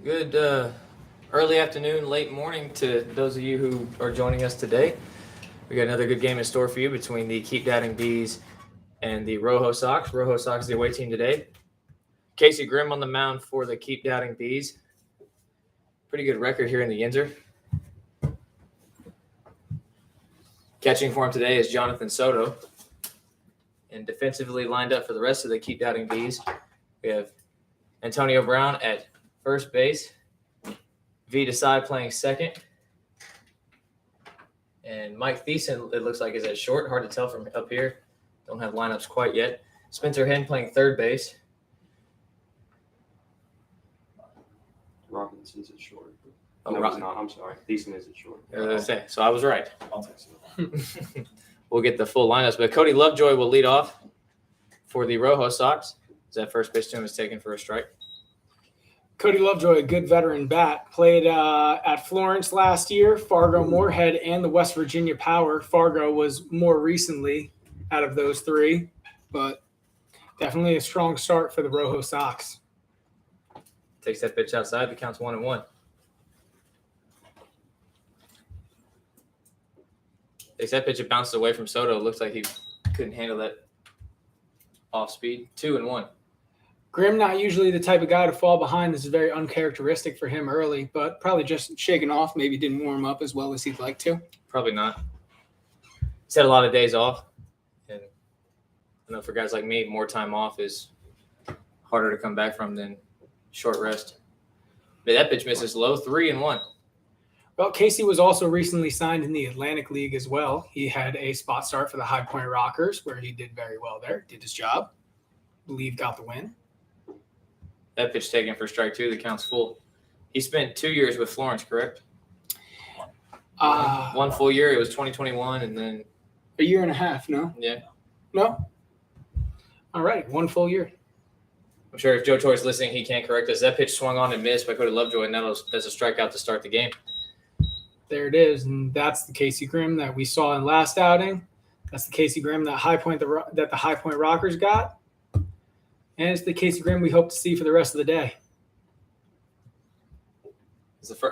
Good early afternoon, late morning to those of you who are joining us today. We got another good game in store for you between the Keep Doubting Bees and the ROJO Sox. ROJO Sox is the away team today. Casey Grimm on the mound for the Keep Doubting Bees. Pretty good record here in the Yinzer. Catching for him today is Jonathan Soto. And defensively lined up for the rest of the Keep Doubting Bees, we have Antonio Brown at first base, V. Desai playing second, and Mike Thiessen, it looks like, is at short. Hard to tell from up here. Don't have lineups quite yet. Spencer Henn playing third base. Robinson's at short. Oh, no, he's not. I'm sorry. Thiessen is at short. I was going to say, so I was right. I'll text him. We'll get the full lineups, but Cody Lovejoy will lead off for the ROJO Sox. That first pitch to him is taken for a strike. Cody Lovejoy, a good veteran bat, played at Florence last year, Fargo, Moorhead, and the West Virginia Power. Fargo was more recently out of those three, but definitely a strong start for the ROJO Sox. Takes that pitch outside. The count's 1-1. Takes that pitch. It bounces away from Soto. Looks like he couldn't handle that off speed. 2-1. Grimm, not usually the type of guy to fall behind. This is very uncharacteristic for him early, but probably just shaken off. Maybe didn't warm up as well as he'd like to. Probably not. He's had a lot of days off. And I know for guys like me, more time off is harder to come back from than short rest. But that pitch misses low. 3-1. Well, Casey was also recently signed in the Atlantic League as well. He had a spot start for the High Point Rockers, where he did very well there, did his job. Believe got the win. That pitch taken for strike two. The count's full. He spent 2 years with Florence, correct? One full year. It was 2021, and then a year and a half. No. Yeah. No. All right, 1 full year. I'm sure if Joe Torre's listening, he can't correct us. That pitch swung on and missed by Cody Lovejoy, and that's a strikeout to start the game. There it is, and that's the Casey Grimm that we saw in last outing. That's the Casey Grimm that the High Point Rockers got, and it's the Casey Grimm we hope to see for the rest of the day.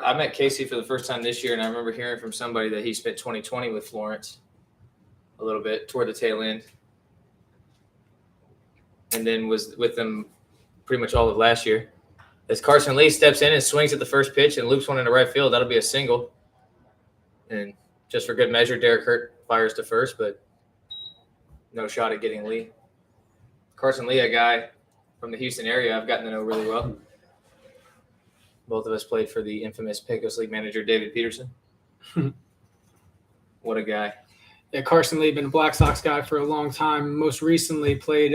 I met Casey for the first time this year, and I remember hearing from somebody that he spent 2020 with Florence a little bit toward the tail end, and then was with them pretty much all of last year. As Carson Lee steps in and swings at the first pitch and loops one into right field, that'll be a single. And just for good measure, Derek Hurt fires to first, but no shot at getting Lee. Carson Lee, a guy from the Houston area I've gotten to know really well. Both of us played for the infamous Pecos League manager, David Peterson. What a guy. Yeah, Carson Lee, been a Black Sox guy for a long time. Most recently played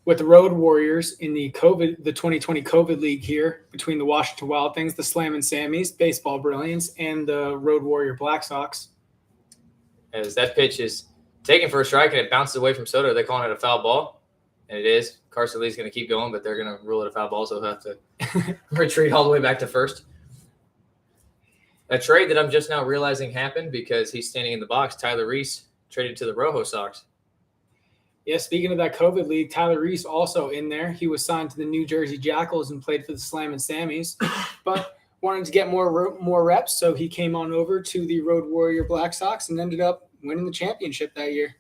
with the Road Warriors in the 2020 COVID League here between the Washington Wild Things, the Slam and Sammies, Baseball Brilliance, and the Road Warrior Black Sox. As that pitch is taken for a strike and it bounces away from Soto, they're calling it a foul ball. And it is. Carson Lee's going to keep going, but they're going to rule it a foul ball, so they'll have to retreat all the way back to first. A trade that I'm just now realizing happened because he's standing in the box. Tyler Reese traded to the ROJO Sox. Yeah, speaking of that COVID League, Tyler Reese also in there. He was signed to the New Jersey Jackals and played for the Slam and Sammies, but wanted to get more reps, so he came on over to the Road Warrior Black Sox and ended up winning the championship that year.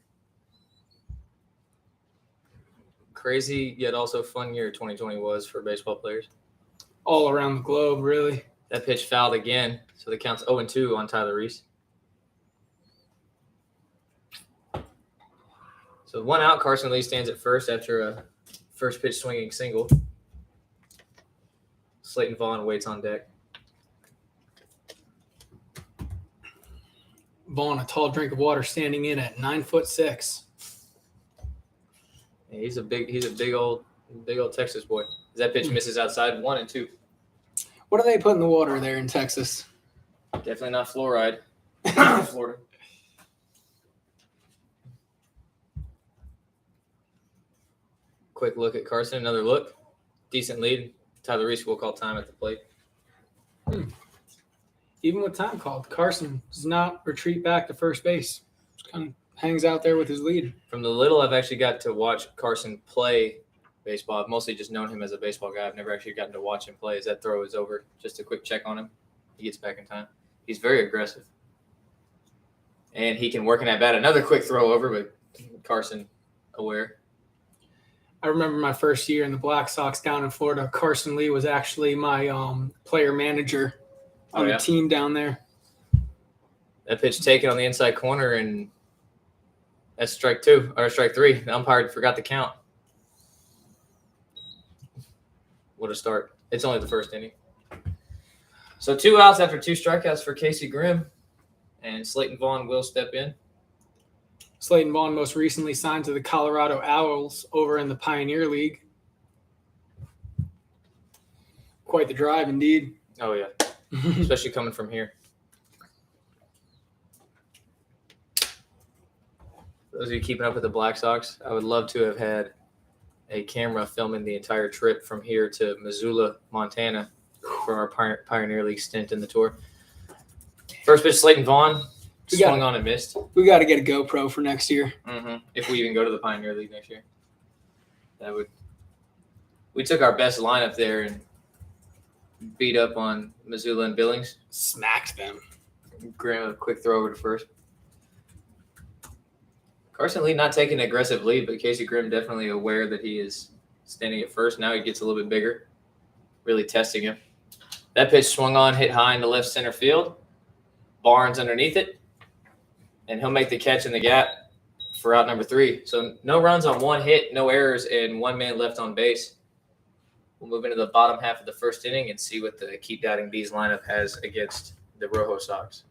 Crazy yet also fun year 2020 was for baseball players. All around the globe, really. That pitch fouled again, so the count's 0-2 on Tyler Reese. So 1 out, Carson Lee stands at first after a first pitch swinging single. Slayton Vaughn waits on deck. Vaughn, a tall drink of water, standing in at 9'6". Yeah, he's a big old Texas boy. That pitch misses outside, 1-2. What do they put in the water there in Texas? Definitely not fluoride. Florida. Quick look at Carson. Another look. Decent lead. Tyler Reese will call time at the plate. Even with time called, Carson does not retreat back to first base. Just kind of hangs out there with his lead. From the little I've actually got to watch Carson play baseball. I've mostly just known him as a baseball guy. I've never actually gotten to watch him play. As that throw is over, just a quick check on him. He gets back in time. He's very aggressive. And he can work in at bat. Another quick throw over, but Carson aware. I remember my first year in the Black Sox down in Florida. Carson Lee was actually my player manager on the team down there. That pitch taken on the inside corner, and that's strike 2 or strike 3. The umpire forgot the count. What a start. It's only the first inning. So 2 outs after 2 strikeouts for Casey Grimm, and Slayton Vaughn will step in. Slayton Vaughn most recently signed to the Colorado Owls over in the Pioneer League. Quite the drive indeed. Oh, yeah. Especially coming from here. Those of you keeping up with the Black Sox, I would love to have had a camera filming the entire trip from here to Missoula, Montana for our Pioneer League stint in the tour. First pitch, Slayton Vaughn swung on and missed. We got to get a GoPro for next year. If we even go to the Pioneer League next year. We took our best lineup there and beat up on Missoula and Billings. Smacked them. Graham a quick throw over to first. Carson Lee not taking an aggressive lead, but Casey Grimm definitely aware that he is standing at first. Now he gets a little bit bigger, really testing him. That pitch swung on, hit high into left center field. Barnes underneath it, and he'll make the catch in the gap for out number 3. So no runs on 1 hit, no errors, and 1 man left on base. We'll move into the bottom half of the first inning and see what the Keep Doubting Bees lineup has against the ROJO Sox.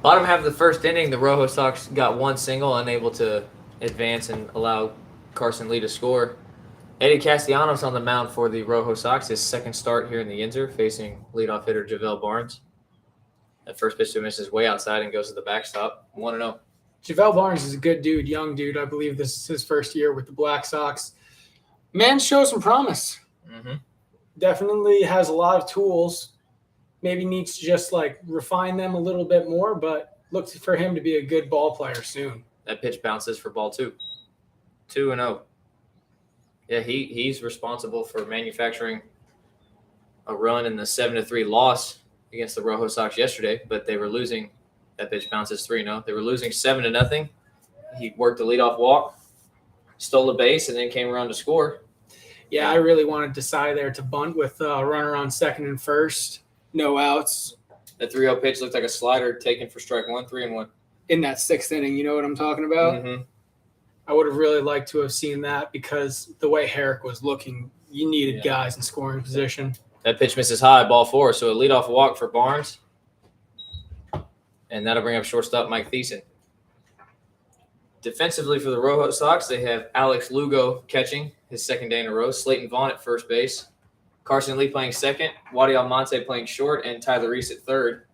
Bottom half of the first inning, the ROJO Sox got 1 single, unable to advance and allow Carson Lee to score. Eddie Castellanos on the mound for the ROJO Sox, his second start here in the Yinzer, facing leadoff hitter Javel Barnes. That first pitch to miss is way outside and goes to the backstop. 1-0. Javel Barnes is a good dude, young dude. I believe this is his first year with the Black Sox. Man shows some promise. Definitely has a lot of tools. Maybe needs to just refine them a little bit more, but look for him to be a good ball player soon. That pitch bounces for ball 2. 2-0. Yeah, he's responsible for manufacturing a run in the 7-3 loss against the Rojo Sox yesterday, but they were losing. That pitch bounces 3-0. They were losing 7-0. He worked a leadoff walk, stole a base, and then came around to score. Yeah, I really wanted Desai there to bunt with a runner on second and first. No outs. The 3-0 pitch looked like a slider taken for strike one, 3-1. In that sixth inning, you know what I'm talking about? Mm-hmm. I would have really liked to have seen that because the way Herrick was looking, you needed guys in scoring position. That pitch misses high, ball 4. So a leadoff walk for Barnes. And that'll bring up shortstop Mike Thiessen. Defensively for the Rojo Sox, they have Alex Lugo catching his second day in a row, Slayton Vaughn at first base, Carson Lee playing second, Wadi Almonte playing short, and Tyler Reese at third.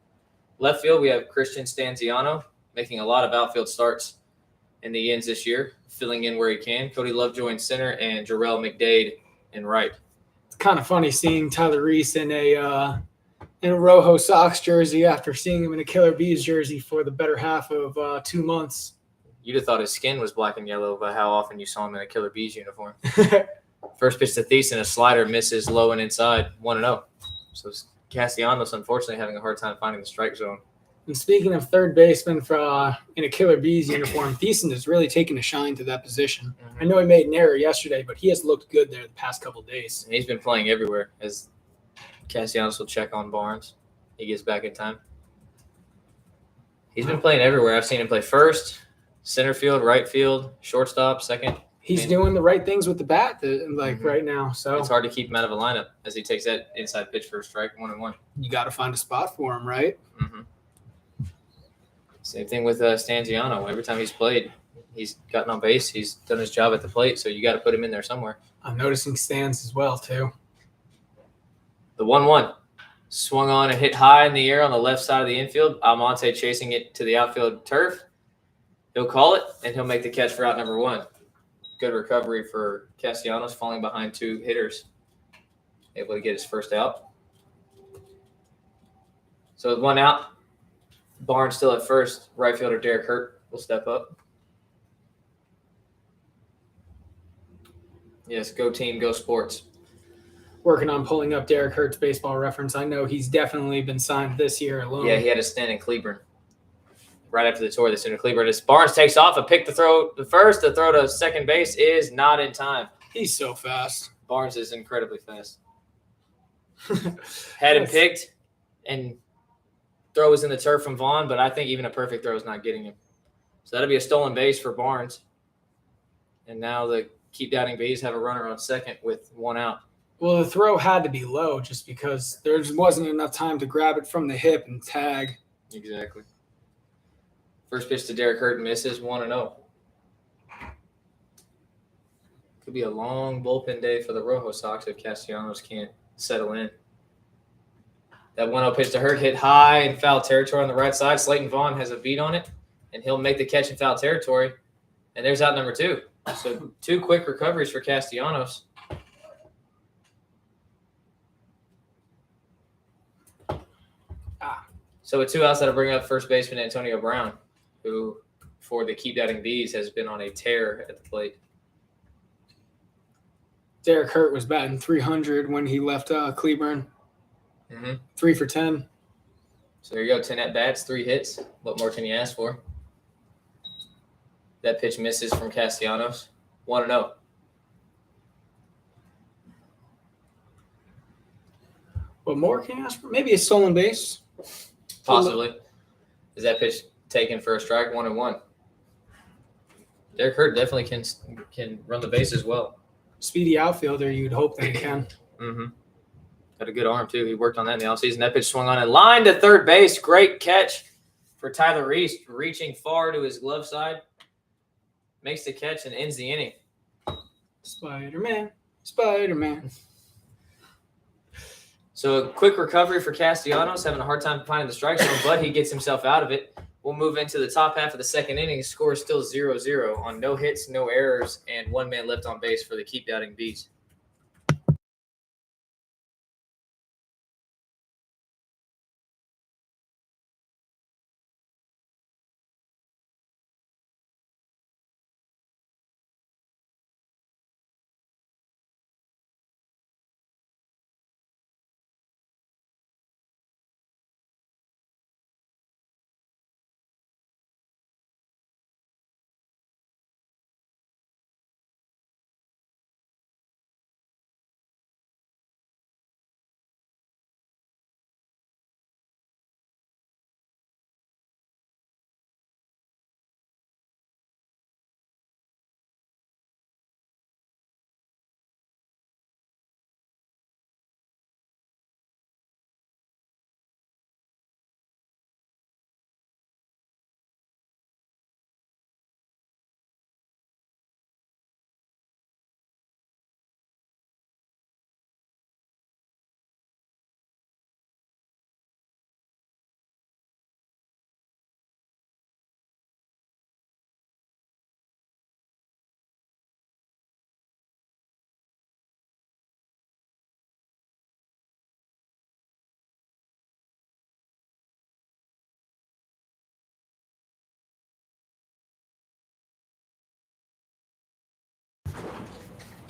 Left field, we have Christian Stanziano making a lot of outfield starts in the Yinz this year, filling in where he can. Cody Lovejoy in center and Jarrell McDade in right. It's kind of funny seeing Tyler Reese in a Rojo Sox jersey after seeing him in a Killer Bees jersey for the better half of 2 months. You'd have thought his skin was black and yellow by how often you saw him in a Killer Bees uniform. First pitch to Thiessen, a slider misses low and inside, 1-0. So Castellanos, unfortunately, having a hard time finding the strike zone. And speaking of third baseman in a Killer Bees uniform, Thiessen has really taken a shine to that position. Mm-hmm. I know he made an error yesterday, but he has looked good there the past couple of days. And he's been playing everywhere as Castellanos will check on Barnes. He gets back in time. He's been playing everywhere. I've seen him play first, center field, right field, shortstop, second. He's doing the right things with the bat, right now. So It's hard to keep him out of a lineup as he takes that inside pitch for a strike, 1-1. You got to find a spot for him, right? Mm-hmm. Same thing with Stanziano. Every time he's played, he's gotten on base. He's done his job at the plate, so you got to put him in there somewhere. I'm noticing Stans as well, too. The 1-1 swung on and hit high in the air on the left side of the infield. Almonte chasing it to the outfield turf. He'll call it, and he'll make the catch for out number 1. Good recovery for Castellanos, falling behind 2 hitters. Able to get his first out. So with 1 out, Barnes still at first. Right fielder Derek Hurt will step up. Yes, go team, go sports. Working on pulling up Derek Hurt's baseball reference. I know he's definitely been signed this year alone. Yeah, he had a stint in Cleburne. Right after the tour, they sent to Cleburne. As Barnes takes off, a pick to throw to first. The throw to second base is not in time. He's so fast. Barnes is incredibly fast. Had him picked, and throw was in the turf from Vaughn, but I think even a perfect throw is not getting him. So that'll be a stolen base for Barnes. And now the Keep Doubting Bees have a runner on second with 1 out. Well, the throw had to be low just because there just wasn't enough time to grab it from the hip and tag. Exactly. First pitch to Derek Hurt misses, 1-0. Could be a long bullpen day for the Rojo Sox if Castellanos can't settle in. That 1-0 pitch to Hurt hit high in foul territory on the right side. Slayton Vaughn has a beat on it, and he'll make the catch in foul territory. And there's out number 2. So 2 quick recoveries for Castellanos. So with 2 outs, that'll bring up first baseman Antonio Brown, who for the Keep Doubting Bees has been on a tear at the plate. Derek Hurt was batting .300 when he left Cleburne. 3 for 10. So there you go, 10 at-bats, 3 hits. What more can you ask for? That pitch misses from Castellanos. 1-0. What more can you ask for? Maybe a stolen base. Possibly. Is that pitch taken for a strike? 1-1. Derek Hurt definitely can run the base as well. Speedy outfielder, you'd hope that he can. Mm-hmm. Got a good arm, too. He worked on that in the offseason. That pitch swung on and line to third base. Great catch for Tyler Reese, reaching far to his glove side. Makes the catch and ends the inning. Spider-Man. Spider-Man. So a quick recovery for Castellanos, having a hard time finding the strike zone, but he gets himself out of it. We'll move into the top half of the second inning. Score is still 0-0 on no hits, no errors, and 1 man left on base for the Keep Doubting Bees.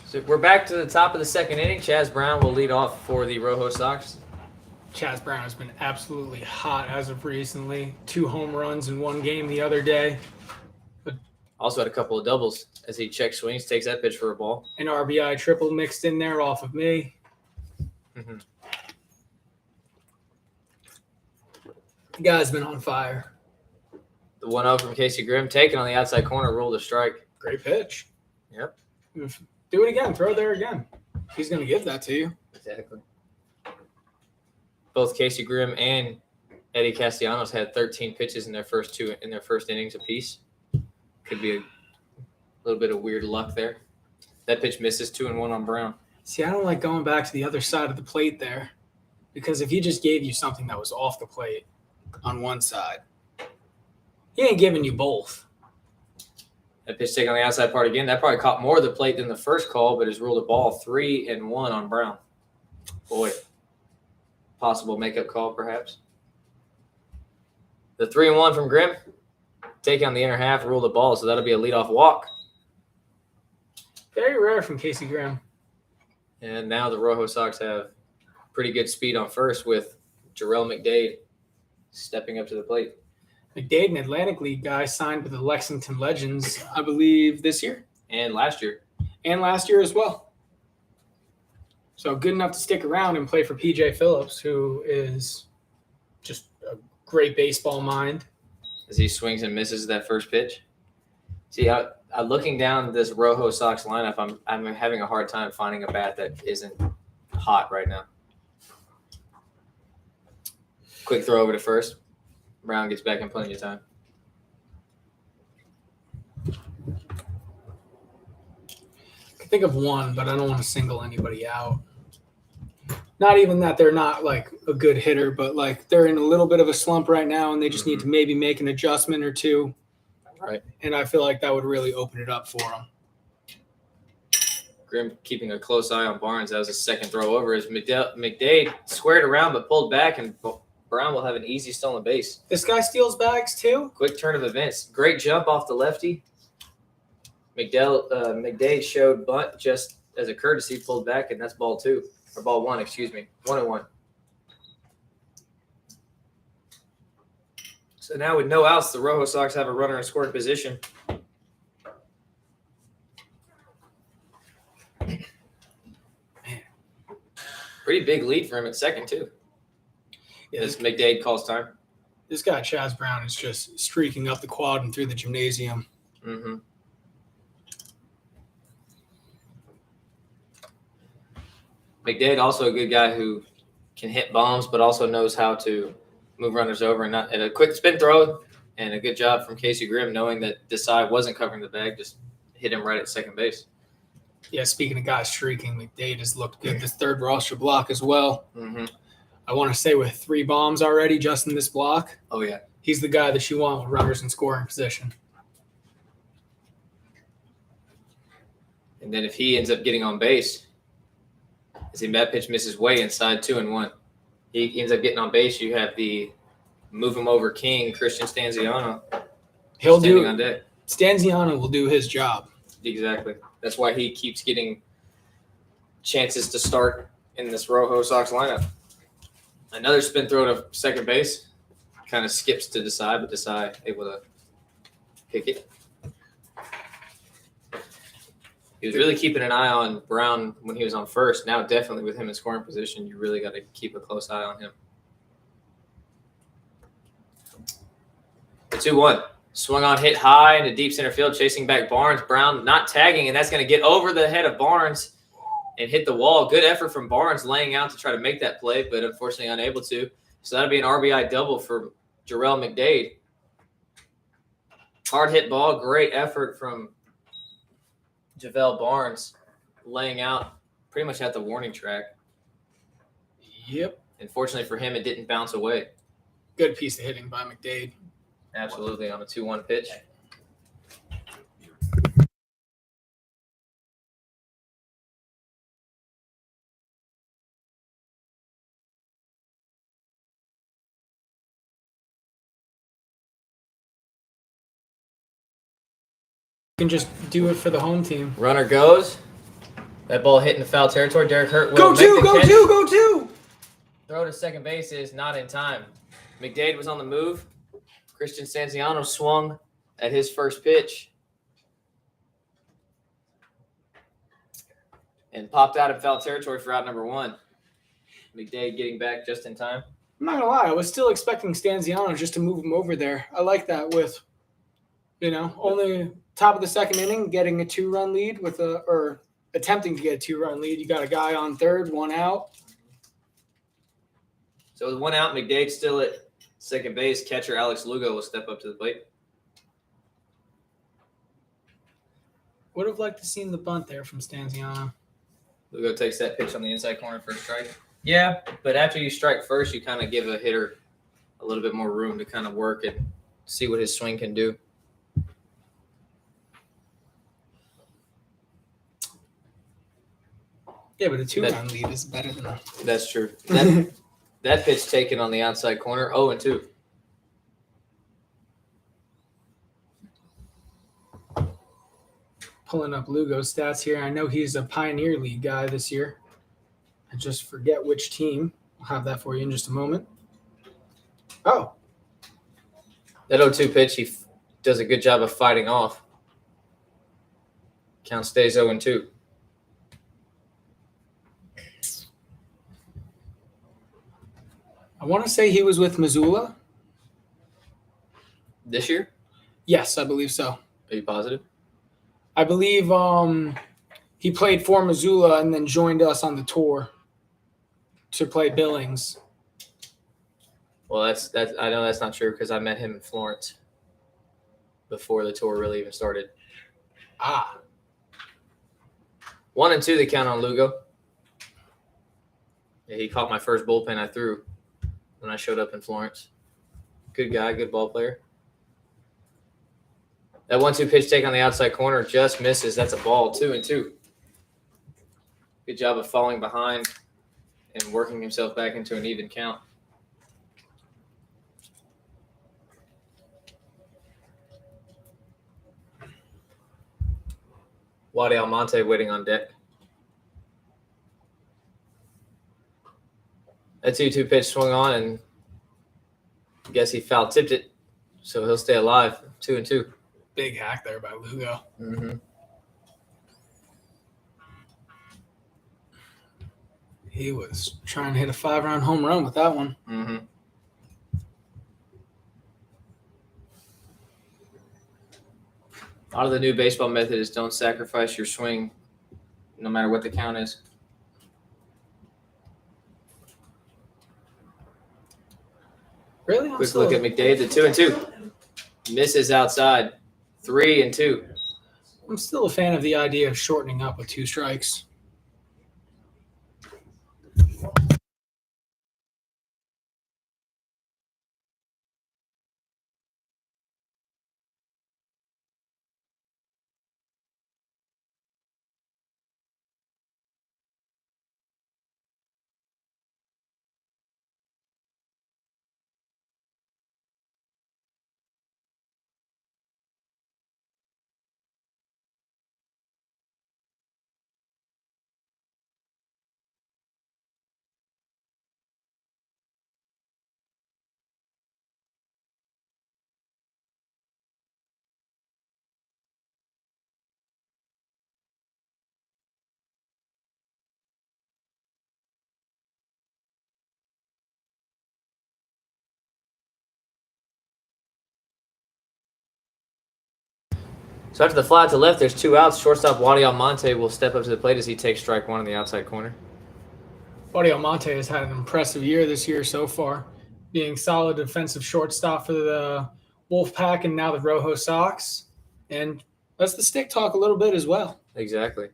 So we're back to the top of the second inning. Chaz Brown will lead off for the Rojo Sox. Chaz Brown has been absolutely hot as of recently. 2 home runs in 1 game the other day. Also had a couple of doubles as he checks swings, takes that pitch for a ball. An RBI triple mixed in there off of me. Mm-hmm. The guy's been on fire. The 1-0 from Casey Grimm, taken on the outside corner, ruled a strike. Great pitch. Yep. Do it again. Throw there again. He's going to give that to you. Exactly. Both Casey Grimm and Eddie Castellanos had 13 pitches in their first innings apiece. Could be a little bit of weird luck there. That pitch misses 2-1 on Brown. See, I don't like going back to the other side of the plate there, because if he just gave you something that was off the plate on one side, he ain't giving you both. That pitch taken on the outside part again. That probably caught more of the plate than the first call, but is ruled a ball. 3-1 on Brown. Boy, possible makeup call perhaps. The 3-1 from Grimm, taken on the inner half, ruled a ball, so that'll be a leadoff walk. Very rare from Casey Grimm. And now the Rojo Sox have pretty good speed on first with Jarrell McDade stepping up to the plate. McDade, an Atlantic League guy, signed with the Lexington Legends, I believe, this year. And last year. And last year as well. So good enough to stick around and play for P.J. Phillips, who is just a great baseball mind. As he swings and misses that first pitch. See, looking down this Rojo Sox lineup, I'm having a hard time finding a bat that isn't hot right now. Quick throw over to first. Brown gets back in plenty of time. I can think of one, but I don't want to single anybody out. Not even that they're not like a good hitter, but like they're in a little bit of a slump right now and they just need to maybe make an adjustment or two. Right. And I feel like that would really open it up for them. Grimm keeping a close eye on Barnes. That was his second throw over as McDade squared around but pulled back, and Brown will have an easy stolen base. This guy steals bags too? Quick turn of events. Great jump off the lefty. McDade showed bunt just as a courtesy, pulled back, and that's ball 2. Or ball 1, excuse me. 1-1. So now with no outs, the Rojo Sox have a runner in scoring position. Man. Pretty big lead for him at second, too. Yeah, As McDade calls time. This guy, Chaz Brown, is just streaking up the quad and through the gymnasium. Mm-hmm. McDade also a good guy who can hit bombs, but also knows how to move runners over and a quick spin throw, and a good job from Casey Grimm knowing that Desai wasn't covering the bag, just hit him right at second base. Yeah, speaking of guys streaking, McDade has looked good this third roster block as well. Mm-hmm. I want to say with 3 bombs already just in this block, Oh, yeah. he's the guy that you want with runners in scoring position. And then if he ends up getting on base, as that pitch misses way inside 2-1, he ends up getting on base. You have the move him over king, Christian Stanziano. He'll standing do on deck. Stanziano will do his job. Exactly. That's why he keeps getting chances to start in this Rojo Sox lineup. Another spin throw to second base. Kind of skips to Desai, but Desai able to pick it. He was really keeping an eye on Brown when he was on first. Now definitely with him in scoring position, you really got to keep a close eye on him. The 2-1. Swung on, hit high into deep center field, chasing back Barnes. Brown not tagging, and that's going to get over the head of Barnes and hit the wall. Good effort from Barnes laying out to try to make that play, but unfortunately unable to. So that'll be an RBI double for Jarrell McDade. Hard hit ball, great effort from Javel Barnes laying out pretty much at the warning track. Yep. Unfortunately for him, it didn't bounce away. Good piece of hitting by McDade. Absolutely on a 2-1 pitch. You can just do it for the home team. Runner goes. That ball hit in the foul territory. Derek Hurt will Go make two, the go catch. two, go two. Throw to second base is not in time. McDade was on the move. Christian Stanziano swung at his first pitch and popped out of foul territory for out number 1. McDade getting back just in time. I'm not gonna lie, I was still expecting Stanziano just to move him over there. I like that with, only top of the second inning, getting a 2-run lead or attempting to get a 2-run lead. You got a guy on third, 1 out. So with 1 out, McDade still at second base. Catcher Alex Lugo will step up to the plate. Would have liked to seen the bunt there from Stanziano. Lugo takes that pitch on the inside corner for a strike. Yeah, but after you strike first, you kind of give a hitter a little bit more room to kind of work and see what his swing can do. Yeah, but a 2-run lead is better than a... That's true. That pitch taken on the outside corner, 0-2. Pulling up Lugo's stats here. I know he's a Pioneer League guy this year. I just forget which team. I'll have that for you in just a moment. Oh. That 0-2 pitch, he does a good job of fighting off. Count stays 0-2. I want to say he was with Missoula. This year? Yes, I believe so. Are you positive? I believe he played for Missoula and then joined us on the tour to play Billings. Well, that's I know that's not true because I met him in Florence before the tour really even started. 1-2 the count on Lugo. Yeah, he caught my first bullpen I threw when I showed up in Florence. Good guy, good ball player. That 1-2 pitch take on the outside corner just misses. That's a ball, 2-2. Good job of falling behind and working himself back into an even count. Wadi Almonte waiting on deck. That 2-2 pitch swung on, and I guess he foul tipped it, so he'll stay alive. 2-2. Big hack there by Lugo. Mm-hmm. He was trying to hit a 5-run home run with that one. Mm-hmm. A lot of the new baseball method is don't sacrifice your swing no matter what the count is. Really? Quick look at McDade, the 2-2. Misses outside. 3-2. I'm still a fan of the idea of shortening up with 2 strikes. So after the fly to left, there's 2 outs. Shortstop Wadi Almonte will step up to the plate as he takes strike 1 on the outside corner. Wadi Almonte has had an impressive year this year so far, being solid defensive shortstop for the Wolfpack and now the ROJO Sox. And that's the stick talk a little bit as well. Exactly.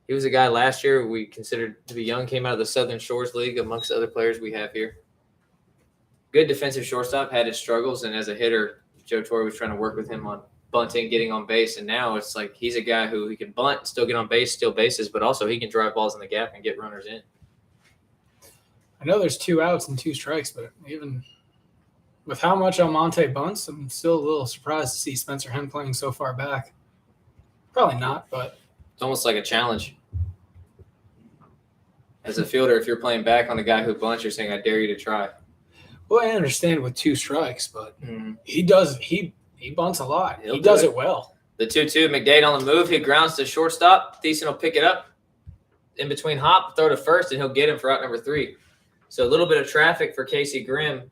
He was a guy last year we considered to be young, came out of the Southern Shores League amongst other players we have here. Good defensive shortstop, had his struggles, and as a hitter, Joe Torre was trying to work with him on bunting, getting on base, and now it's like he's a guy who he can bunt, still get on base, steal bases, but also he can drive balls in the gap and get runners in. I know there's 2 outs and 2 strikes, but even with how much Almonte bunts, I'm still a little surprised to see Spencer Henn playing so far back. Probably not, but It's almost like a challenge. As a fielder, if you're playing back on the guy who bunts, you're saying, I dare you to try. Well, I understand with 2 strikes, but Mm-hmm. he bunts a lot. He'll He does do it well. The 2-2, McDade on the move. He grounds to shortstop. Thiessen will pick it up in between hop, throw to first, and he'll get him for out number 3. So a little bit of traffic for Casey Grimm,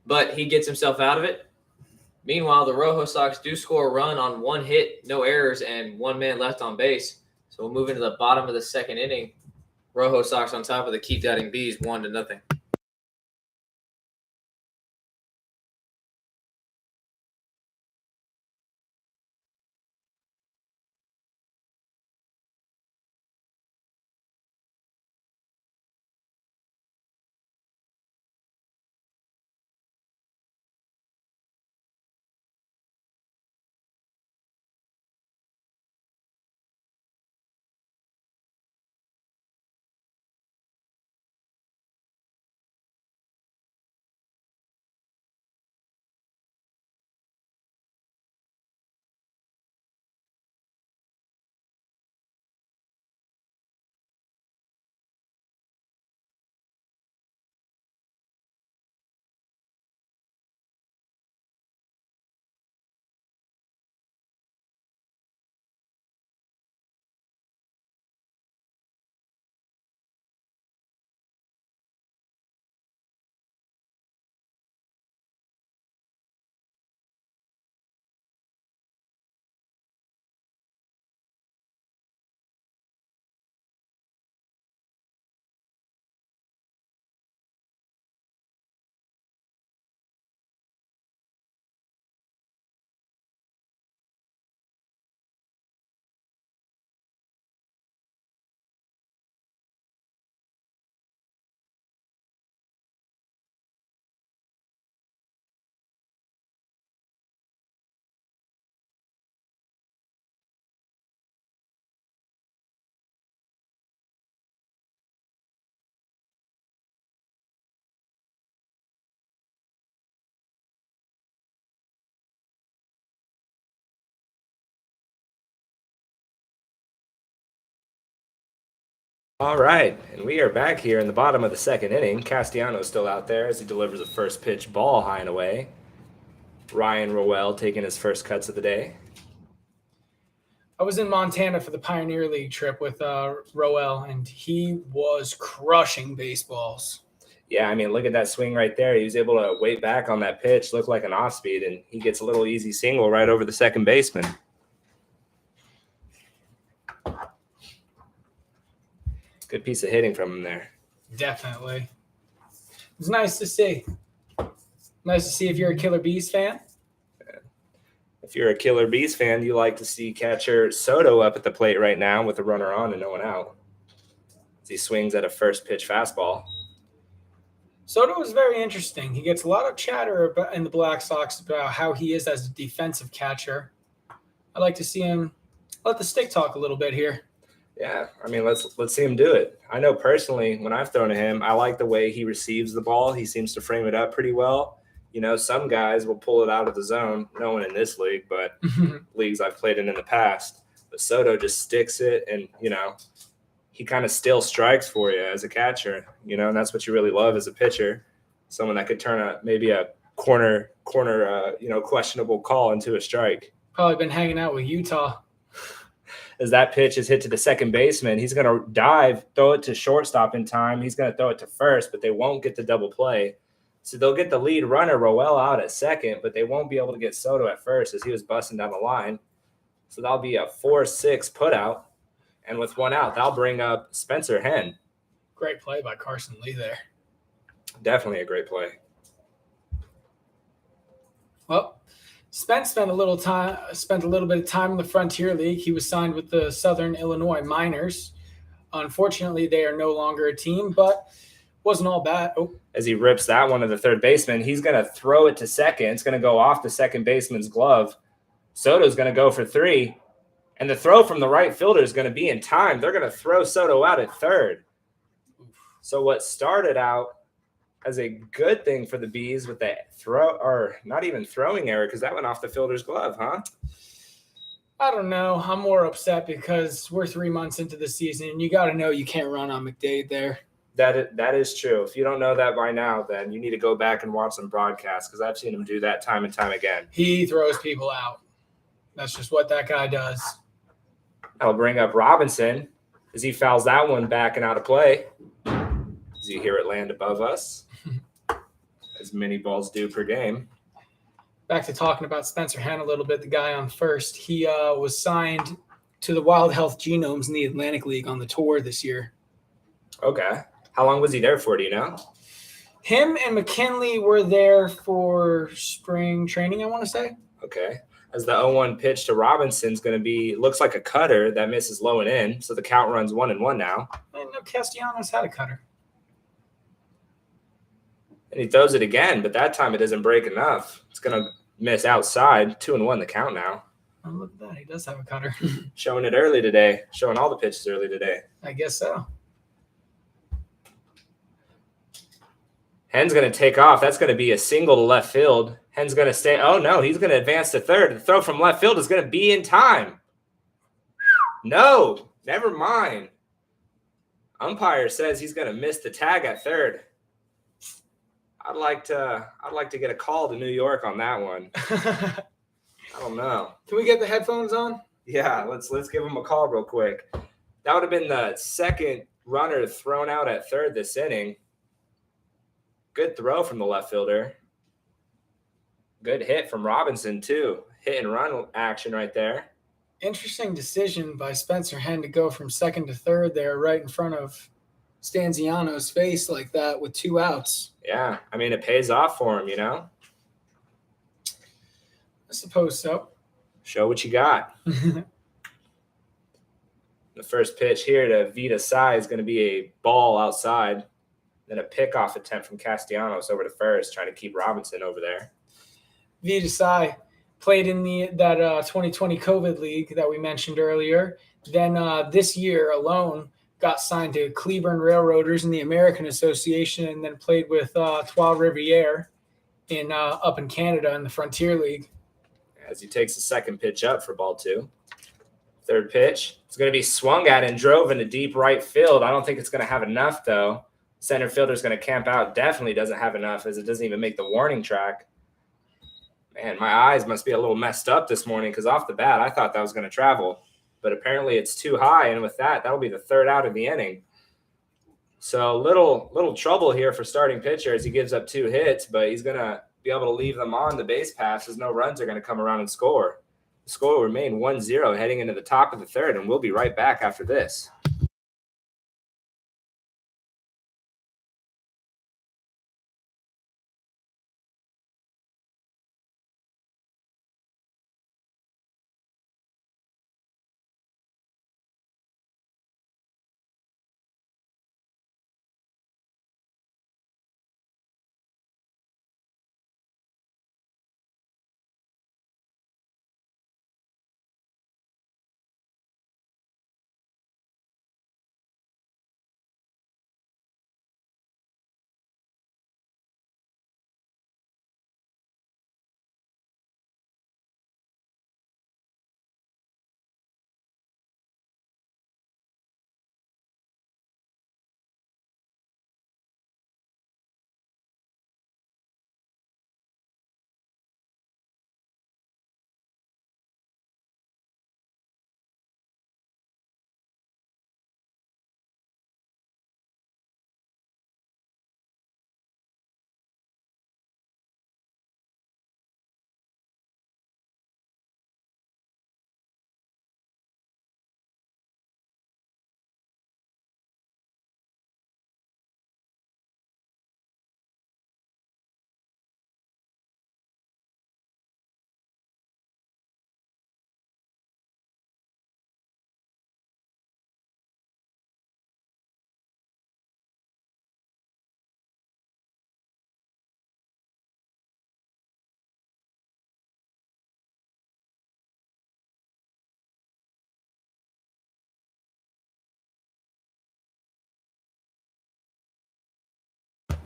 but he gets himself out of it. Meanwhile, the Rojo Sox do score a run on 1 hit, no errors, and 1 man left on base. So we'll move into the bottom of the 2nd inning. Rojo Sox on top of the Keep Doubting Bees, 1-0. All right, and we are back here in the bottom of the 2nd inning. Castellanos still out there as he delivers a first pitch ball high and away. Ryan Rowell taking his first cuts of the day. I was in Montana for the Pioneer League trip with Roel, and he was crushing baseballs. Yeah, I mean, look at that swing right there. He was able to wait back on that pitch, look like an off speed, and he gets a little easy single right over the second baseman. Good piece of hitting from him there. Definitely. It was nice to see. Nice to see if you're a Killer Bees fan. If you're a Killer Bees fan, you like to see catcher Soto up at the plate right now with a runner on and no one out. As he swings at a first pitch fastball. Soto is very interesting. He gets a lot of chatter in the Black Sox about how he is as a defensive catcher. I'd like to see him let the stick talk a little bit here. Yeah, I mean, let's see him do it. I know personally, when I've thrown to him, I like the way he receives the ball. He seems to frame it up pretty well. You know, some guys will pull it out of the zone. No one in this league, but leagues I've played in the past. But Soto just sticks it, and, you know, he kind of still strikes for you as a catcher, you know, and that's what you really love as a pitcher, someone that could turn maybe a corner, questionable call into a strike. Probably been hanging out with Utah. As that pitch is hit to the second baseman, he's going to dive, throw it to shortstop in time. He's going to throw it to first, but they won't get the double play. So they'll get the lead runner, Rowell, out at second, but they won't be able to get Soto at first as he was busting down the line. So that'll be a 4-6 put out. And with one out, that'll bring up Spencer Henn. Great play by Carson Lee there. Definitely a great play. Well, Spence spent a little bit of time in the Frontier League. He was signed with the Southern Illinois Miners. Unfortunately, they are no longer a team, but wasn't all bad. Oh. As he rips that one to the third baseman, he's going to throw it to second. It's going to go off the second baseman's glove. Soto's going to go for 3, and the throw from the right fielder is going to be in time. They're going to throw Soto out at third. So what started out as a good thing for the Bees with the throw, or not even throwing error, because that went off the fielder's glove, huh? I don't know. I'm more upset because we're 3 months into the season, and you got to know you can't run on McDade there. That is true. If you don't know that by now, then you need to go back and watch some broadcasts because I've seen him do that time and time again. He throws people out. That's just what that guy does. I'll bring up Robinson as he fouls that one back and out of play. As you hear it land above us, as many balls do per game. Back to talking about Spencer Henn a little bit, the guy on first. He was signed to the Wild Health Genomes in the Atlantic League on the tour this year. Okay. How long was he there for, do you know? Him and McKinley were there for spring training, I want to say. Okay. As the 0-1 pitch to Robinson's going to be, looks like a cutter that misses low and in. So the count runs 1-1 now. I didn't know Castellanos had a cutter. And he throws it again, but that time it doesn't break enough. It's going to miss outside. 2-1 the count now. Oh, look at that. He does have a cutter. Showing it early today. Showing all the pitches early today. I guess so. Henn's going to take off. That's going to be a single to left field. Henn's going to stay. Oh, no, he's going to advance to third. The throw from left field is going to be in time. No, never mind. Umpire says he's going to miss the tag at third. I'd like to get a call to New York on that one. I don't know. Can we get the headphones on? Yeah, let's give him a call real quick. That would have been the second runner thrown out at third this inning. Good throw from the left fielder. Good hit from Robinson, too. Hit and run action right there. Interesting decision by Spencer Henn to go from second to third there right in front of Stanziano's face like that with 2 outs. Yeah, I mean, it pays off for him, you know? I suppose so. Show what you got. The first pitch here to Vita Sai is going to be a ball outside. Then a pickoff attempt from Castellanos over to first, trying to keep Robinson over there. Vita Sai played in that 2020 COVID league that we mentioned earlier. Then this year alone got signed to Cleburne Railroaders in the American Association, and then played with Trois Rivières up in Canada in the Frontier League. As he takes the second pitch up for ball 2. Third pitch. It's going to be swung at and drove into deep right field. I don't think it's going to have enough, though. Center fielder's going to camp out. Definitely doesn't have enough as it doesn't even make the warning track. Man, my eyes must be a little messed up this morning because off the bat, I thought that was going to travel. But apparently it's too high, and with that, that'll be the third out of the inning. So little trouble here for starting pitcher as he gives up 2 hits, but he's going to be able to leave them on the base paths as no runs are going to come around and score. The score will remain 1-0 heading into the top of the third, and we'll be right back after this.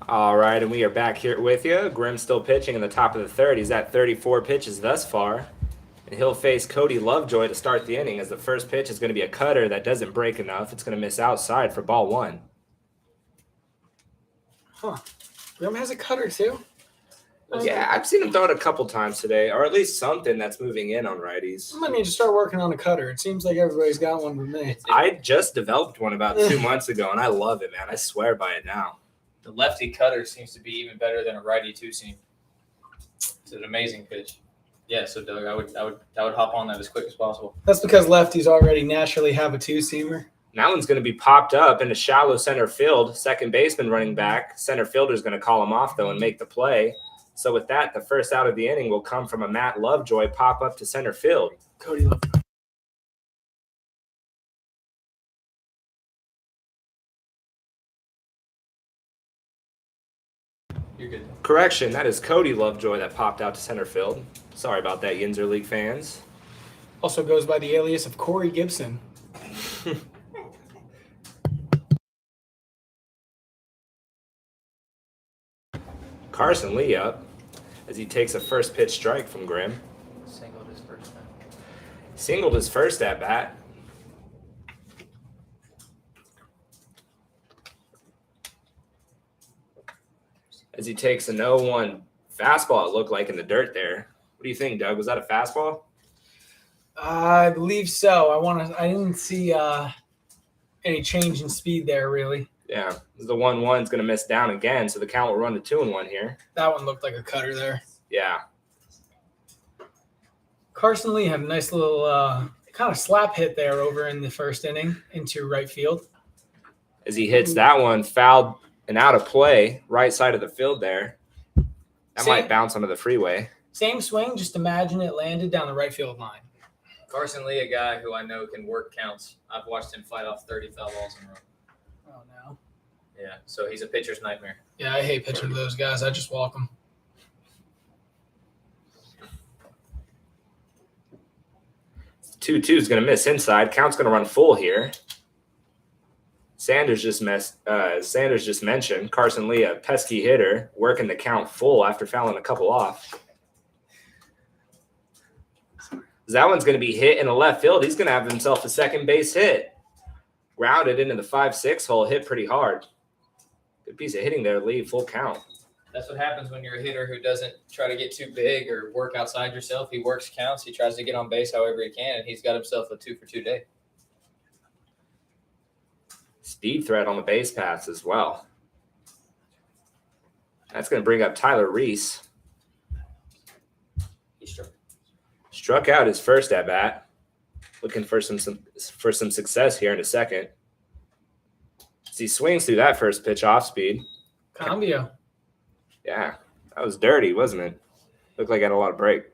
All right, and we are back here with you. Grimm still pitching in the top of the third. He's at 34 pitches thus far. And he'll face Cody Lovejoy to start the inning, as the first pitch is going to be a cutter that doesn't break enough. It's going to miss outside for ball 1. Huh. Grim has a cutter too? Yeah, I've seen him throw it a couple times today, or at least something that's moving in on righties. I might need to start working on a cutter. It seems like everybody's got one with me. I just developed one about 2 months ago, and I love it, man. I swear by it now. The lefty cutter seems to be even better than a righty two-seam. It's an amazing pitch. Yeah, so Doug, I would hop on that as quick as possible. That's because lefties already naturally have a two-seamer. And that one's going to be popped up into shallow center field. Second baseman running back. Center fielder's going to call him off, though, and make the play. So with that, the first out of the inning will come from a Matt Lovejoy pop up to center field. Cody Lovejoy. You're good. Correction, that is Cody Lovejoy that popped out to center field. Sorry about that, Yinzer League fans. Also goes by the alias of Corey Gibson. Carson Lee up as he takes a first pitch strike from Grimm. Singled his first time. Singled his first at bat. As he takes an 0-1 fastball, it looked like, in the dirt there. What do you think, Doug? Was that a fastball? I believe so. I didn't see any change in speed there, really. Yeah, the 1-1's going to miss down again, so the count will run to 2-1 here. That one looked like a cutter there. Yeah. Carson Lee had a nice little kind of slap hit there over in the first inning into right field. As he hits that one, fouled and out of play, right side of the field there. That might bounce onto the freeway. Same swing, just imagine it landed down the right field line. Carson Lee, a guy who I know can work counts. I've watched him fight off 30 foul balls in a row. Oh, no. Yeah, so he's a pitcher's nightmare. Yeah, I hate pitching to those guys. I just walk them. 2-2 is going to miss inside. Count's going to run full here. Sanders just mentioned Carson Lee, a pesky hitter, working the count full after fouling a couple off. That one's going to be hit in the left field. He's going to have himself a second base hit. Grounded into the 5-6 hole, hit pretty hard. Good piece of hitting there, Lee, full count. That's what happens when you're a hitter who doesn't try to get too big or work outside yourself. He works counts. He tries to get on base however he can, and he's got himself a 2-for-2 day. Speed threat on the base paths as well. That's going to bring up Tyler Reese. He Struck out his first at bat. Looking for some success here in a second. As he swings through that first pitch off speed. Cambio. Yeah, that was dirty, wasn't it? Looked like it had a lot of break.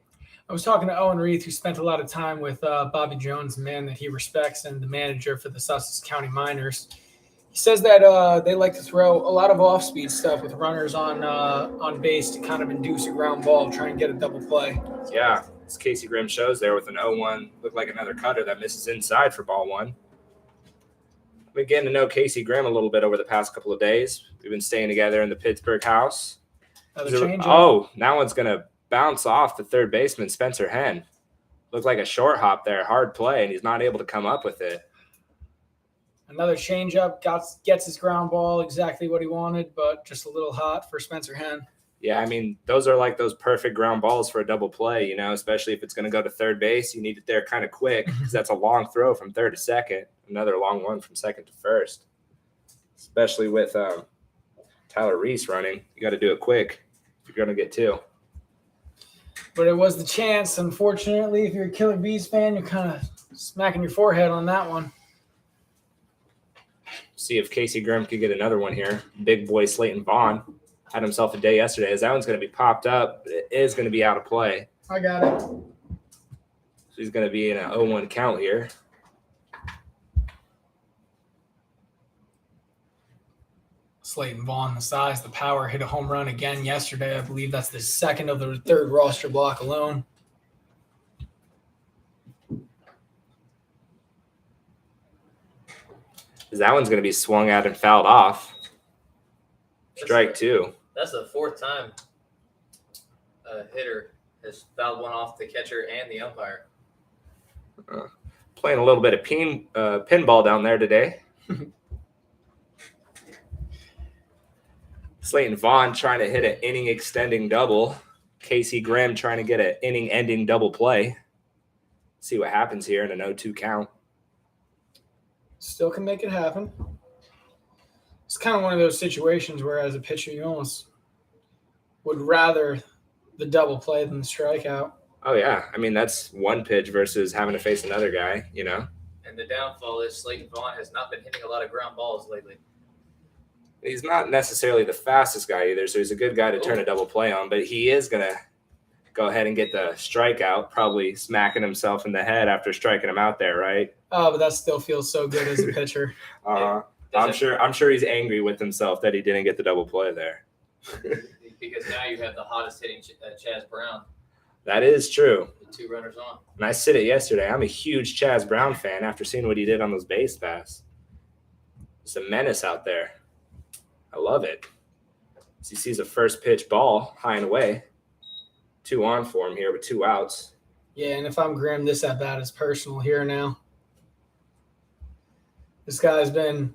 I was talking to Owen Reith, who spent a lot of time with Bobby Jones, a man that he respects, and the manager for the Sussex County Miners. He says that they like to throw a lot of off-speed stuff with runners on base to kind of induce a ground ball, try and get a double play. Yeah, as Casey Grimm shows there with an 0-1, looked like another cutter that misses inside for ball 1. I've been getting to know Casey Grimm a little bit over the past couple of days. We've been staying together in the Pittsburgh house. Oh, that one's going to bounce off the third baseman, Spencer Henn. Looked like a short hop there, hard play, and he's not able to come up with it. Another changeup, gets his ground ball exactly what he wanted, but just a little hot for Spencer Henn. Yeah, I mean, those are like those perfect ground balls for a double play, you know, especially if it's going to go to third base. You need it there kind of quick because that's a long throw from third to second, another long one from second to first, especially with Tyler Reese running. You got to do it quick if you're going to get 2. But it was the chance. Unfortunately, if you're a Killer Bees fan, you're kind of smacking your forehead on that one. See if Casey Grimm could get another one here. Big boy Slayton Vaughn had himself a day yesterday. As that one's going to be popped up, but it is going to be out of play. I got it. So he's going to be in an 0-1 count here. Slayton Vaughn, the size, the power, hit a home run again yesterday. I believe that's the second of the third roster block alone. That one's going to be swung at and fouled off. Strike 2. That's the fourth time a hitter has fouled one off the catcher and the umpire. Playing a little bit of pinball down there today. Slayton Vaughn trying to hit an inning-extending double. Casey Grimm trying to get an inning-ending double play. See what happens here in an 0-2 count. Still can make it happen. It's kind of one of those situations where, as a pitcher, you almost would rather the double play than the strikeout. Oh, yeah. I mean, that's one pitch versus having to face another guy, you know? And the downfall is Slayton Vaughn has not been hitting a lot of ground balls lately. He's not necessarily the fastest guy either, so he's a good guy to turn a double play on, but he is going to go ahead and get the strikeout, probably smacking himself in the head after striking him out there, right? Oh, but that still feels so good as a pitcher. I'm sure he's angry with himself that he didn't get the double play there. Because now you have the hottest hitting Chaz Brown. That is true. With 2 runners on. And I said it yesterday. I'm a huge Chaz Brown fan after seeing what he did on those base paths. It's a menace out there. I love it. As he sees a first pitch ball high and away. 2 on for him here with 2 outs. Yeah, and if I'm Grimm, this at bat is personal here now. This guy's been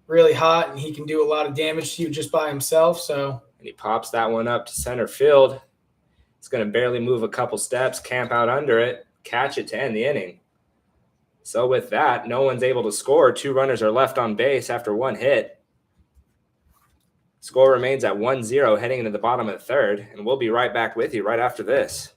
really hot, and he can do a lot of damage to you just by himself. So, and he pops that one up to center field. He's going to barely move a couple steps, camp out under it, catch it to end the inning. So with that, no one's able to score. 2 runners are left on base after 1 hit. Score remains at 1-0 heading into the bottom of the 3rd, and we'll be right back with you right after this.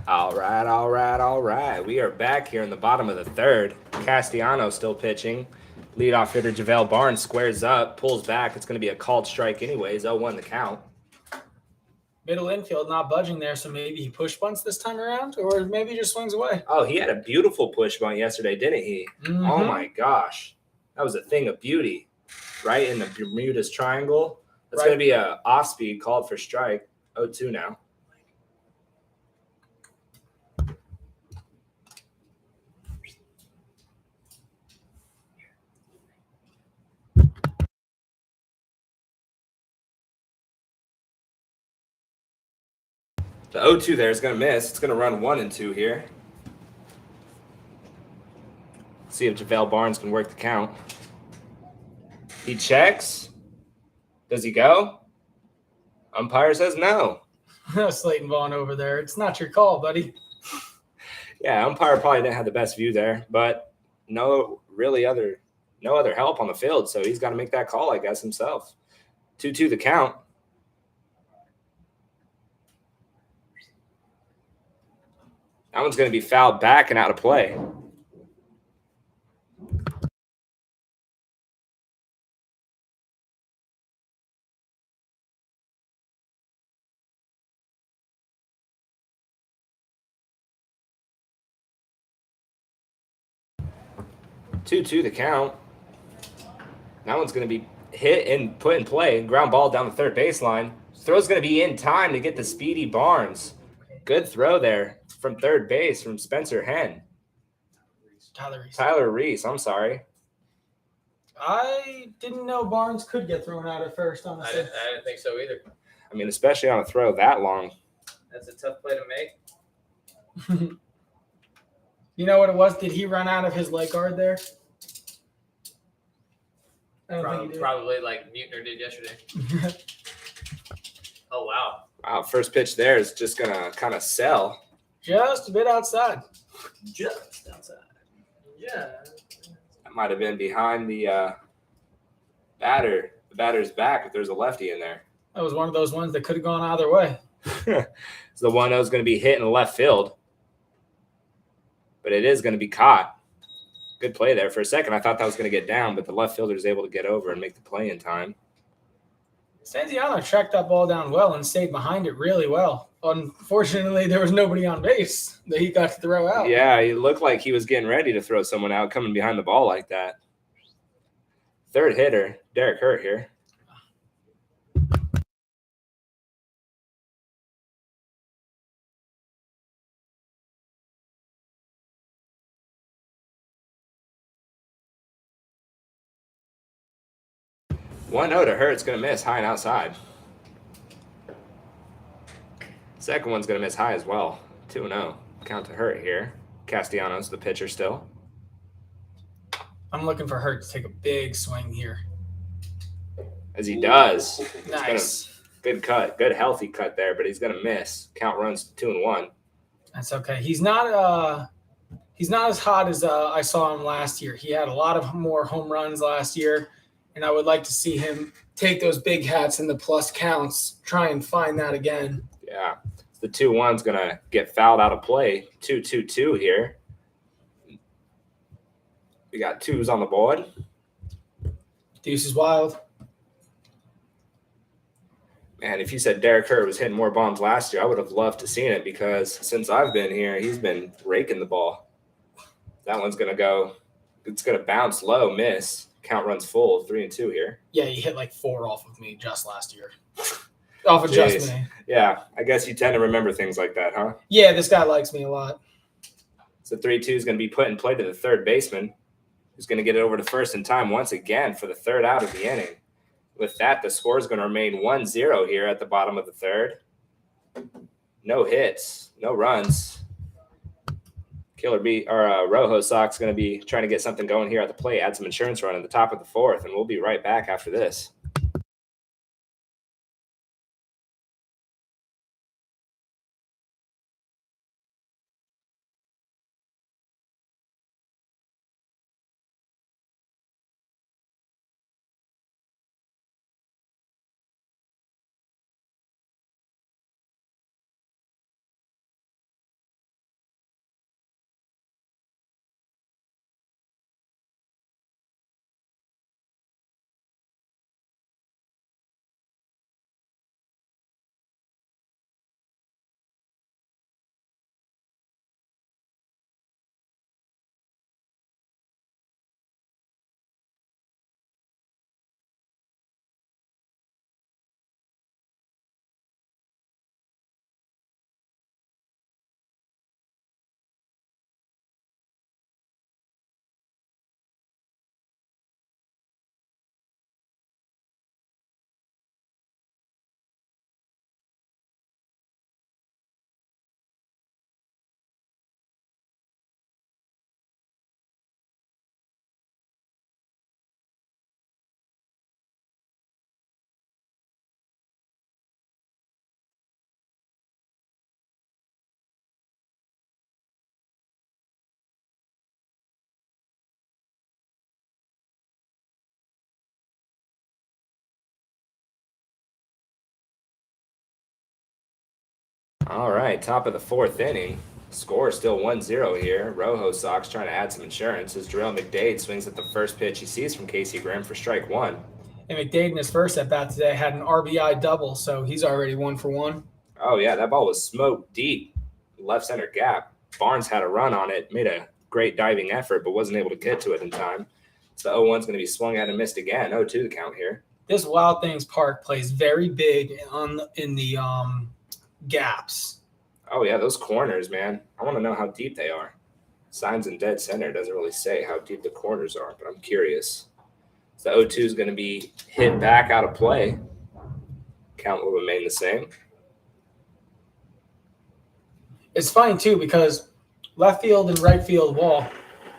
All right. We are back here in the bottom of the 3rd. Castellano still pitching. Leadoff hitter JaVale Barnes squares up, pulls back. It's going to be a called strike anyways. 0-1 the count. middle infield not budging there, so maybe he push bunts this time around, or maybe he just swings away. Oh, he had a beautiful push bunt yesterday, didn't he? Mm-hmm. Oh, my gosh. That was a thing of beauty. Right in the Bermuda's Triangle. That's going to be a off-speed called for strike. 0-2 now. The 0-2 there is going to miss. It's going to run 1 and 2 here. See if JaVale Barnes can work the count. He checks. Does he go? Umpire says no. Slayton Vaughn over there. It's not your call, buddy. Yeah, umpire probably didn't have the best view there, but no other help on the field, so he's got to make that call, I guess, himself. 2-2 the count. That one's going to be fouled back and out of play. Two the count. That one's going to be hit and put in play. Ground ball down the third baseline. Throw's going to be in time to get the speedy Barnes. Good throw there from third base from Spencer Henn. Tyler Reese, I'm sorry. I didn't know Barnes could get thrown out at first, I honestly. didn't think so either. I mean, especially on a throw that long. That's a tough play to make. You know what it was? Did he run out of his leg guard there? I don't think he did. Probably like Mutner did yesterday. Oh, wow. Wow, first pitch there is just going to kind of sell. Just a bit outside. Just outside. Yeah. That might have been behind the batter's back if there's a lefty in there. That was one of those ones that could have gone either way. It's the one that was going to be hit in the left field. But it is going to be caught. Good play there. For a second, I thought that was going to get down, but the left fielder is able to get over and make the play in time. Stanziano tracked that ball down well and stayed behind it really well. Unfortunately, there was nobody on base that he got to throw out. Yeah, he looked like he was getting ready to throw someone out coming behind the ball like that. Third hitter, Derek Hurt here. One to Hurt. It's going to miss high and outside. Second one's going to miss high as well. 2-0. Count to Hurt here. Castellanos, the pitcher still. I'm looking for Hurt to take a big swing here. As he does. Nice. Good cut. Good healthy cut there, but he's going to miss. Count runs 2-1. That's okay. He's not as hot as I saw him last year. He had a lot of more home runs last year, and I would like to see him take those big hats in the plus counts, try and find that again. Yeah. The 2-1's going to get fouled out of play. 2-2-2 here. We got twos on the board. Deuce is wild. Man, if you said Derek Hurt was hitting more bombs last year, I would have loved to seen it because since I've been here, he's been raking the ball. That one's going to go. It's going to bounce low, miss. Count runs full, 3-2 here. Yeah, he hit like 4 off of me just last year. Off of just me. Yeah, I guess you tend to remember things like that, huh? Yeah, this guy likes me a lot. So 3-2 is going to be put in play to the third baseman, who's going to get it over to first in time once again for the third out of the inning. With that, the score is going to remain 1-0 here at the bottom of the third. No hits, no runs. Rojo Sox going to be trying to get something going here at the plate, add some insurance run at the top of the fourth, and we'll be right back after this. All right, top of the fourth inning. Score is still 1-0 here. ROJO Sox trying to add some insurance as Jarrell McDade swings at the first pitch he sees from Casey Grimm for strike one. And McDade in his first at bat today had an RBI double, so he's already 1 for 1. Oh, yeah, that ball was smoked deep, left center gap. Barnes had a run on it, made a great diving effort, but wasn't able to get to it in time. So the 0-1's going to be swung at and missed again. 0-2 the count here. This Wild Things Park plays very big in the gaps. Oh, yeah, those corners, man. I want to know how deep they are. Signs in dead center doesn't really say how deep the corners are, but I'm curious. So the 0-2 is going to be hit back out of play. Count will remain the same. It's funny, too, because left field and right field wall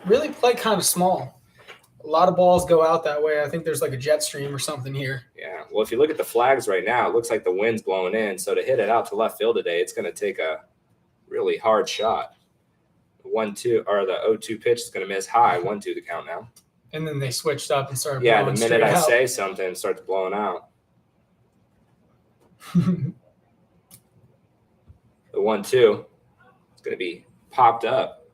really play kind of small. A lot of balls go out that way. I think there's like a jet stream or something here. Yeah, well, if you look at the flags right now, it looks like the wind's blowing in. So to hit it out to left field today, it's going to take a really hard shot. The 1-2 or the 0-2 pitch is going to miss high. 1-2 the count now. And then they switched up and started Yeah, blowing the minute I straight out. say something, it starts blowing out. The 1-2 is going to be popped up.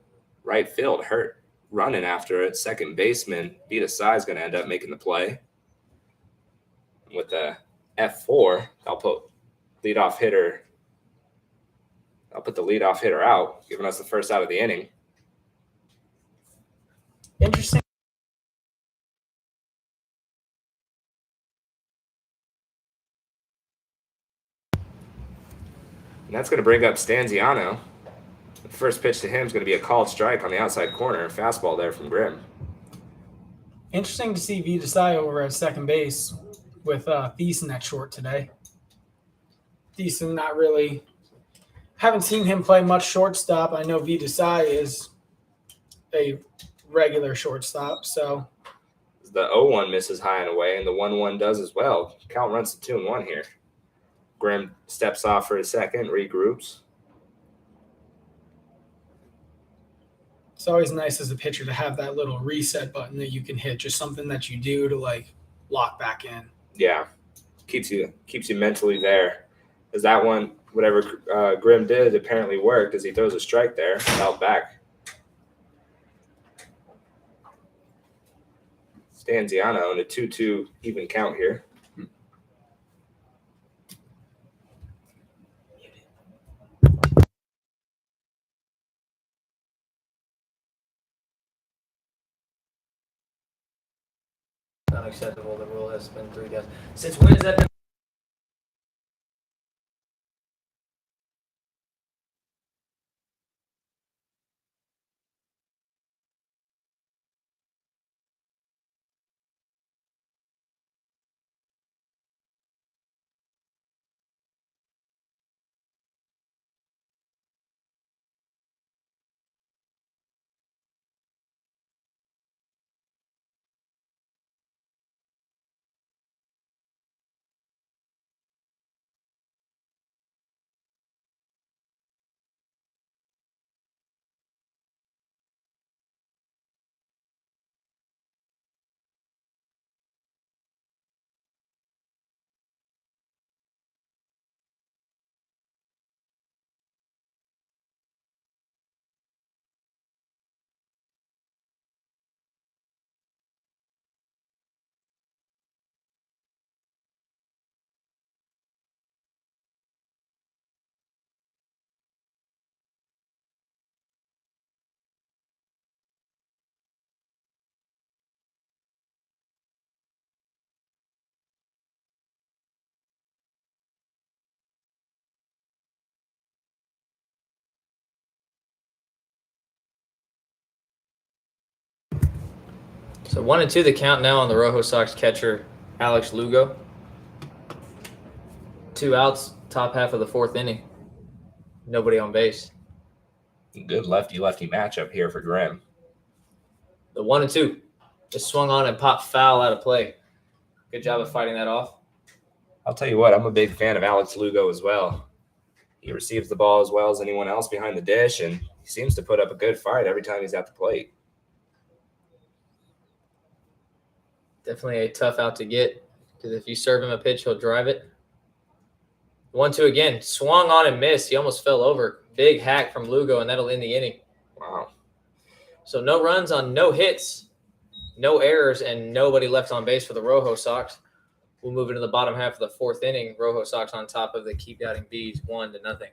Right field hurt running after it. Second baseman Vita Sai is going to end up making the play. With the F4, I'll put leadoff hitter. I'll put the leadoff hitter out, giving us the first out of the inning. Interesting. And that's going to bring up Stanziano. The first pitch to him is going to be a called strike on the outside corner. Fastball there from Grimm. Interesting to see Vita Sai over at second base with Thiessen at short today. Thiessen not really – haven't seen him play much shortstop. I know Vita Sai is a regular shortstop, so – The 0-1 misses high and away, and the 1-1 does as well. Count runs to 2-1 here. Grimm steps off for a second, regroups. it's always nice as a pitcher to have that little reset button that you can hit, just something that you do to, like, lock back in. Yeah, keeps you mentally there. Because that one, whatever Grimm did apparently worked as he throws a strike there, out back. Stanziano in a 2-2 even count here. Unacceptable. The rule has been 3 guys. Since when has that been? So 1-2 the count now on the ROJO Sox catcher Alex Lugo. 2 outs, top half of the 4th inning. Nobody on base. Good lefty-lefty matchup here for Grimm. The 1-2 just swung on and popped foul out of play. Good job of fighting that off. I'll tell you what, I'm a big fan of Alex Lugo as well. He receives the ball as well as anyone else behind the dish, and he seems to put up a good fight every time he's at the plate. Definitely a tough out to get because if you serve him a pitch, he'll drive it. 1-2 again. Swung on and missed. He almost fell over. Big hack from Lugo, and that'll end the inning. Wow. So no runs on no hits, no errors, and nobody left on base for the Rojo Sox. We'll move into the bottom half of the fourth inning. Rojo Sox on top of the Keep Doubting Bees, 1-0.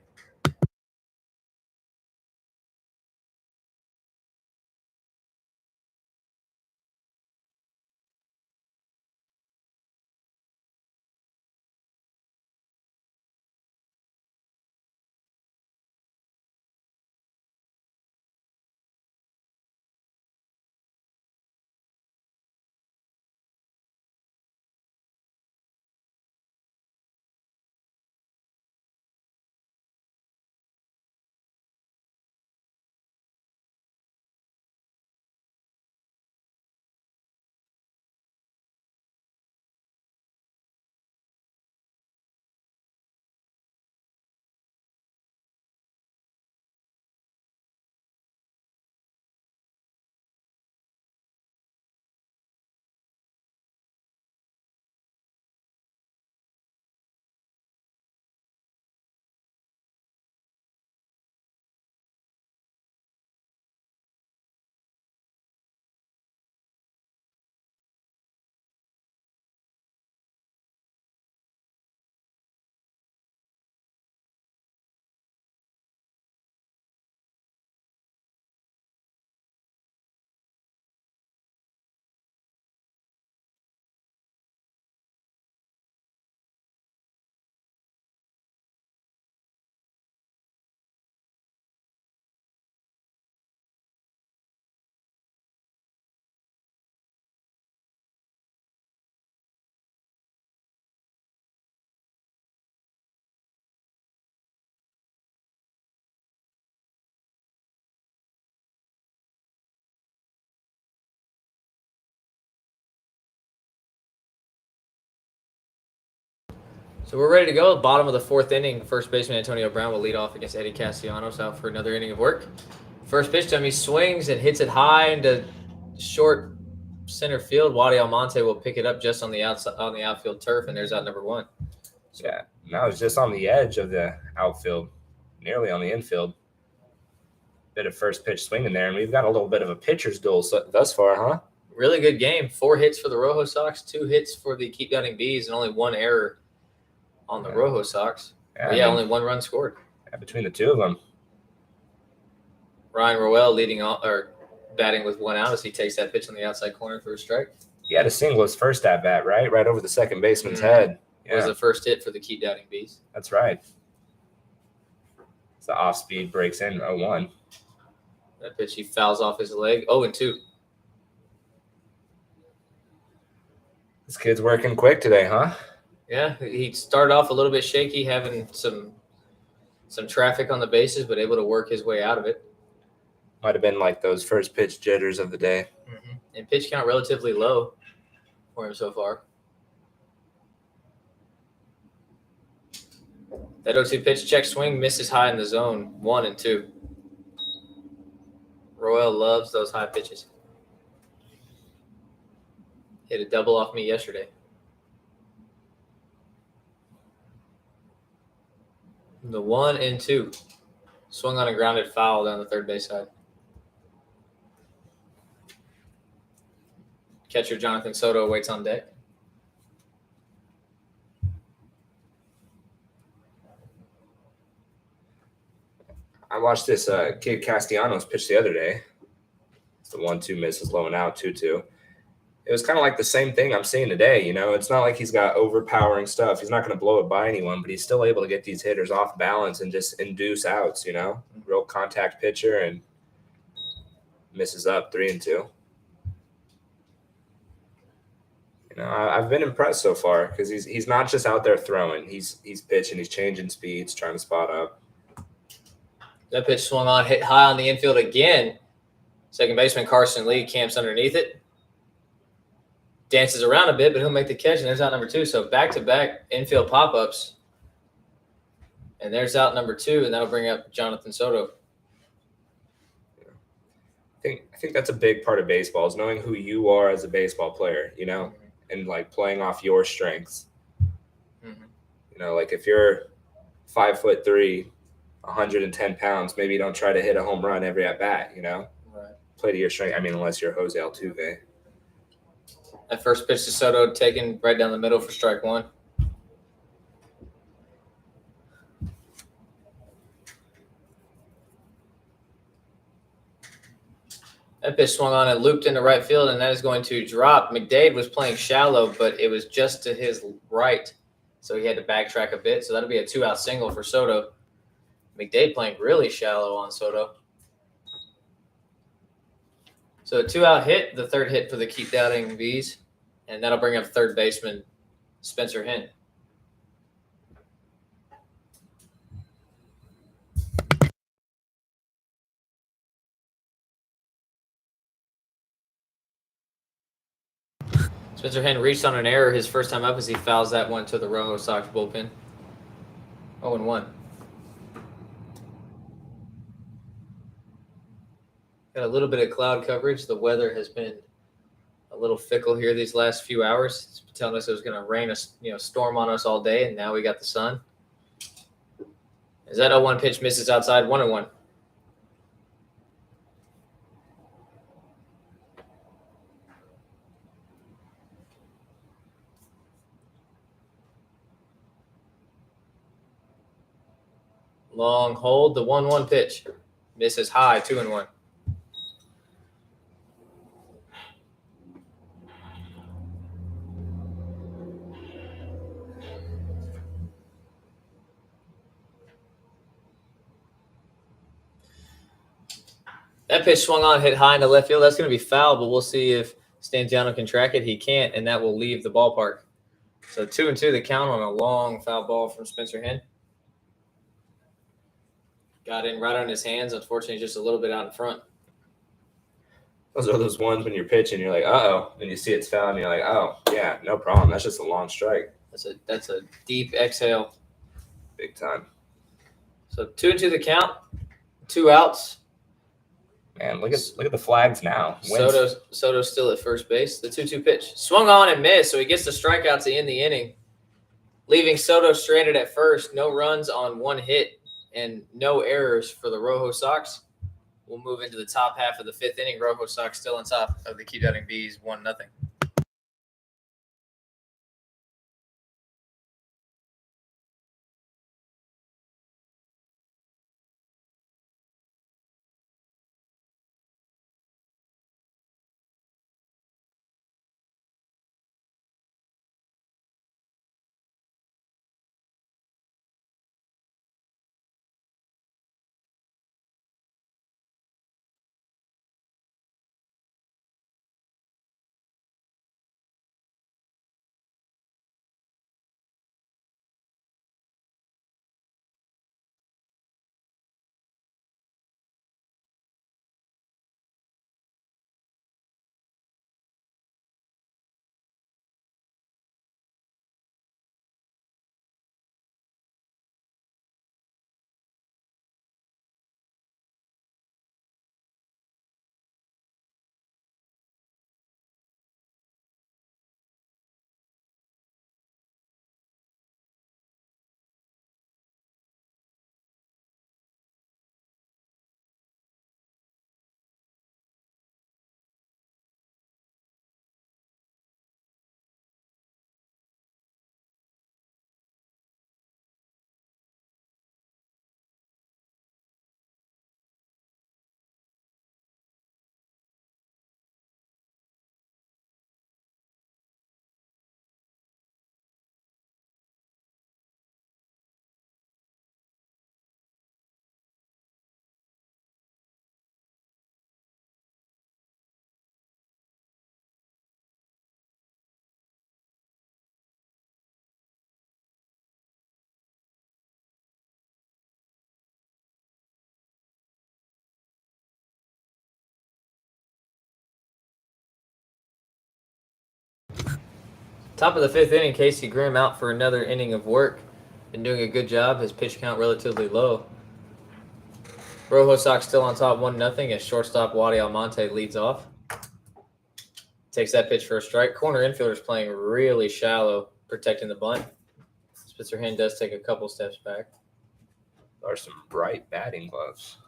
So we're ready to go. Bottom of the fourth inning. First baseman Antonio Brown will lead off against Eddie Castellanos, out for another inning of work. First pitch to him, he swings and hits it high into short center field. Wadi Almonte will pick it up just on the outside on the outfield turf, and there's out number 1. Yeah, that was just on the edge of the outfield, nearly on the infield. Bit of first pitch swinging there, and we've got a little bit of a pitcher's duel thus far, huh? Really good game. 4 hits for the Rojo Sox, 2 hits for the Keep Doubting Bees, and only 1 error on the Rojo Sox. Yeah, Only 1 run scored. Yeah, between the two of them. Ryan Roel leading off or batting with 1 out as he takes that pitch on the outside corner for a strike. He had a single his first at bat, right over the second baseman's head. It was the first hit for the Keep Doubting Bees. That's right. The off speed breaks in 0-1. That pitch he fouls off his leg. 0-2. This kid's working quick today, huh? Yeah, he started off a little bit shaky, having some traffic on the bases, but able to work his way out of it. Might have been like those first pitch jitters of the day. Mm-hmm. And pitch count relatively low for him so far. That 0-2 pitch, check swing, misses high in the zone. 1-2. Royal loves those high pitches. Hit a double off me yesterday. The 1-2. Swung on a grounded foul down the third base side. Catcher Jonathan Soto waits on deck. I watched this kid Castellanos pitch the other day. It's the 1-2 misses low and out, 2-2. It was kind of like the same thing I'm seeing today. You know, it's not like he's got overpowering stuff. He's not going to blow it by anyone, but he's still able to get these hitters off balance and just induce outs, you know, real contact pitcher, and misses up 3-2. You know, I've been impressed so far because he's not just out there throwing. He's pitching, he's changing speeds, trying to spot up. That pitch swung on, hit high on the infield again. Second baseman Carson Lee camps underneath it. Dances around a bit, but he'll make the catch, and there's out number 2. So back-to-back infield pop-ups. And there's out number 2, and that'll bring up Jonathan Soto. I think that's a big part of baseball is knowing who you are as a baseball player, you know, and like playing off your strengths. Mm-hmm. You know, like if you're 5'3", 110 pounds. Maybe you don't try to hit a home run every at bat, Right. Play to your strength. I mean, unless you're Jose Altuve. That first pitch to Soto taken right down the middle for strike one. That pitch swung on and looped into right field, and that is going to drop. McDade was playing shallow, but it was just to his right, so he had to backtrack a bit. So that'll be a 2-out single for Soto. McDade playing really shallow on Soto. So a 2-out hit, the third hit for the Keep Doubting Bees, and that'll bring up third baseman Spencer Hinn. Spencer Hinn reached on an error his first time up as he fouls that one to the Rojo Sox bullpen. 0-1. Got a little bit of cloud coverage. The weather has been a little fickle here these last few hours. It's been telling us it was going to rain a storm on us all day, and now we got the sun. As that 0-1 pitch misses outside, 1-1. Long hold, the 1-1 pitch. Misses high, 2-1. That pitch swung on, hit high into left field. That's going to be foul, but we'll see if Stanziano can track it. He can't, and that will leave the ballpark. So 2-2 the count on a long foul ball from Spencer Hinn. Got in right on his hands. Unfortunately, just a little bit out in front. Those are those ones when you're pitching, you're like, uh-oh. Then you see it's foul, and you're like, oh, yeah, no problem. That's just a long strike. That's a deep exhale. Big time. So 2-2 the count. 2 outs. Man, look at the flags now. Soto's still at first base. The 2-2 pitch. Swung on and missed, so he gets the strikeout to end the inning, leaving Soto stranded at first. No runs on 1 hit and no errors for the Rojo Sox. We'll move into the top half of the 5th inning. Rojo Sox still on top of the Keep Doubting Bees, 1-0. Top of the 5th inning, Casey Grimm out for another inning of work. Been doing a good job. His pitch count relatively low. Rojo Sox still on top 1-0 as shortstop Wadi Almonte leads off. Takes that pitch for a strike. Corner infielder's playing really shallow, protecting the bunt. Spencer Hinn does take a couple steps back. Are some bright batting gloves.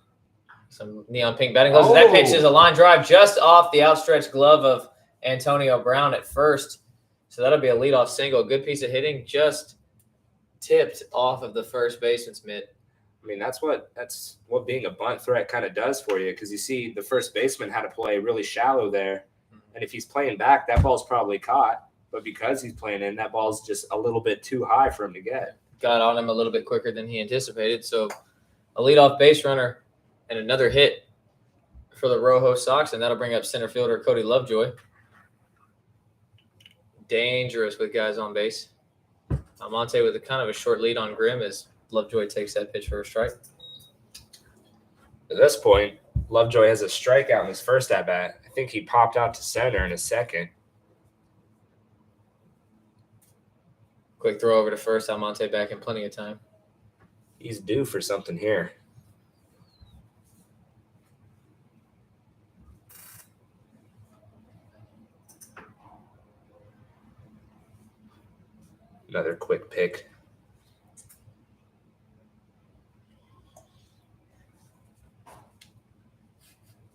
Some neon pink batting gloves. That pitch is a line drive just off the outstretched glove of Antonio Brown at first. So that'll be a leadoff single. Good piece of hitting, just tipped off of the first baseman's mitt. I mean, that's what being a bunt threat kind of does for you, because you see the first baseman had to play really shallow there. And if he's playing back, that ball's probably caught. But because he's playing in, that ball's just a little bit too high for him to get. Got on him a little bit quicker than he anticipated. So a leadoff base runner and another hit for the ROJO Sox, and that'll bring up center fielder Cody Lovejoy. Dangerous with guys on base. Almonte with a kind of a short lead on Grimm as Lovejoy takes that pitch for a strike. At this point, Lovejoy has a strikeout in his first at-bat. I think he popped out to center in his second. Quick throw over to first. Almonte back in plenty of time. He's due for something here. Another quick pick.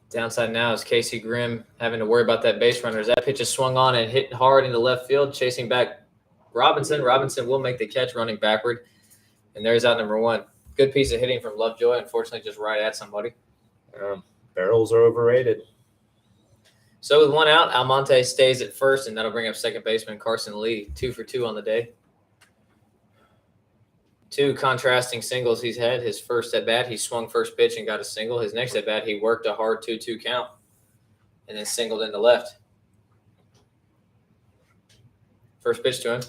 Downside now is Casey Grimm having to worry about that base runner. As that pitch is swung on and hit hard into left field, chasing back Robinson. Robinson will make the catch running backward. And there's out number one. Good piece of hitting from Lovejoy. Unfortunately, just right at somebody. Barrels are overrated. So with one out, Almonte stays at first, and that'll bring up second baseman Carson Lee. 2 for 2 on the day. Two contrasting singles he's had. His first at-bat, he swung first pitch and got a single. His next at-bat, he worked a hard 2-2 count and then singled into left. First pitch to him,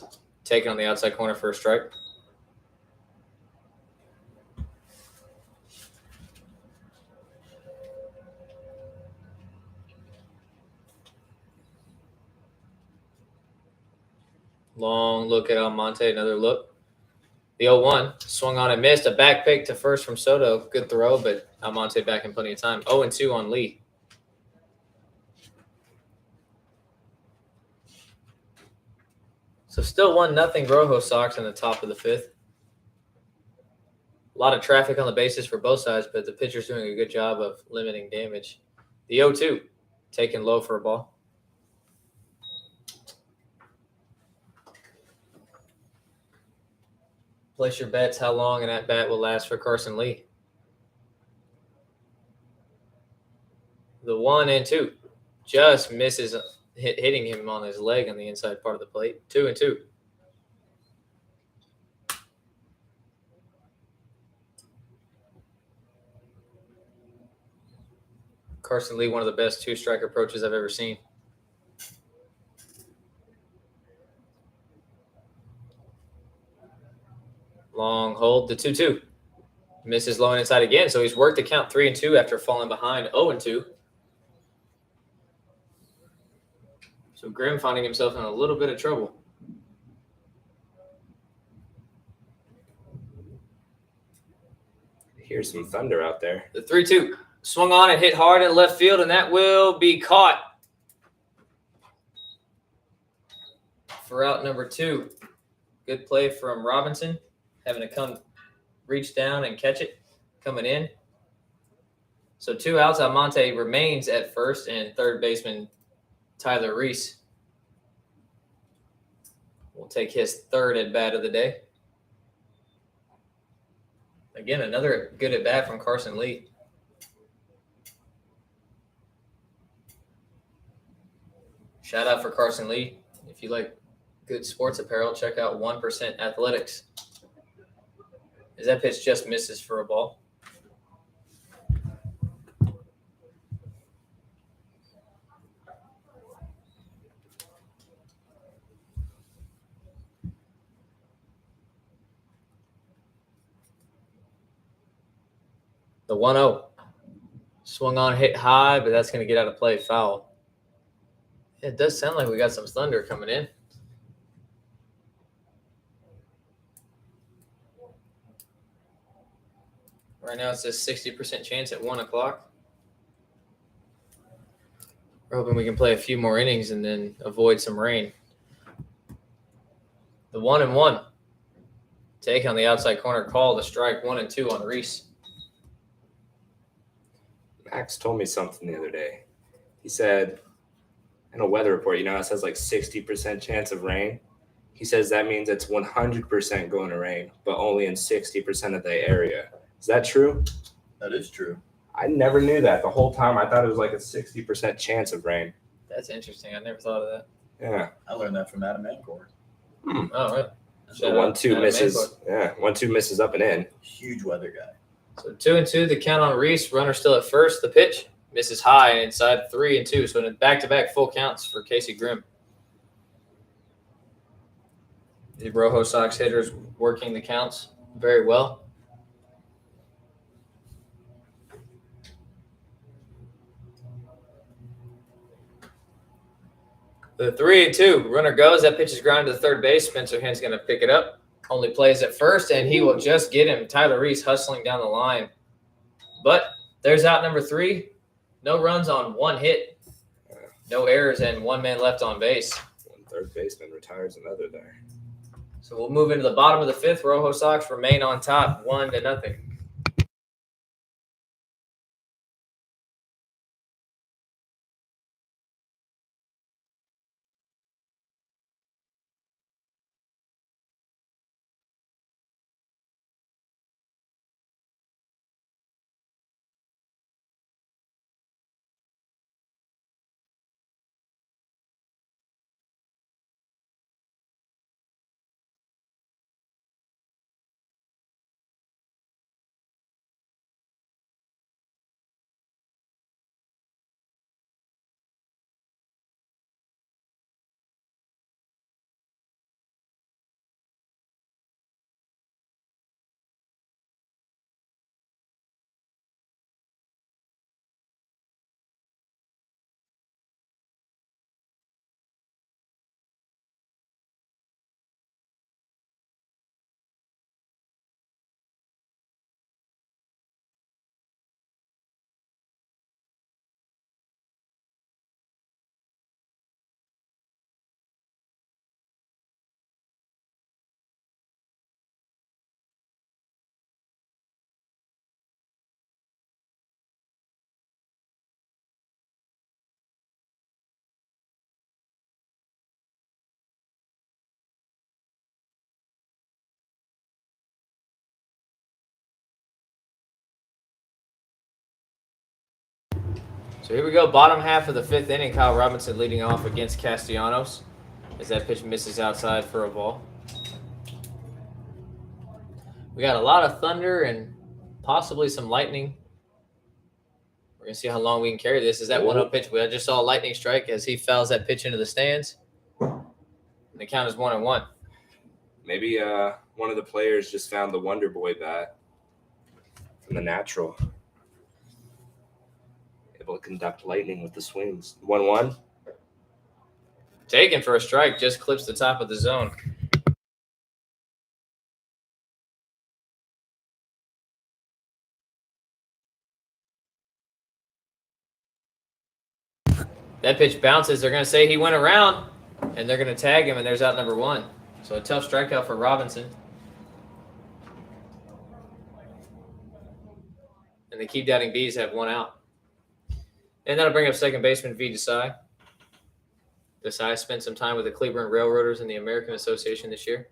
taken on the outside corner for a strike. Long look at Almonte, another look. The 0-1 swung on and missed. A back pick to first from Soto. Good throw, but Almonte back in plenty of time. 0-2 on Lee. So still 1-0 ROJO Sox in the top of the fifth. A lot of traffic on the bases for both sides, but the pitcher's doing a good job of limiting damage. The 0-2 taken low for a ball. Place your bets how long an at-bat will last for Carson Lee. The 1-2 just misses hitting him on his leg on the inside part of the plate. 2-2. Carson Lee, one of the best two-strike approaches I've ever seen. Long hold, the 2-2. Misses low and inside again, so he's worked the count 3-2 after falling behind 0-2. So Grimm finding himself in a little bit of trouble. Here's some thunder out there. The 3-2 swung on and hit hard in left field, and that will be caught for out number 2. Good play from Robinson, having to come reach down and catch it, coming in. So 2 outs. Almonte remains at first, and third baseman Tyler Reese will take his third at-bat of the day. Again, another good at-bat from Carson Lee. Shout out for Carson Lee. If you like good sports apparel, check out 1% Athletics. As that pitch just misses for a ball. The 1-0 swung on, hit high, but that's going to get out of play, foul. It does sound like we got some thunder coming in. Right now it's a 60% chance at 1 o'clock. We're hoping we can play a few more innings and then avoid some rain. The 1-1. Take on the outside corner, call the strike 1 and 2 on Reese. Max told me something the other day. He said, in a weather report, you know, it says like 60% chance of rain. He says that means it's 100% going to rain, but only in 60% of the area. Is that true? That is true. I never knew that. The whole time I thought it was like a 60% chance of rain. That's interesting. I never thought of that. Yeah. I learned that from Adam Ancor. Oh, really? So Shout out 1-2 Adam misses. Ancor. Yeah, 1-2 misses up and in. Huge weather guy. So 2 and 2, the count on Reese. Runner still at first. The pitch misses high and inside 3 and 2. So in back-to-back full counts for Casey Grimm. The Rojo Sox hitters working the counts very well. The 3 and 2, runner goes. That pitch is grounded to third base. Spencer Henn's going to pick it up. Only plays at first, and he will just get him. Tyler Reese hustling down the line. But there's out number 3. No runs on 1 hit. No errors, and 1 man left on base. One third baseman retires another there. So we'll move into the bottom of the 5th. Rojo Sox remain on top, 1-0. So here we go, bottom half of the 5th inning. Kyle Robinson leading off against Castellanos as that pitch misses outside for a ball. We got a lot of thunder and possibly some lightning. We're going to see how long we can carry this. Is that 1-0 pitch? I just saw a lightning strike as he fouls that pitch into the stands. And the count is 1-1. Maybe one of the players just found the Wonder Boy bat from the natural. Able to conduct lightning with the swings. 1-1. Taken for a strike, just clips the top of the zone. That pitch bounces. They're going to say he went around, and they're going to tag him, and there's out number 1. So a tough strikeout for Robinson. And the Keep Doubting Bees have 1 out. And that'll bring up second baseman V. Desai. Desai spent some time with the Cleveland Railroaders in the American Association this year.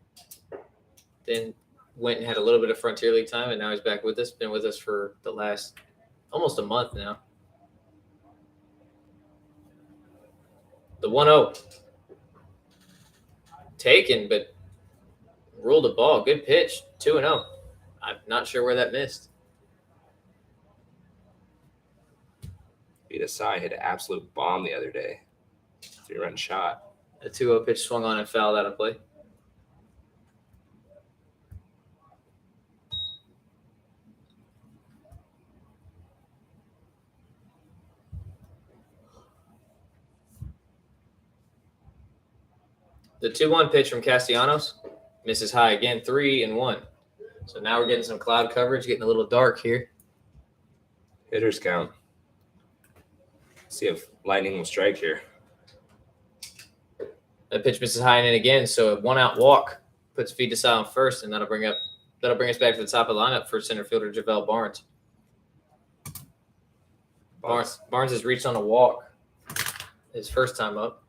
Then went and had a little bit of Frontier League time, and now he's back with us. Been with us for the last almost a month now. The 1-0. Taken, but ruled a ball. Good pitch. 2-0. I'm not sure where that missed. Desai hit an absolute bomb the other day. 3-run shot. A 2-0 pitch swung on and fouled out of play. The 2-1 pitch from Castellanos misses high again, 3-1. So now we're getting some cloud coverage, getting a little dark here. Hitters count. See if lightning will strike here. That pitch misses high and in again, so a 1-out walk puts Fidesai on first, and that'll bring us back to the top of the lineup for center fielder Javel Barnes. Barnes has reached on a walk his first time up.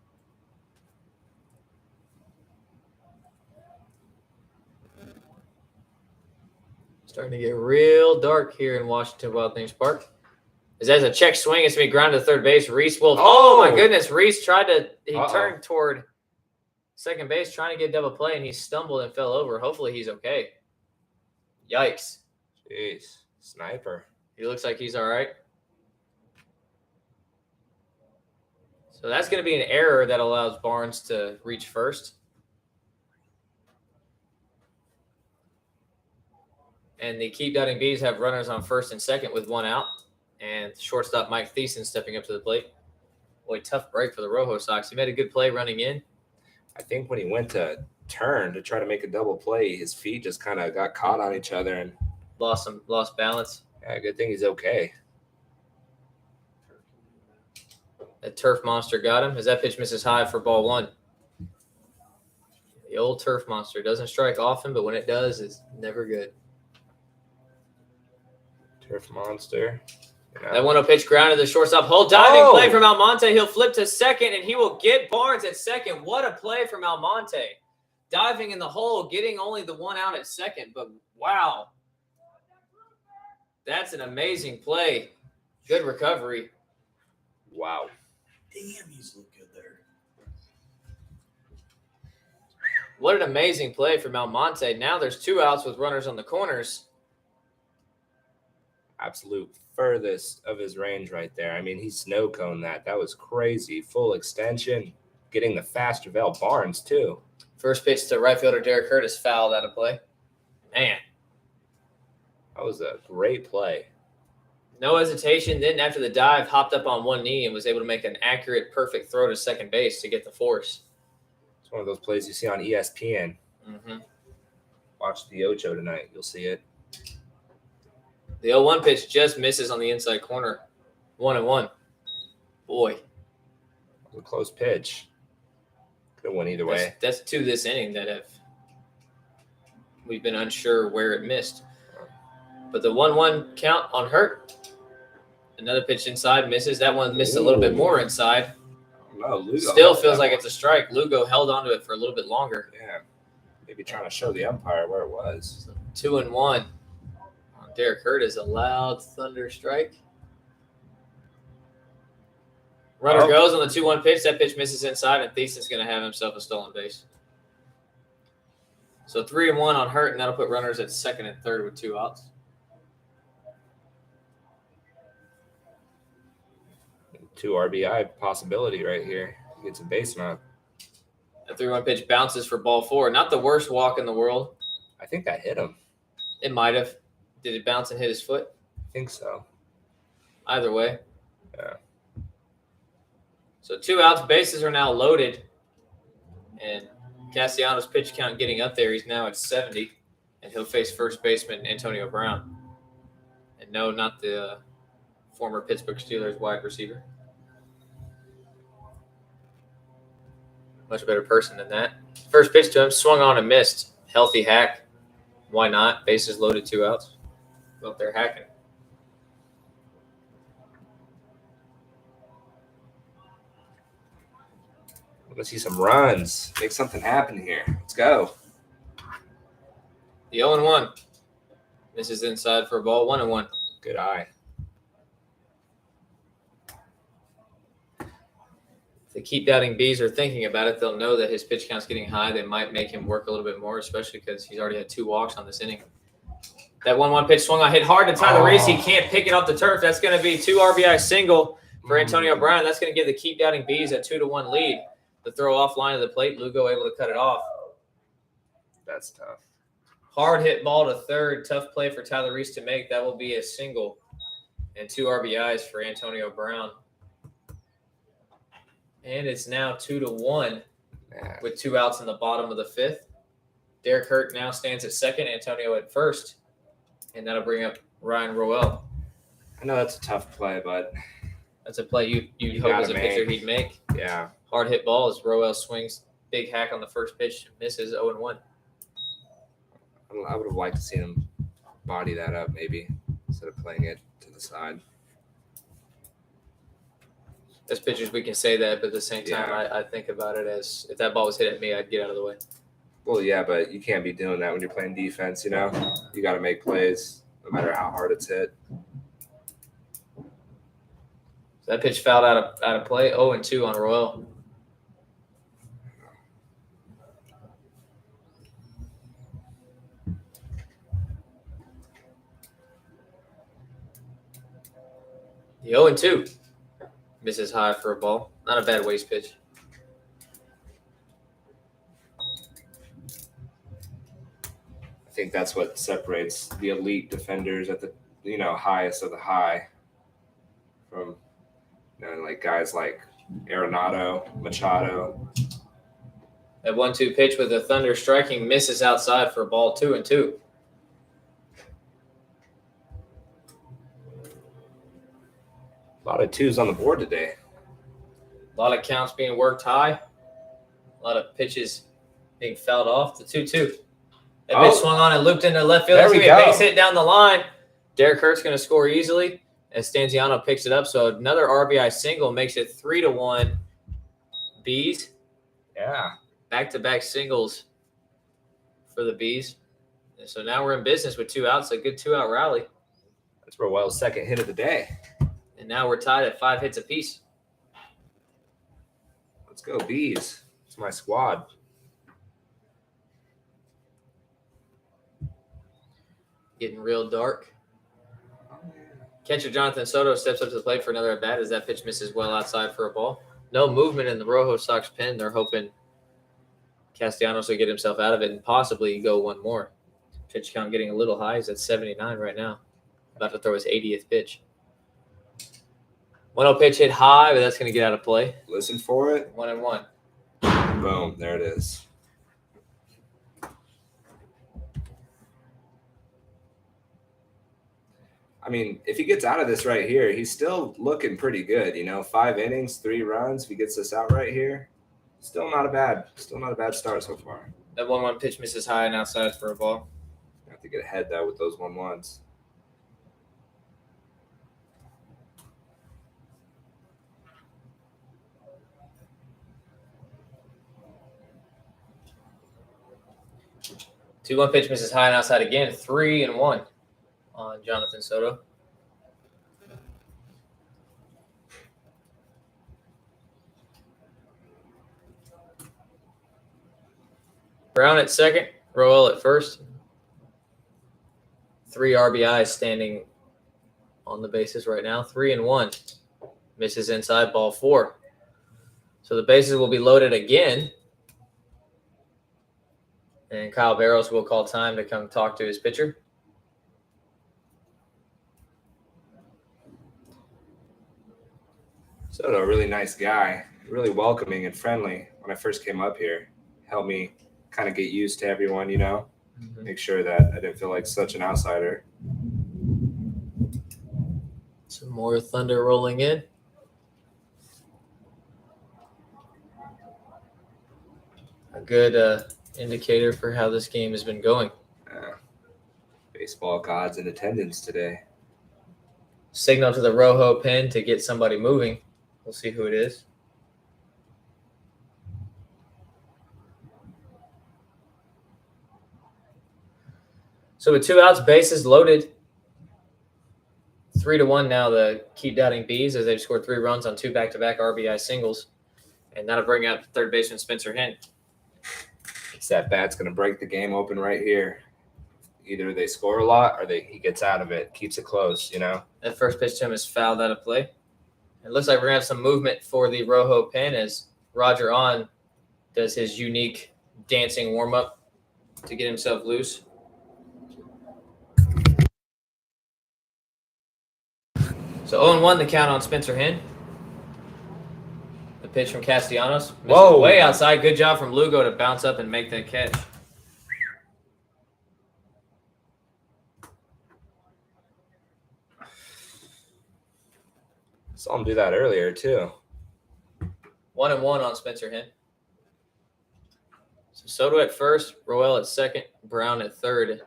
Starting to get real dark here in Washington Wild Things Park. As that's a check swing, it's going to be grounded to third base. Reese will. Oh my goodness! Reese turned toward second base, trying to get double play, and he stumbled and fell over. Hopefully, he's okay. Yikes! Jeez, sniper. He looks like he's all right. So that's going to be an error that allows Barnes to reach first. And the Keep Doubting Bees have runners on first and second with one out. And shortstop Mike Thiessen stepping up to the plate. Boy, tough break for the Rojo Sox. He made a good play running in. I think when he went to turn to try to make a double play, his feet just kind of got caught on each other and Lost balance. yeah, good thing he's okay. The turf monster got him as that pitch misses high for ball one. The old turf monster doesn't strike often, but when it does, it's never good. Turf monster. Yeah. That 1-0 pitch grounded to the shortstop. Hold diving play from Almonte. He'll flip to second, and he will get Barnes at second. What a play from Almonte. Diving in the hole, getting only the one out at second. But, wow. That's an amazing play. Good recovery. Wow. Damn, he's looked good there. What an amazing play from Almonte. Now there's two outs with runners on the corners. Absolute furthest of his range right there. I mean, he snow coned that. That was crazy. Full extension. Getting the fast Javel Barnes, too. First pitch to right fielder Derek Curtis fouled out of play. Man. That was a great play. No hesitation. Then after the dive, hopped up on one knee and was able to make an accurate, perfect throw to second base to get the force. It's one of those plays you see on ESPN. Mm-hmm. Watch the ROJO tonight. You'll see it. The 0-1 pitch just misses on the inside corner. 1-1. Boy. It was a close pitch. Could have went either way. That's two this inning that we've been unsure where it missed. But the 1-1 count on Hurt. Another pitch inside misses. That one missed a little bit more inside. No, Lugo Still feels like it's a strike. Lugo held onto it for a little bit longer. Yeah. Maybe trying to show the umpire where it was. 2-1. Derek Hurt is a loud thunder strike. Runner goes on the 2-1 pitch. That pitch misses inside, and Thiessen's going to have himself a stolen base. So 3-1 on Hurt, and that'll put runners at second and third with two outs. Two RBI possibility right here. He gets a base knock. The 3-1 pitch bounces for ball four. Not the worst walk in the world. I think that hit him. It might have. Did it bounce and hit his foot? I think so. Either way. Yeah. So two outs. Bases are now loaded. And Castellanos' pitch count getting up there. He's now at 70. And he'll face first baseman Antonio Brown. And no, not the former Pittsburgh Steelers wide receiver. Much better person than that. First pitch to him, swung on and missed. Healthy hack. Why not? Bases loaded, two outs. Go up there hacking. Let's see some runs. Make something happen here. Let's go. The 0-1. Misses inside for a ball. 1-1. Good eye. If the Keep Doubting Bees are thinking about it, they'll know that his pitch count's getting high. They might make him work a little bit more, especially because he's already had two walks on this inning. That 1-1 pitch swung on, hit hard to Tyler Reese. He can't pick it off the turf. That's going to be 2 RBI single for Antonio Brown. That's going to give the Keep Doubting Bees a 2-1 lead. The throw offline of the plate, Lugo able to cut it off. That's tough. Hard hit ball to third. Tough play for Tyler Reese to make. That will be a single and 2 RBIs for Antonio Brown. And it's now 2-1 with 2 outs in the bottom of the 5th. Derek Hurt now stands at second, Antonio at first. And that'll bring up Ryan Roel. I know that's a tough play, but that's a play you hope gotta as a pitcher he'd make. yeah. Hard hit ball as Roel swings. Big hack on the first pitch. Misses 0-1. I would have liked to see him body that up maybe instead of playing it to the side. As pitchers, we can say that, but at the same time, Yeah. I think about it as if that ball was hit at me, I'd get out of the way. Well, yeah, but you can't be doing that when you're playing defense, you know? You got to make plays no matter how hard it's hit. So that pitch fouled out of play. 0-2 on Royal. The 0-2 misses high for a ball. Not a bad waste pitch. I think that's what separates the elite defenders at the highest of the high from like guys like Arenado, Machado. That 1-2 pitch with the Thunder striking misses outside for a ball. 2-2. A lot of twos on the board today. A lot of counts being worked high. A lot of pitches being fouled off. The 2-2. That pitch swung on and looped into left field. There That's we going to be a go. base hit down the line. Derek Hurt's going to score easily as Stanziano picks it up. So another RBI single makes it 3-1. Bees. Yeah. Back-to-back singles for the Bees. And so now we're in business with 2 outs. A good 2-out rally. That's Royal's second hit of the day. And now we're tied at 5 hits apiece. Let's go, Bees. It's my squad. Getting real dark. Catcher Jonathan Soto steps up to the plate for another at-bat as that pitch misses well outside for a ball. No movement in the Rojo Sox pen. They're hoping Castellanos will get himself out of it and possibly go one more. Pitch count getting a little high. He's at 79 right now. About to throw his 80th pitch. 1-0 pitch hit high, but that's going to get out of play. Listen for it. 1-1. Boom. There it is. I mean, if he gets out of this right here, he's still looking pretty good. 5 innings, 3 runs. If he gets this out right here, still not a bad start so far. That 1-1 pitch misses high and outside for a ball. You have to get ahead though with those 1-1s. Two 1 pitch misses high and outside again. 3-1 on Jonathan Soto. Brown at second, Royal at first. 3 RBIs standing on the bases right now. 3-1. Misses inside, ball 4. So the bases will be loaded again. And Kyle Barrows will call time to come talk to his pitcher. Soto, a really nice guy, really welcoming and friendly. When I first came up here, helped me kind of get used to everyone, make sure that I didn't feel like such an outsider. Some more thunder rolling in. A good indicator for how this game has been going. Baseball gods in attendance today. Signal to the Rojo pen to get somebody moving. We'll see who it is. So with 2 outs, bases loaded. 3-1 now the Keep Doubting Bees as they've scored 3 runs on 2 back-to-back RBI singles. And that'll bring out third baseman Spencer Hinn. That bat's going to break the game open right here. Either they score a lot or he gets out of it, keeps it close, That first pitch to him is fouled out of play. It looks like we're going to have some movement for the Rojo pen as Roger On does his unique dancing warm-up to get himself loose. So 0-1 the count on Spencer Hinn. The pitch from Castellanos. Whoa. Way outside. Good job from Lugo to bounce up and make that catch. Saw him do that earlier, too. 1-1 on Spencer Hinn. So Soto at first, Roel at second, Brown at third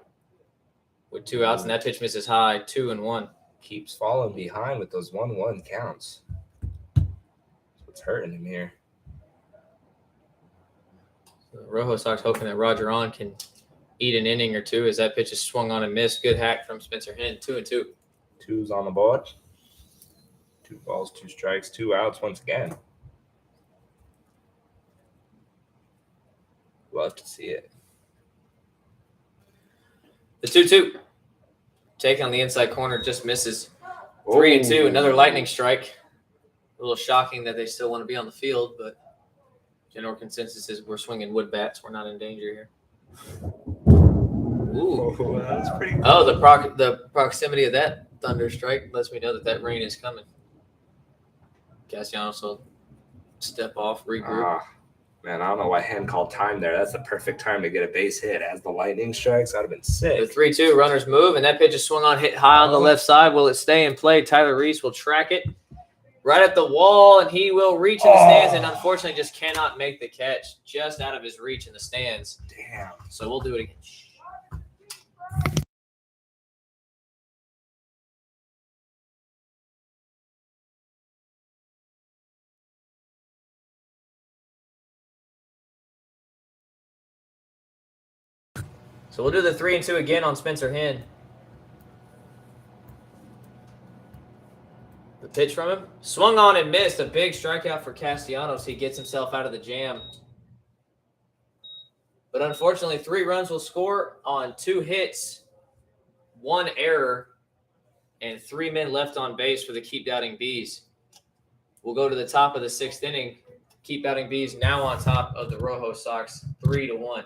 with 2 outs, and that pitch misses high, 2-1. Keeps falling behind with those 1-1 counts. That's what's hurting him here. The Rojo Sox hoping that Roger On can eat an inning or two as that pitch is swung on and missed. Good hack from Spencer Hen, 2-2. 2's on the board. 2 balls, 2 strikes, 2 outs once again. Love to see it. The 2-2. Take on the inside corner, just misses. 3-2, another lightning strike. A little shocking that they still want to be on the field, but general consensus is we're swinging wood bats. We're not in danger here. Ooh. Oh, that's pretty cool. Oh, the proximity of that thunder strike lets me know that rain is coming. Castellanos will step off, regroup. Man, I don't know why Hen called time there. That's the perfect time to get a base hit. As the lightning strikes, I'd have been The sick. 3-2, runners move, and that pitch is swung on, hit high on the left side. Will it stay in play? Tyler Reese will track it right at the wall, and he will reach in the stands, and unfortunately just cannot make the catch, just out of his reach in the stands. Damn. So we'll do it again. So we'll do the 3-2 again on Spencer Hen. The pitch from him. Swung on and missed. A big strikeout for Castellanos. He gets himself out of the jam. But unfortunately, 3 runs will score on 2 hits, 1 error, and 3 men left on base for the Keep Doubting Bees. We'll go to the top of the 6th inning. Keep Doubting Bees now on top of the Rojo Sox, 3-1.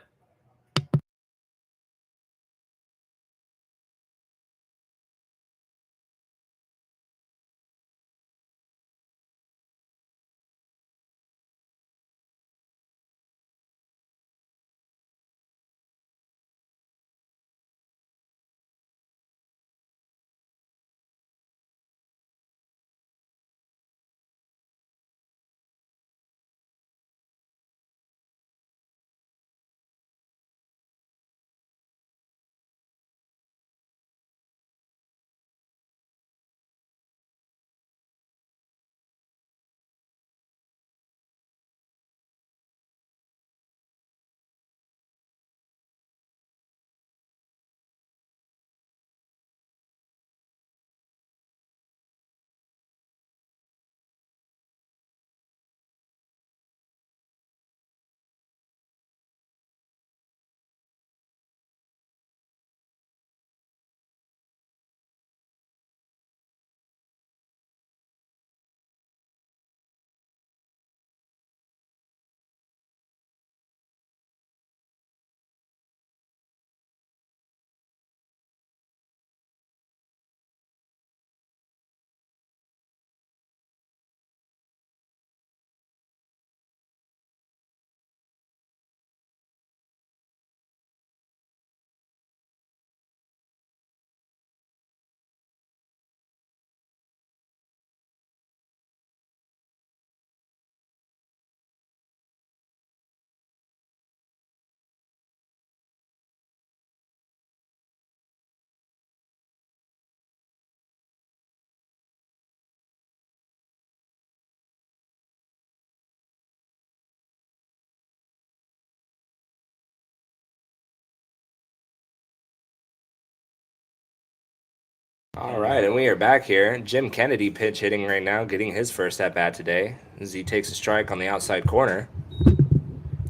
All right, and we are back here. Jim Kennedy pinch hitting right now, getting his first at-bat today as he takes a strike on the outside corner.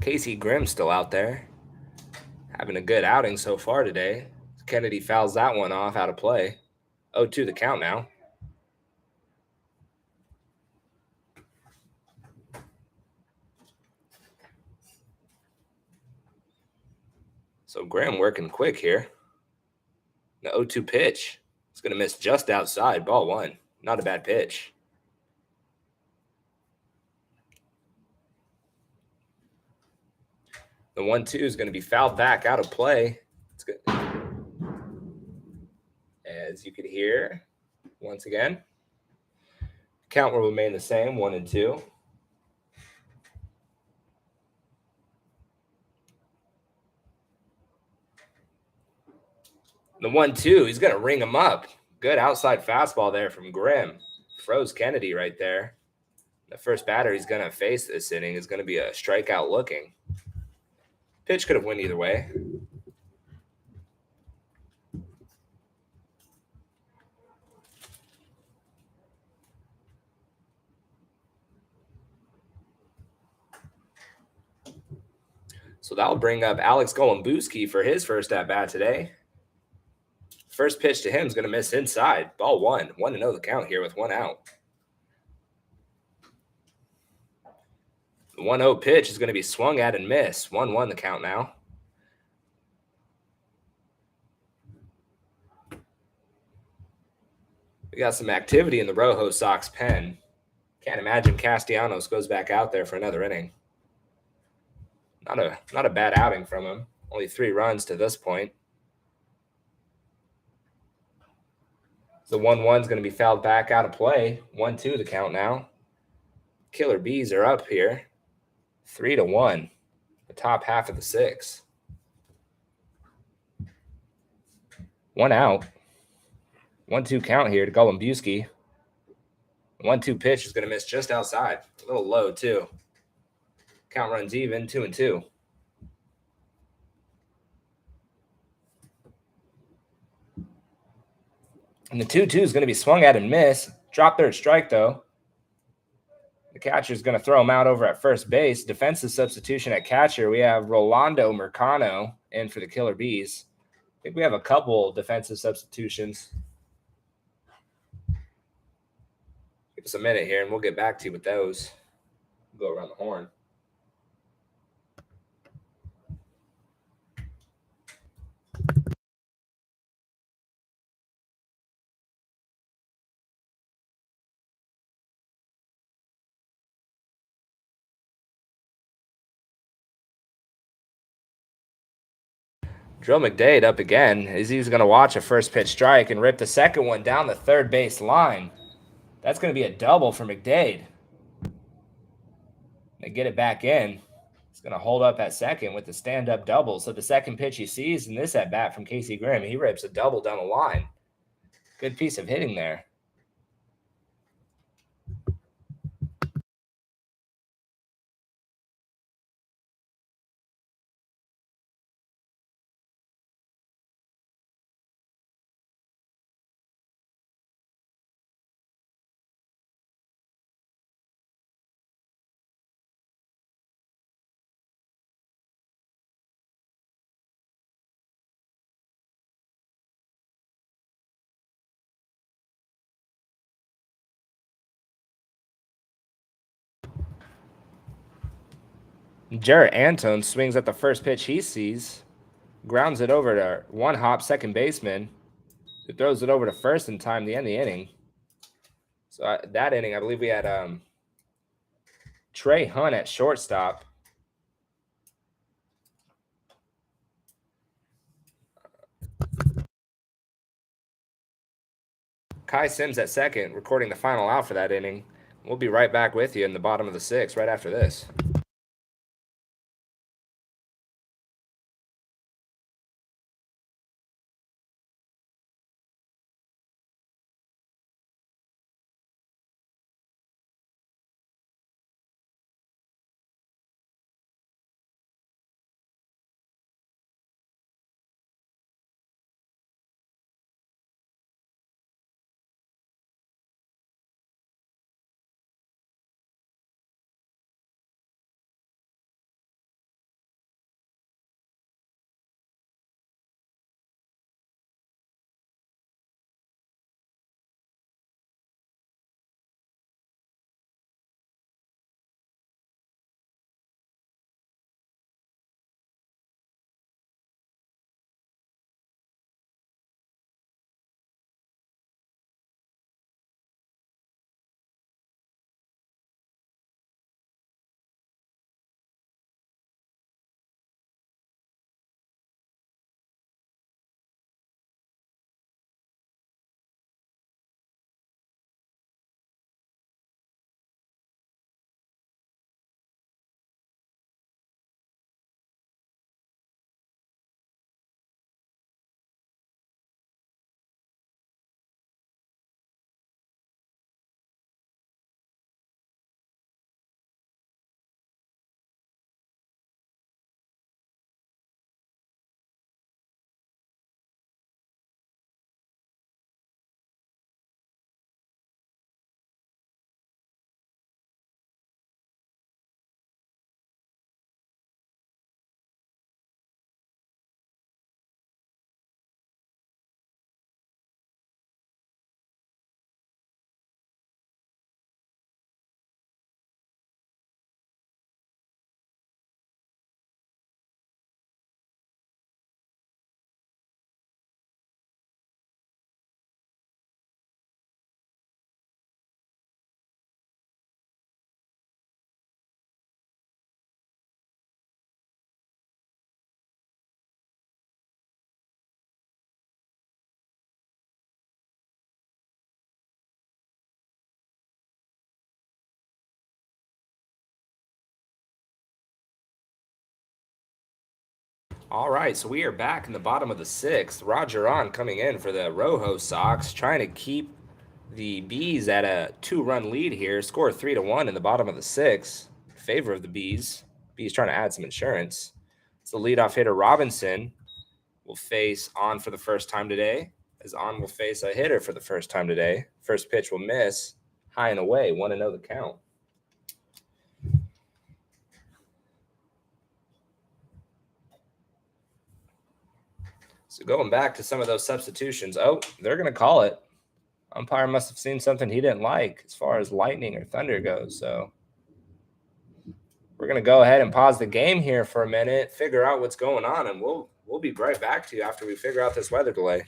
Casey Grimm still out there, having a good outing so far today. Kennedy fouls that one off out of play. 0-2 the count now. So Grimm working quick here. The 0-2 pitch. It's going to miss just outside. Ball 1. Not a bad pitch. The 1-2 is going to be fouled back out of play. It's good. As you could hear, once again, count will remain the same, 1-2. The 1-2, he's going to ring him up. Good outside fastball there from Grimm. Froze Kennedy right there. The first batter he's going to face this inning is going to be a strikeout looking. Pitch could have went either way. So that'll bring up Alex Golembuski for his first at-bat today. First pitch to him is going to miss inside. Ball 1. 1-0 the count here with 1 out. The 1-0 pitch is going to be swung at and miss. 1-1 the count now. We got some activity in the ROJO Sox pen. Can't imagine Castellanos goes back out there for another inning. Not a bad outing from him. Only 3 runs to this point. The 1-1 is going to be fouled back out of play. 1-2 the count now. Killer Bees are up here. 3-1. The top half of the 6. 1 out. 1-2 count here to Golembuski. 1-2 pitch is going to miss just outside. A little low, too. Count runs even, 2-2. And the 2-2 is going to be swung at and miss. Drop third strike, though. The catcher is going to throw him out over at first base. Defensive substitution at catcher. We have Rolando Mercano in for the Killer Bees. I think we have a couple defensive substitutions. Give us a minute here, and we'll get back to you with those. Go around the horn. Drill McDade up again as he's going to watch a first pitch strike and rip the second one down the third base line. That's going to be a double for McDade. They get it back in. He's going to hold up at second with the stand-up double. So the second pitch he sees in this at-bat from Casey Grimm, he rips a double down the line. Good piece of hitting there. Jarrett Antone swings at the first pitch he sees, grounds it over to one-hop second baseman, who throws it over to first in time to end the inning. So that inning, I believe we had Trey Hunt at shortstop. Kai Sims at second, recording the final out for that inning. We'll be right back with you in the bottom of the 6th right after this. All right, so we are back in the bottom of the 6th. Roger on coming in for the ROJO Sox, trying to keep the Bees at a 2-run lead here. Score 3-1 in the bottom of the 6th. In favor of the Bees. Bees trying to add some insurance. It's the leadoff hitter Robinson will face on for the first time today. As on will face a hitter for the first time today. First pitch will miss. High and away. 1-0 the count. So going back to some of those substitutions. Oh, they're going to call it. Umpire must have seen something he didn't like as far as lightning or thunder goes. So we're going to go ahead and pause the game here for a minute, figure out what's going on, and we'll be right back to you after we figure out this weather delay.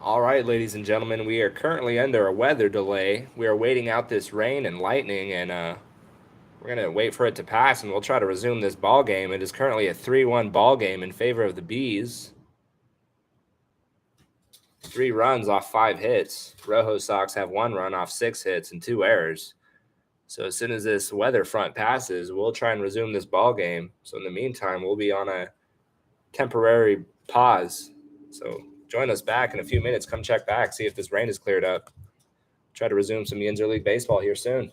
All right, ladies and gentlemen, we are currently under a weather delay. We are waiting out this rain and lightning, and we're going to wait for it to pass, and we'll try to resume this ball game. It is currently a 3-1 ball game in favor of the Bees. 3 runs off 5 hits. Rojo Sox have 1 run off 6 hits and 2 errors. So as soon as this weather front passes, we'll try and resume this ball game. So in the meantime, we'll be on a temporary pause. So join us back in a few minutes. Come check back, see if this rain is cleared up. Try to resume some Yinzer League baseball here soon.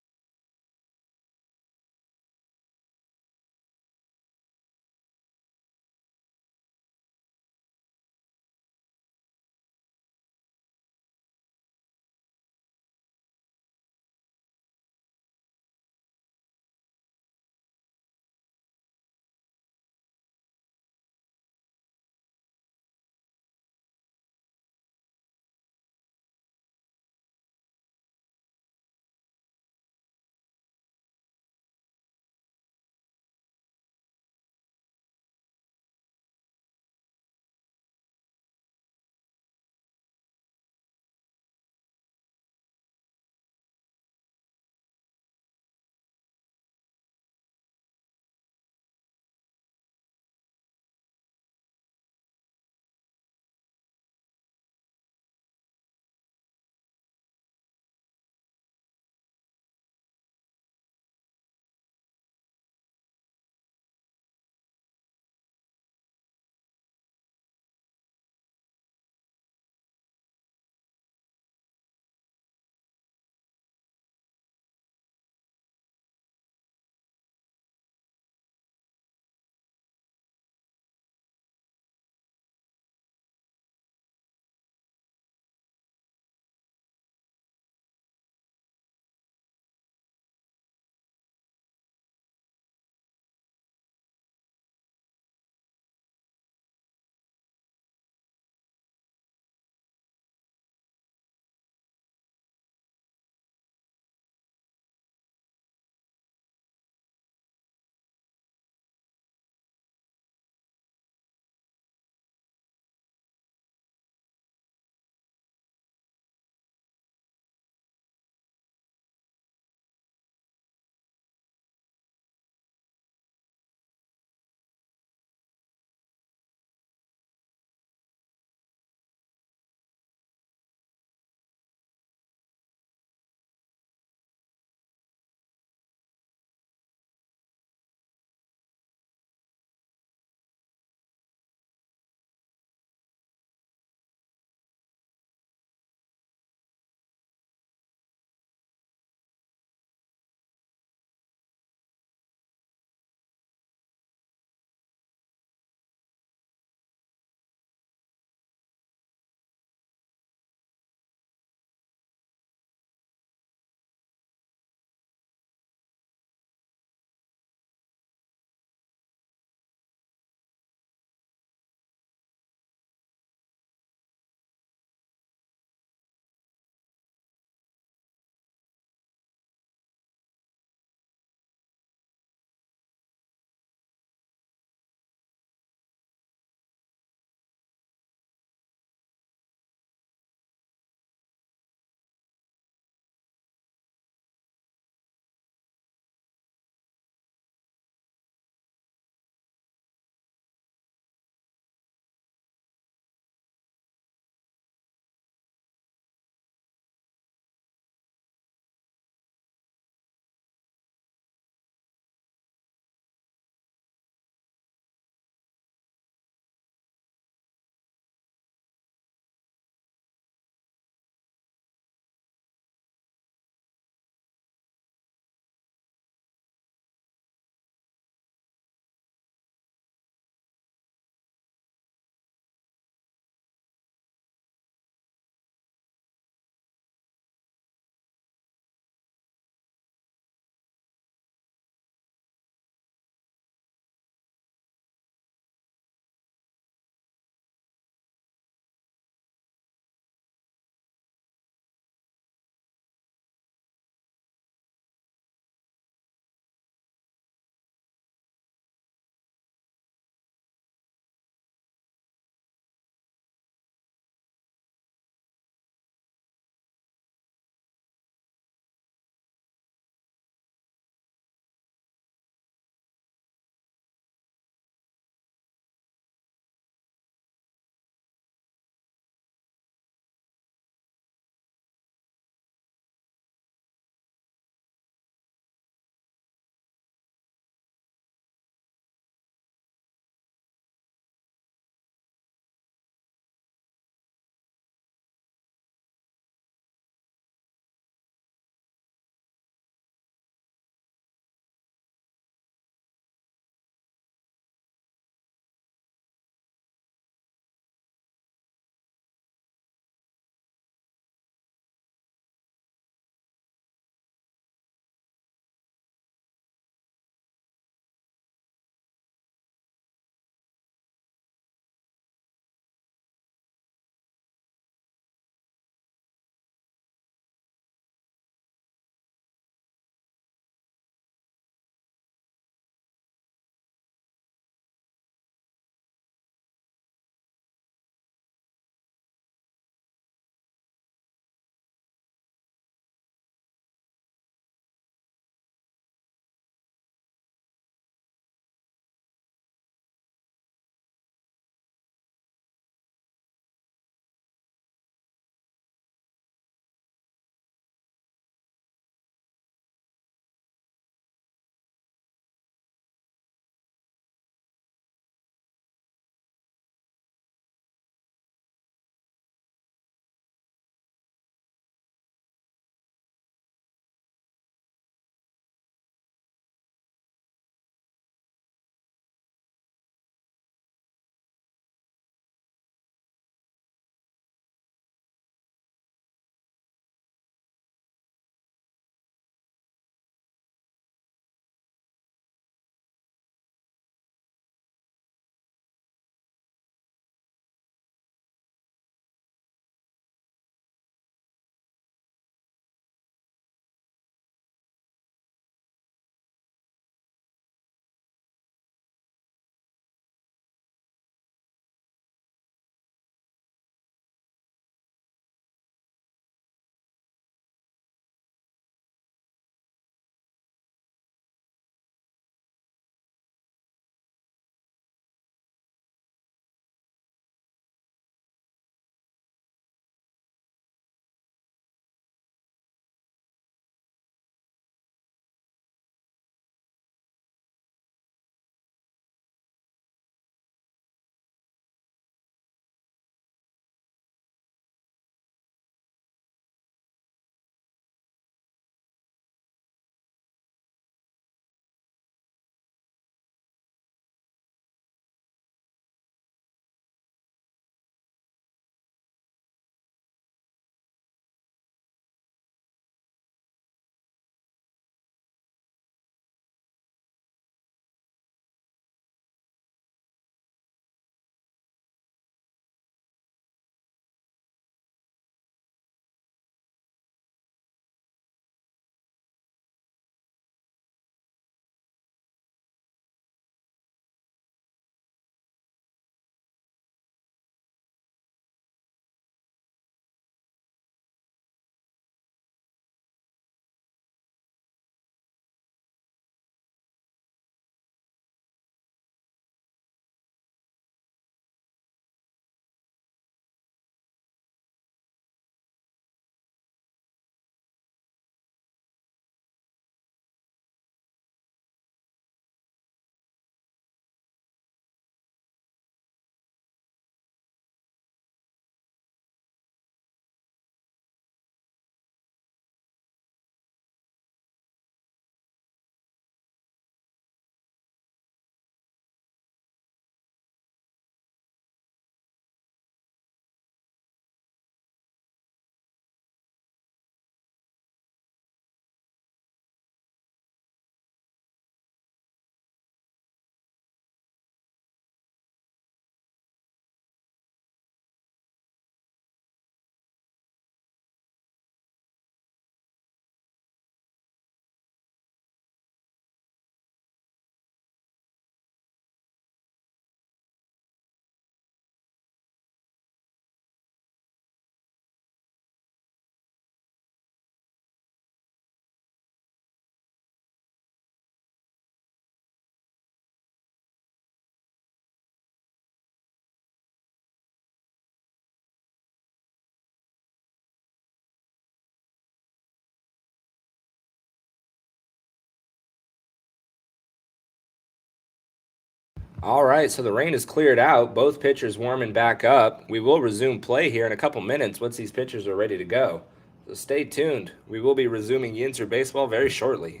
All right, so the rain is cleared out. Both pitchers warming back up. We will resume play here in a couple minutes once these pitchers are ready to go. So stay tuned. We will be resuming Yinzer baseball very shortly.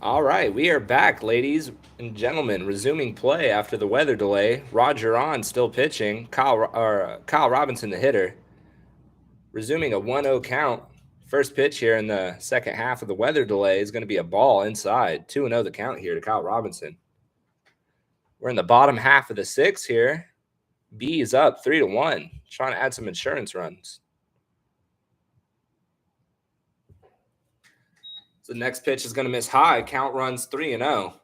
All right, we are back, ladies and gentlemen, resuming play after the weather delay. Roger on, still pitching. Kyle Robinson, the hitter, resuming a 1-0 count. First pitch here in the second half of the weather delay is going to be a ball inside. 2-0 the count here to Kyle Robinson. We're in the bottom half of the sixth here. B is up 3-1, trying to add some insurance runs. So the next pitch is going to miss high. Count runs 3-0.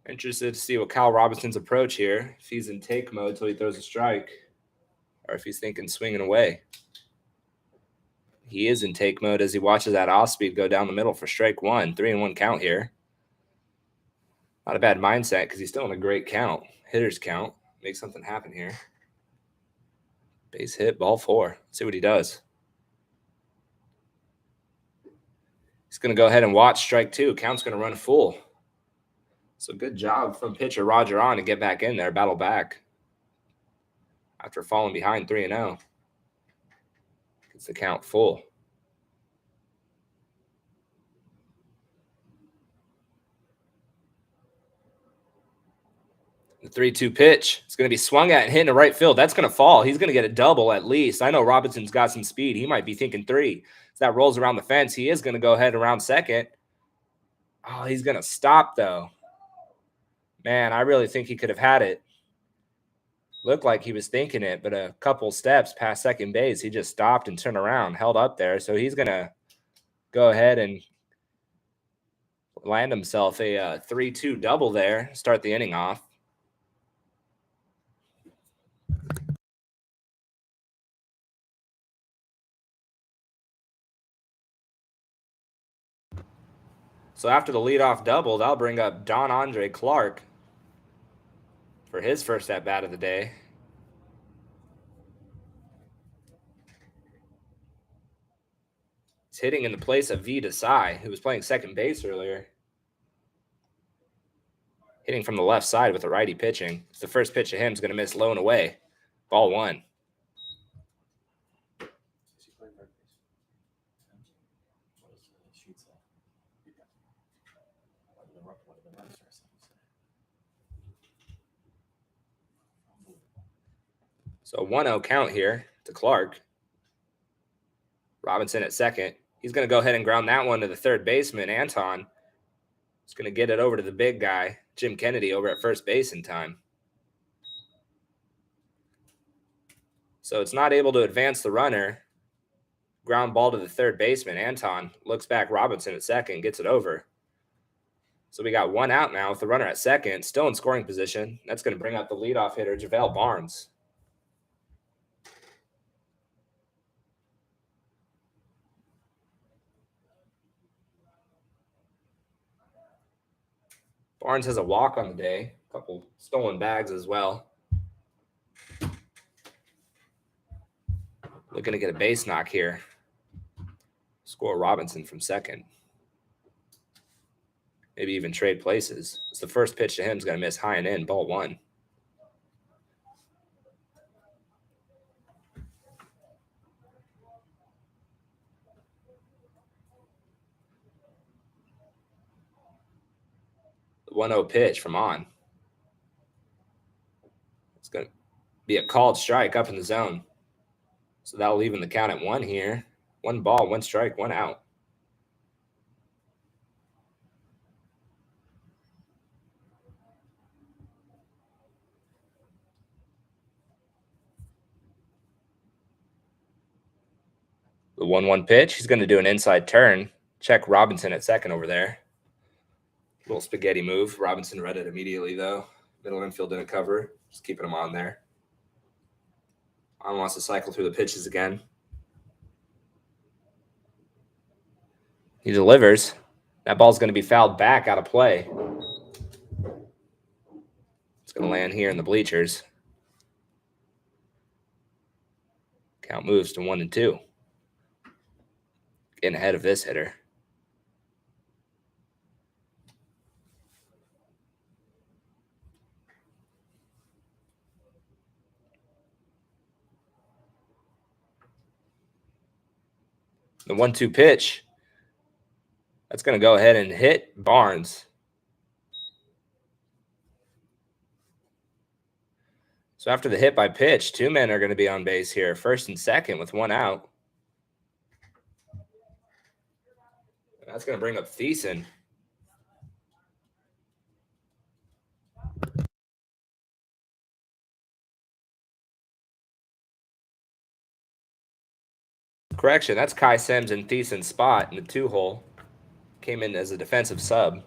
Interested to see what Kyle Robinson's approach here. If he's in take mode till he throws a strike, or if he's thinking swinging away. He is in take mode as he watches that off speed go down the middle for strike one. 3-1 count here. Not a bad mindset because he's still in a great count. Hitter's count. Make something happen here. Base hit, ball four. Let's see what he does. He's going to go ahead and watch strike two. Count's going to run full. So good job from pitcher Roger on to get back in there, battle back. After falling behind 3-0. Gets the count full. The 3-2 pitch. It's going to be swung at and hit in the right field. That's going to fall. He's going to get a double at least. I know Robinson's got some speed. He might be thinking three. As that rolls around the fence, he is going to go ahead around second. Oh, he's going to stop, though. Man, I really think he could have had it. Looked like he was thinking it, but a couple steps past second base, he just stopped and turned around, held up there. So he's going to go ahead and land himself a 3-2 double there, start the inning off. So after the leadoff double, that'll bring up Don Andre Clark for his first at-bat of the day. He's hitting in the place of V. Desai, who was playing second base earlier. Hitting from the left side with a righty pitching. The first pitch of him is going to miss low and away. Ball one. So 1-0 count here to Clark. Robinson at second. He's going to go ahead and ground that one to the third baseman, Anton. He's going to get it over to the big guy, Jim Kennedy, over at first base in time. So it's not able to advance the runner. Ground ball to the third baseman. Anton looks back Robinson at second, gets it over. So we got one out now with the runner at second, still in scoring position. That's going to bring up the leadoff hitter, JaVale Barnes. Barnes has a walk on the day, a couple stolen bags as well. Looking to get a base knock here. Score Robinson from second. Maybe even trade places. It's the first pitch to him is going to miss high and in, ball one. The 1-0 pitch from on. It's going to be a called strike up in the zone. So that'll even the count at one here. 1 ball, 1 strike, 1 out. The 1-1 pitch. He's going to do an inside turn. Check Robinson at second over there. Little spaghetti move. Robinson read it immediately, though. Middle infield didn't cover. Just keeping him on there. On wants to cycle through the pitches again. He delivers. That ball's going to be fouled back out of play. It's going to land here in the bleachers. Count moves to 1-2. Getting ahead of this hitter. The 1-2 pitch. That's going to go ahead and hit Barnes. So after the hit by pitch, 2 men are going to be on base here, first and second with 1 out. And that's going to bring up Thiessen. Correction, that's Kai Sims in Thiessen's spot in the 2-hole. Came in as a defensive sub.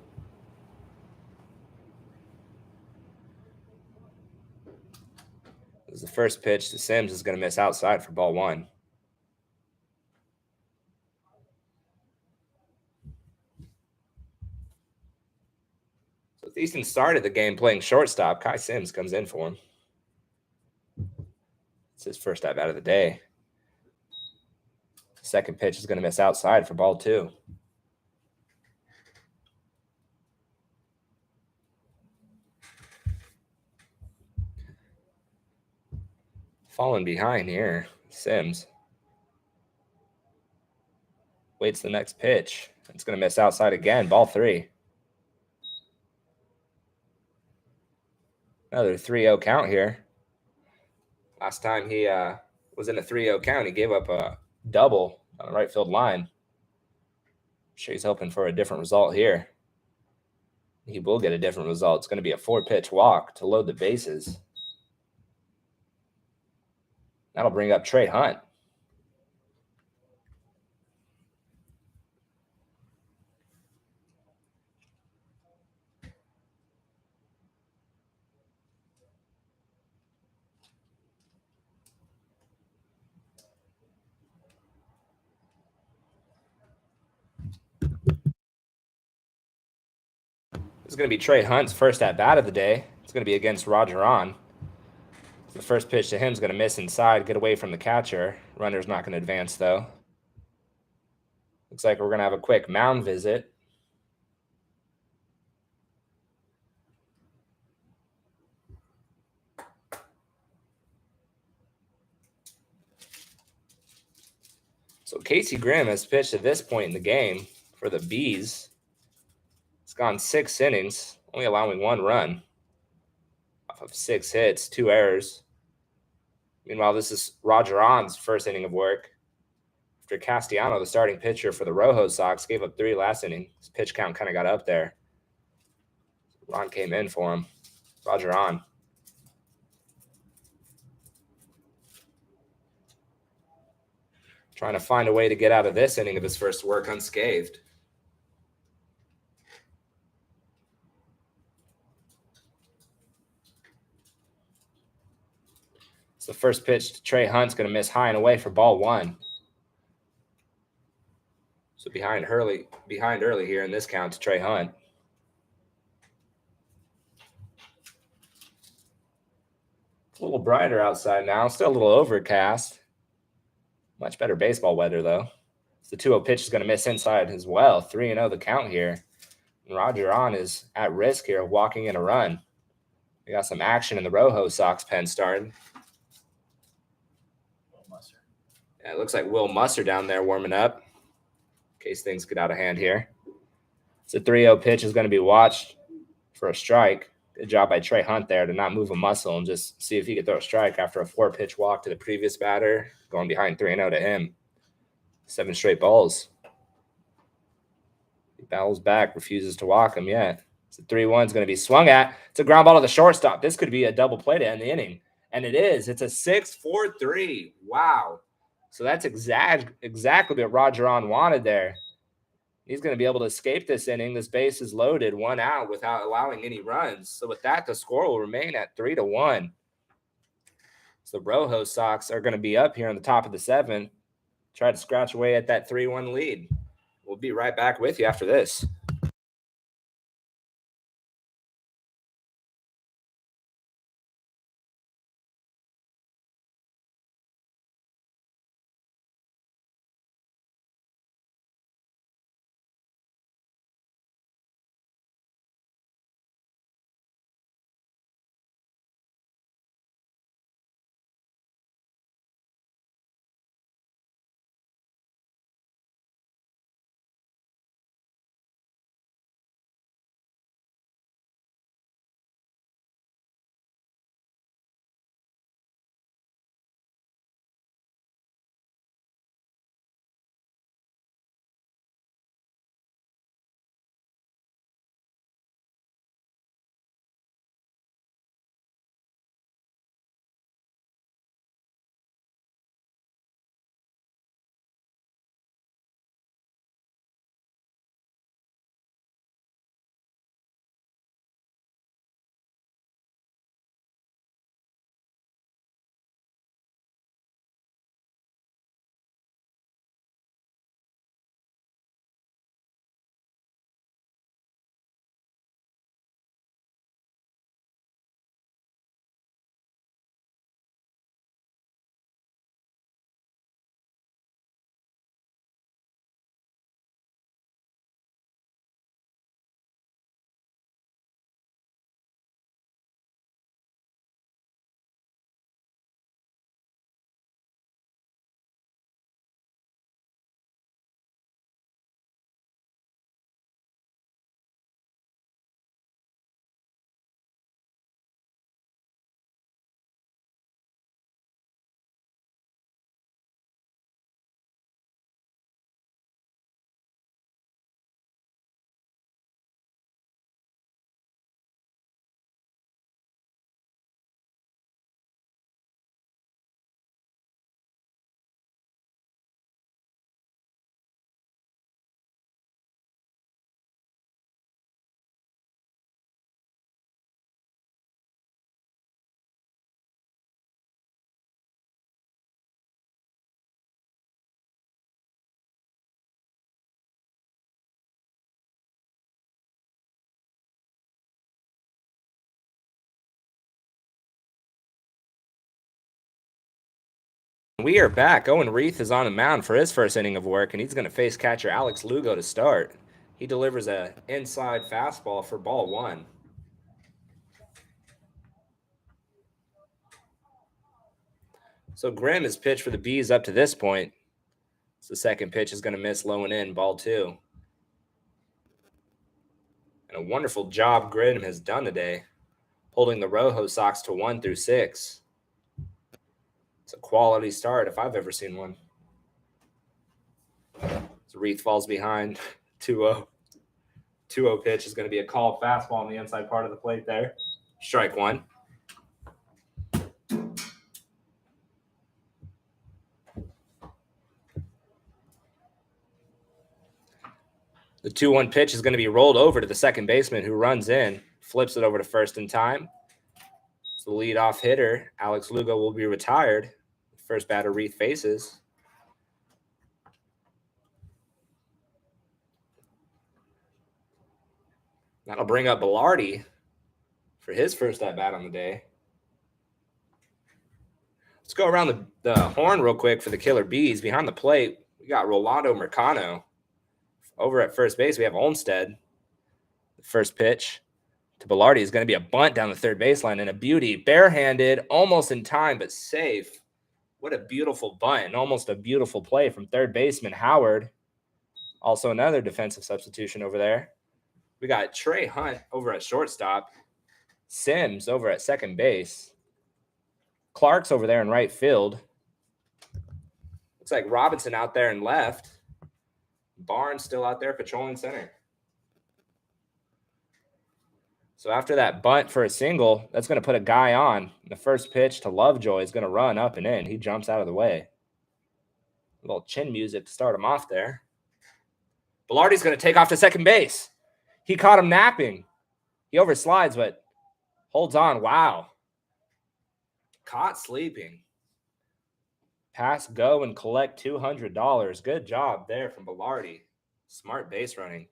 This is the first pitch to Sims is going to miss outside for ball 1. So Thiessen started the game playing shortstop. Kai Sims comes in for him. It's his first at bat of the day. Second pitch is going to miss outside for ball 2. Falling behind here, Sims. Waits the next pitch. It's going to miss outside again, ball 3. Another 3-0 count here. Last time he was in a 3-0 count, he gave up a double on the right field line. I'm sure he's hoping for a different result here. He will get a different result. It's going to be a 4-pitch walk to load the bases. That'll bring up Trey Hunt. This is going to be Trey Hunt's first at-bat of the day. It's going to be against Roger On. The first pitch to him is going to miss inside, get away from the catcher. Runner's not going to advance, though. Looks like we're going to have a quick mound visit. So Casey Grimm has pitched at this point in the game for the Bees. It's gone 6 innings, only allowing 1 run off of 6 hits, 2 errors. Meanwhile, this is Roger On's first inning of work. After Castellano, the starting pitcher for the ROJO Sox, gave up 3 last inning. His pitch count kind of got up there. Ron came in for him. Roger On. Trying to find a way to get out of this inning of his first work unscathed. It's the first pitch to Trey Hunt's going to miss high and away for ball 1. So behind early here in this count to Trey Hunt. It's a little brighter outside now. Still a little overcast. Much better baseball weather, though. The 2-0 pitch is going to miss inside as well. 3-0 the count here. And Roger On is at risk here of walking in a run. We got some action in the ROJO Sox pen starting. Yeah, it looks like Will Musser down there warming up in case things get out of hand here. It's a 3-0 pitch is going to be watched for a strike. Good job by Trey Hunt there to not move a muscle and just see if he could throw a strike after a 4-pitch walk to the previous batter, going behind 3-0 to him. 7 straight balls. He battles back, refuses to walk him yet. It's a 3-1 is going to be swung at. It's a ground ball to the shortstop. This could be a double play to end the inning. And it is. It's a 6-4-3. Wow. So that's exactly what Roger On wanted there. He's going to be able to escape this inning. This base is loaded, 1 out without allowing any runs. So with that, the score will remain at 3-1. So the ROJO Sox are going to be up here on the top of the 7th. Try to scratch away at that 3-1 lead. We'll be right back with you after this. We are back. Owen Reith is on the mound for his first inning of work, and he's going to face catcher Alex Lugo to start. He delivers a inside fastball for ball 1. So Grimm has pitched for the Bees up to this point. So the second pitch is going to miss low and in, ball 2. And a wonderful job Grimm has done today, holding the ROJO Sox to 1 through 6. It's a quality start if I've ever seen one. So Reith falls behind, 2-0. 2-0 pitch is going to be a called fastball on the inside part of the plate there. Strike 1. The 2-1 pitch is going to be rolled over to the second baseman, who runs in, flips it over to first in time. So the leadoff hitter, Alex Lugo, will be retired. First batter Reith faces. That'll bring up Bilardi for his first at-bat on the day. Let's go around the horn real quick for the Killer Bees. Behind the plate, we got Rolando Mercano. Over at first base, we have Olmstead. The first pitch to Bilardi is going to be a bunt down the third baseline, and a beauty. Barehanded, almost in time, but safe. What a beautiful bunt, and almost a beautiful play from third baseman Howard. Also another defensive substitution over there. We got Trey Hunt over at shortstop. Sims over at second base. Clark's over there in right field. Looks like Robinson out there in left. Barnes still out there patrolling center. So after that bunt for a single, that's going to put a guy on. The first pitch to Lovejoy is going to run up and in. He jumps out of the way. A little chin music to start him off there. Bilardi's going to take off to second base. He caught him napping. He overslides, but holds on. Wow. Caught sleeping. Pass, go, and collect $200. Good job there from Bilardi. Smart base running.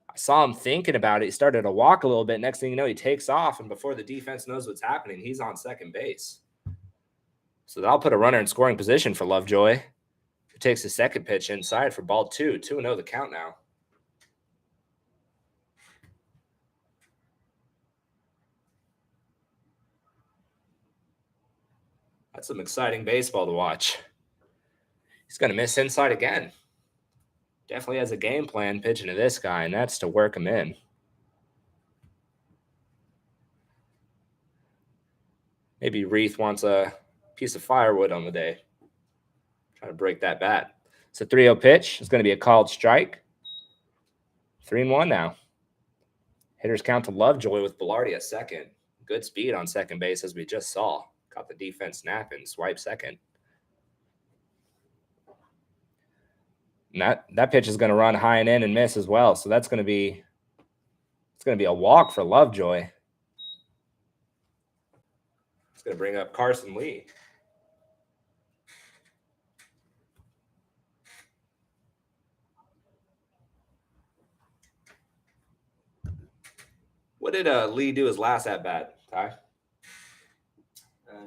I saw him thinking about it. He started to walk a little bit. Next thing you know, he takes off, and before the defense knows what's happening, he's on second base. So that'll put a runner in scoring position for Lovejoy, who takes his second pitch inside for ball 2. 2-0 the count now. That's some exciting baseball to watch. He's going to miss inside again. Definitely has a game plan pitching to this guy, and that's to work him in. Maybe Reith wants a piece of firewood on the day. Try to break that bat. It's a 3-0 pitch. It's going to be a called strike. 3-1 now. Hitters count to Lovejoy with Bilardi at second. Good speed on second base, as we just saw. Caught the defense napping, swipe second. And that pitch is going to run high and in and miss as well. So that's going to be a walk for Lovejoy. It's going to bring up Carson Lee. What did Lee do his last at bat, Ty?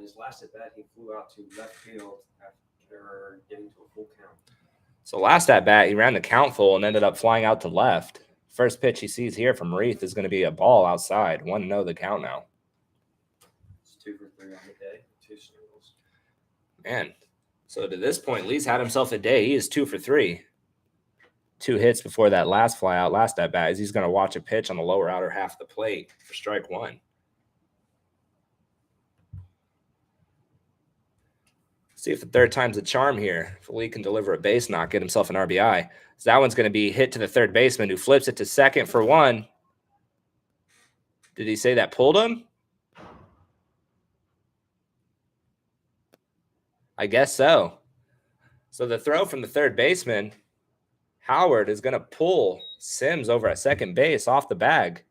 His last at bat, he flew out to left field after getting to a full count. So last at bat, he ran the count full and ended up flying out to left. First pitch he sees here from Reith is going to be a ball outside. 1-0 the count now. It's 2 for 3 on the day, 2 singles. Man, so to this point, Lee's had himself a day. He is 2 for 3. 2 hits before that last fly out, last at bat, as he's going to watch a pitch on the lower outer half of the plate for strike 1. See if the third time's a charm here. If Lee can deliver a base knock, get himself an RBI. So that one's going to be hit to the third baseman, who flips it to second for 1. Did he say that pulled him? I guess so. So the throw from the third baseman, Howard, is going to pull Sims over at second base off the bag.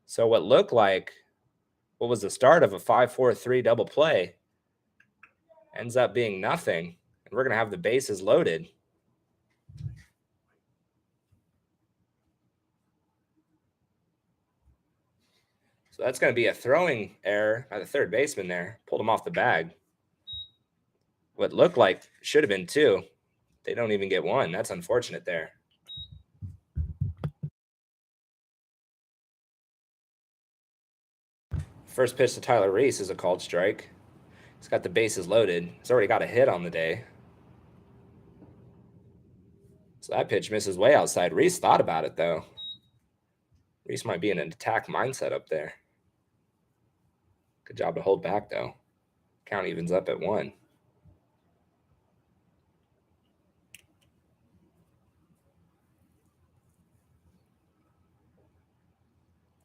So what looked like what was the start of a 5-4-3 double play ends up being nothing, and we're going to have the bases loaded. So that's going to be a throwing error by the third baseman there. Pulled him off the bag. what looked like should have been 2. They don't even get 1. That's unfortunate there. First pitch to Tyler Reese is a called strike. He's got the bases loaded. He's already got a hit on the day. So that pitch misses way outside. Reese thought about it, though. Reese might be in an attack mindset up there. Good job to hold back, though. Count evens up at 1.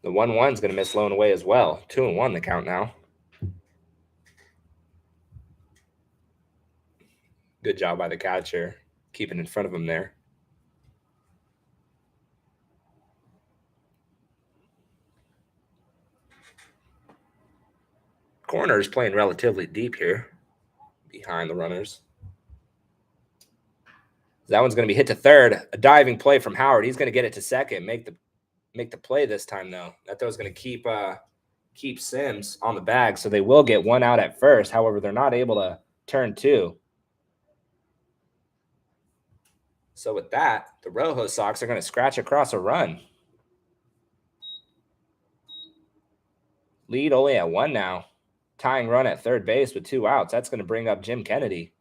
The 1-1 is going to miss low and away as well. 2-1 the count now. Good job by the catcher, keeping in front of him there. Corner is playing relatively deep here, behind the runners. That one's going to be hit to third. A diving play from Howard. He's going to get it to second. Make the play this time, though. That throw's going to keep Sims on the bag, so they will get 1 out at first. However, they're not able to turn 2. So with that, the Rojo Sox are going to scratch across a run. Lead only at 1 now. Tying run at third base with 2 outs. That's going to bring up Jim Kennedy.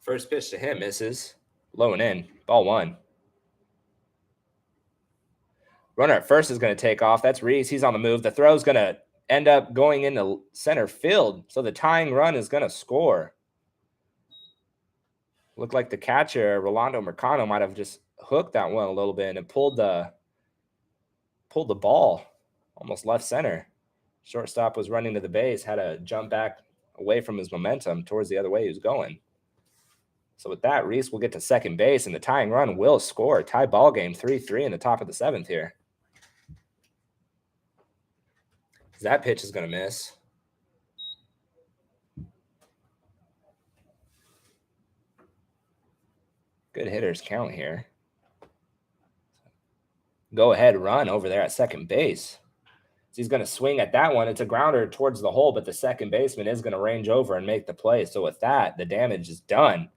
First pitch to him misses. Low and in. Ball 1. Runner at first is going to take off. That's Reese. He's on the move. The throw's going to end up going into center field. So the tying run is going to score. Looked like the catcher, Rolando Mercado, might have just hooked that one a little bit and pulled the ball almost left center. Shortstop was running to the base, had to jump back away from his momentum towards the other way he was going. So with that, Reese will get to second base, and the tying run will score. Tie ball game, 3-3 in the top of the 7th here. That pitch is going to miss. Good hitters count here. Go ahead run over there at second base. So he's going to swing at that one. It's a grounder towards the hole, but the second baseman is going to range over and make the play. So with that, the damage is done.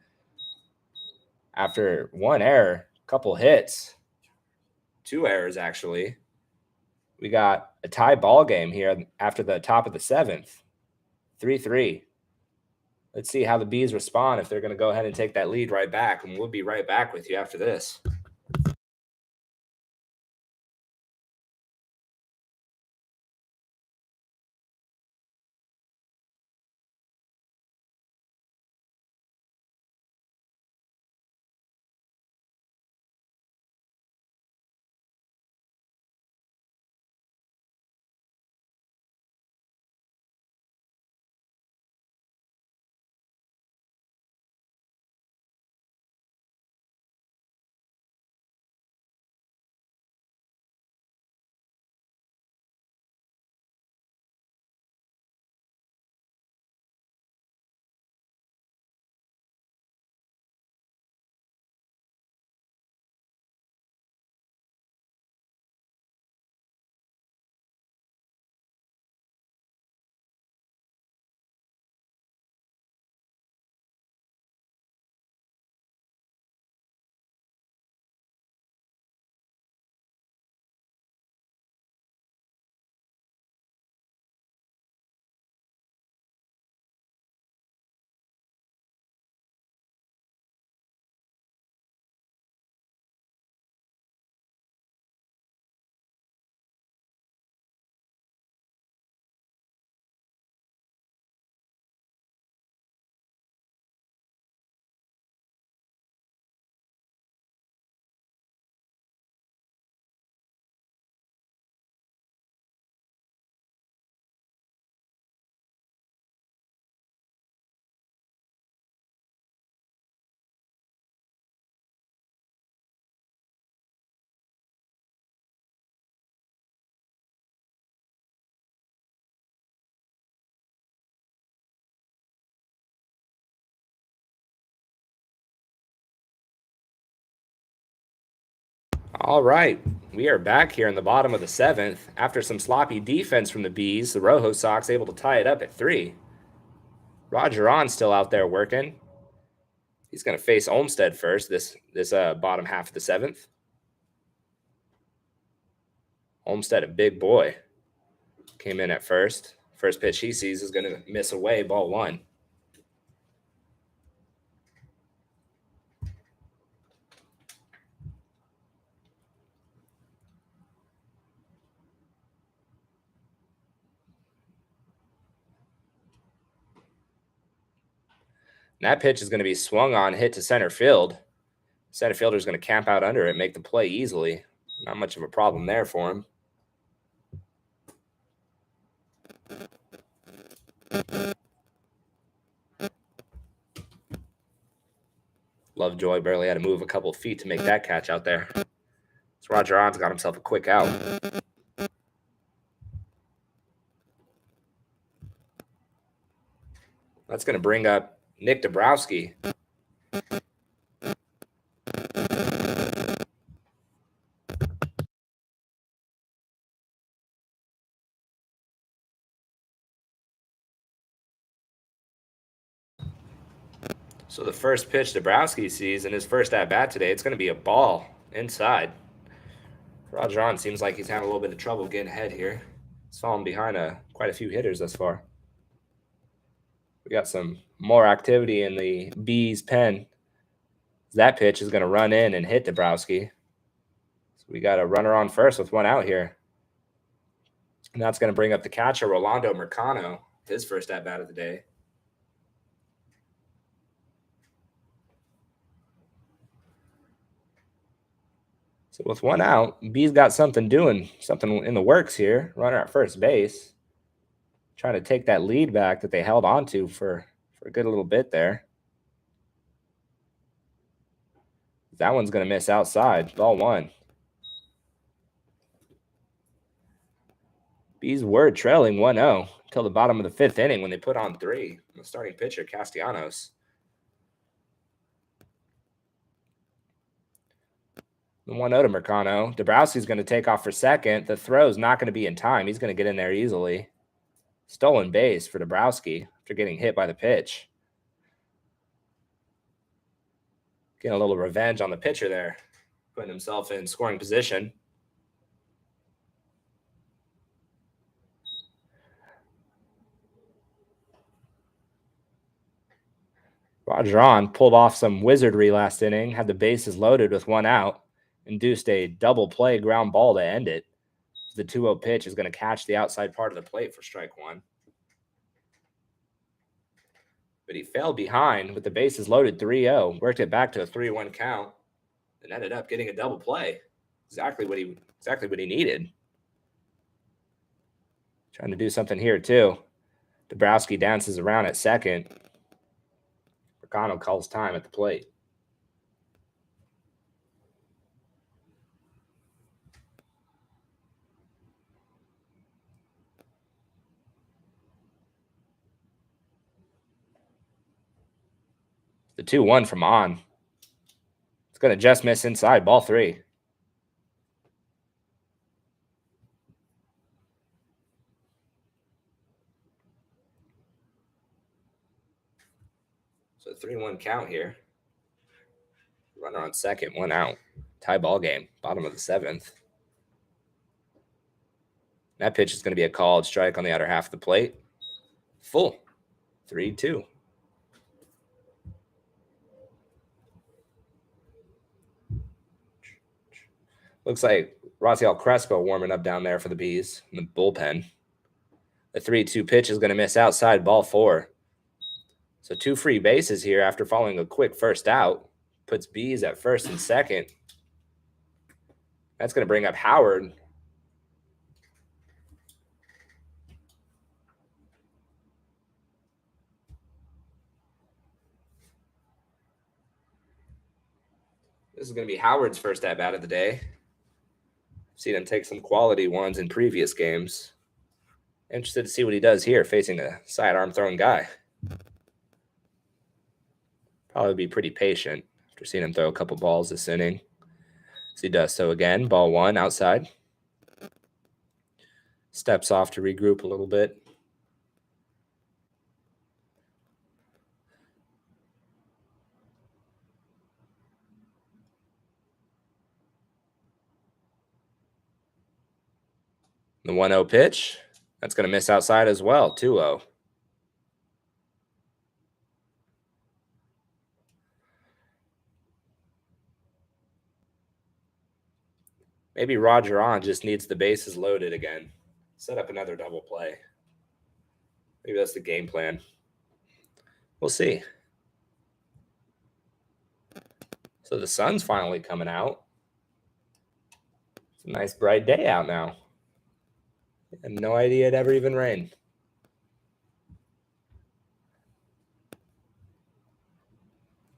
After 1 error, couple hits, 2 errors actually. We got a tie ball game here after the top of the 7th. 3-3. Let's see how the Bees respond if they're going to go ahead and take that lead right back. And we'll be right back with you after this. All right, we are back here in the bottom of the 7th. After some sloppy defense from the Bees, the ROJO Sox able to tie it up at 3. Roger On still out there working. He's going to face Olmsted first this bottom half of the 7th. Olmsted, a big boy, came in at first. First pitch he sees is going to miss away, ball 1. And that pitch is going to be swung on, hit to center field. Center fielder is going to camp out under it, make the play easily. Not much of a problem there for him. Lovejoy barely had to move a couple of feet to make that catch out there. So Roger On's got himself a quick out. That's going to bring up Nick Dabrowski. So the first pitch Dabrowski sees in his first at-bat today, it's going to be a ball inside. Roger On seems like he's having a little bit of trouble getting ahead here. He's fallen behind quite a few hitters thus far. We got some more activity in the Bees pen. That pitch is going to run in and hit Dabrowski. So we got a runner on first with 1 out here. And that's going to bring up the catcher, Rolando Mercano, his first at-bat of the day. So with 1 out, B's got something in the works here. Runner at first base. Trying to take that lead back that they held on to for a good little bit there. That one's going to miss outside. Ball 1. B's were trailing 1-0 until the bottom of the 5th inning when they put on 3. The starting pitcher, Castellanos. The 1-0 to Mercano. Dabrowski's going to take off for second. The throw's not going to be in time. He's going to get in there easily. Stolen base for Dabrowski after getting hit by the pitch. Getting a little revenge on the pitcher there. Putting himself in scoring position. Roger On pulled off some wizardry last inning. Had the bases loaded with 1 out. Induced a double play ground ball to end it. The 2-0 pitch is going to catch the outside part of the plate for strike 1. But he fell behind with the bases loaded 3-0. Worked it back to a 3-1 count. And ended up getting a double play. Exactly what he needed. Trying to do something here too. Dabrowski dances around at second. Mercano calls time at the plate. The 2-1 from On. It's going to just miss inside, ball 3. So 3-1 count here. Runner on second, 1 out. Tie ball game, bottom of the 7th. That pitch is going to be a called strike on the outer half of the plate. Full. 3-2. Looks like Raciel Crespo warming up down there for the Bees in the bullpen. The 3-2 pitch is going to miss outside, ball 4. So 2 free bases here after following a quick first out. Puts Bees at first and second. That's going to bring up Howard. This is going to be Howard's first at-bat of the day. Seen him take some quality ones in previous games. Interested to see what he does here facing a sidearm throwing guy. Probably be pretty patient after seeing him throw a couple balls this inning. So he does so again. Ball 1 outside. Steps off to regroup a little bit. The 1-0 pitch. That's going to miss outside as well. 2-0. Maybe Roger on just needs the bases loaded again. Set up another double play. Maybe that's the game plan. We'll see. So the sun's finally coming out. It's a nice bright day out now. I had no idea it'd ever even rain.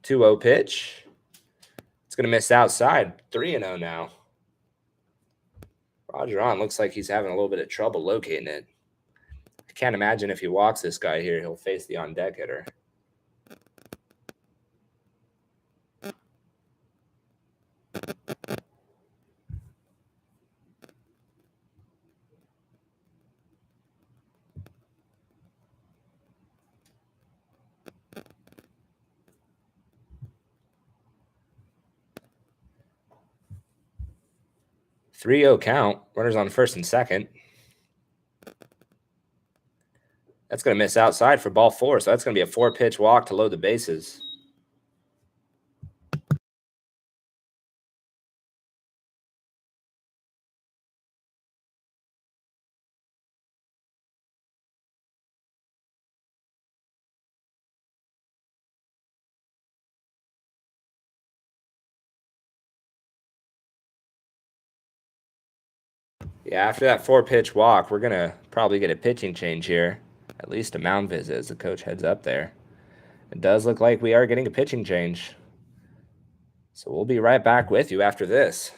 Two-0 pitch. It's going to miss outside. 3-0 now. Roger on looks like he's having a little bit of trouble locating it. I can't imagine if he walks this guy here, he'll face the on-deck hitter. Three-0 count. Runners on first and second. That's going to miss outside for ball 4. So that's going to be a 4-pitch walk to load the bases. Yeah, after that 4-pitch walk, we're going to probably get a pitching change here. At least a mound visit as the coach heads up there. It does look like we are getting a pitching change. So we'll be right back with you after this.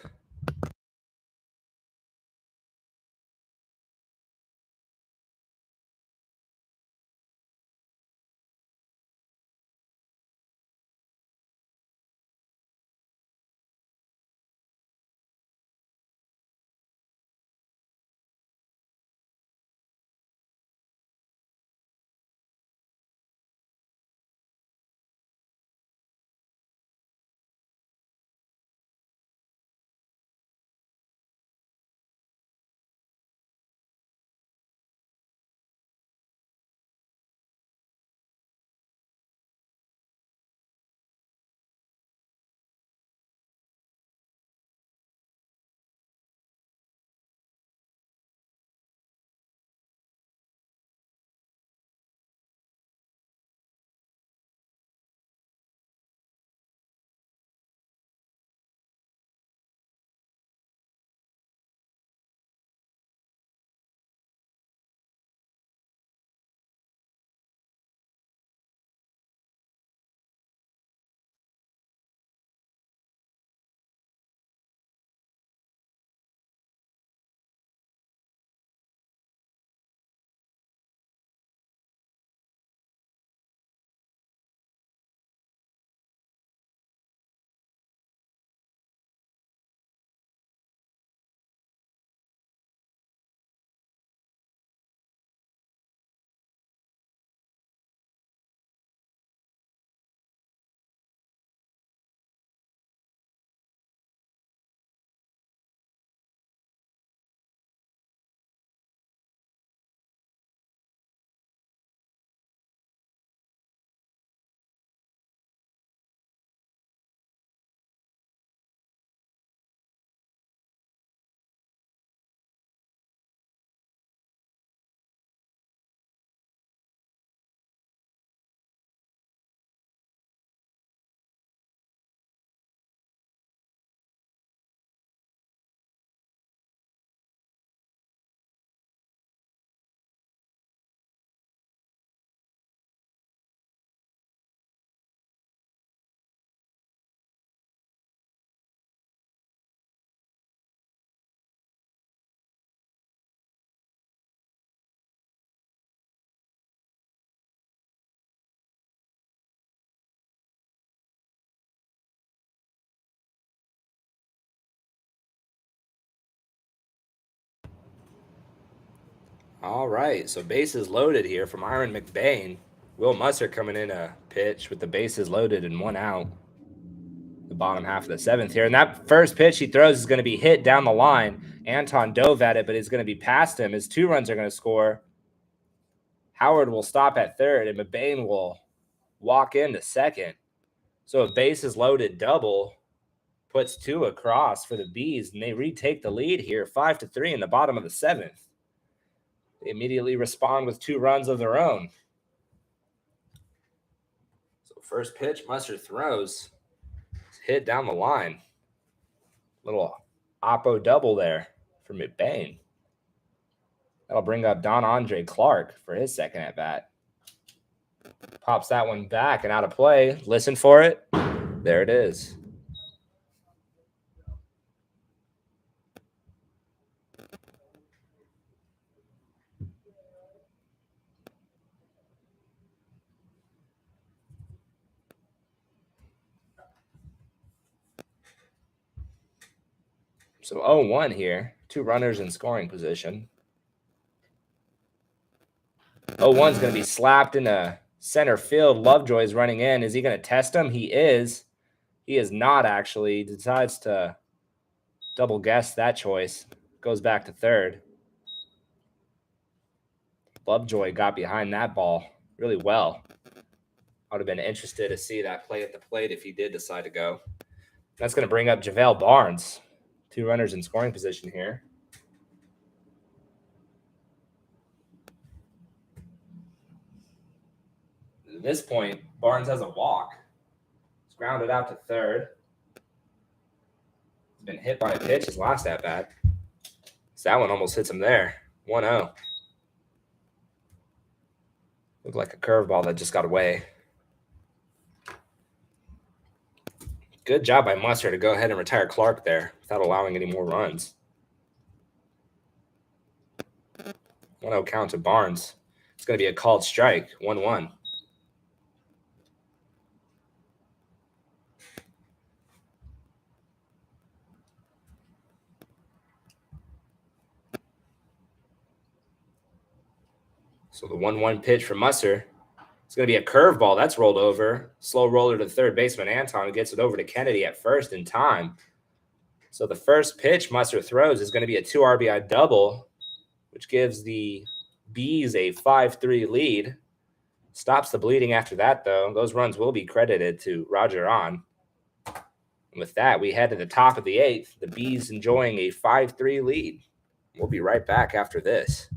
All right, so bases loaded here from Iron McBain. Will Musser coming in a pitch with the bases loaded and 1 out. The bottom half of the 7th here. And that first pitch he throws is going to be hit down the line. Anton dove at it, but it's going to be past him. His 2 runs are going to score. Howard will stop at third, and McBain will walk into second. So a bases loaded double puts 2 across for the Bees, and they retake the lead here, 5-3 in the bottom of the 7th. They immediately respond with 2 runs of their own. So first pitch, Musser throws. It's hit down the line. Little oppo double there for McBain. That'll bring up Don Andre Clark for his second at bat. Pops that one back and out of play. Listen for it. There it is. So 0-1 here. 2 runners in scoring position. 0-1's going to be slapped into center field. Lovejoy is running in. Is he going to test him? He is. He is not, actually. He decides to double guess that choice. Goes back to third. Lovejoy got behind that ball really well. I would have been interested to see that play at the plate if he did decide to go. That's going to bring up JaVale Barnes. 2 runners in scoring position here. At this point, Barnes has a walk. He's grounded out to third. He's been hit by a pitch his last at-bat. So that one almost hits him there. 1-0. Looked like a curveball that just got away. Good job by Musser to go ahead and retire Clark there without allowing any more runs. 1-0 count to Barnes. It's going to be a called strike. 1-1. So the 1-1 pitch for Musser. It's going to be a curveball. That's rolled over. Slow roller to third baseman Anton gets it over to Kennedy at first in time. So the first pitch Musser throws is going to be a 2 RBI double, which gives the Bees a 5-3 lead. Stops the bleeding after that, though. Those runs will be credited to Roger On. And with that, we head to the top of the 8th. The Bees enjoying a 5-3 lead. We'll be right back after this.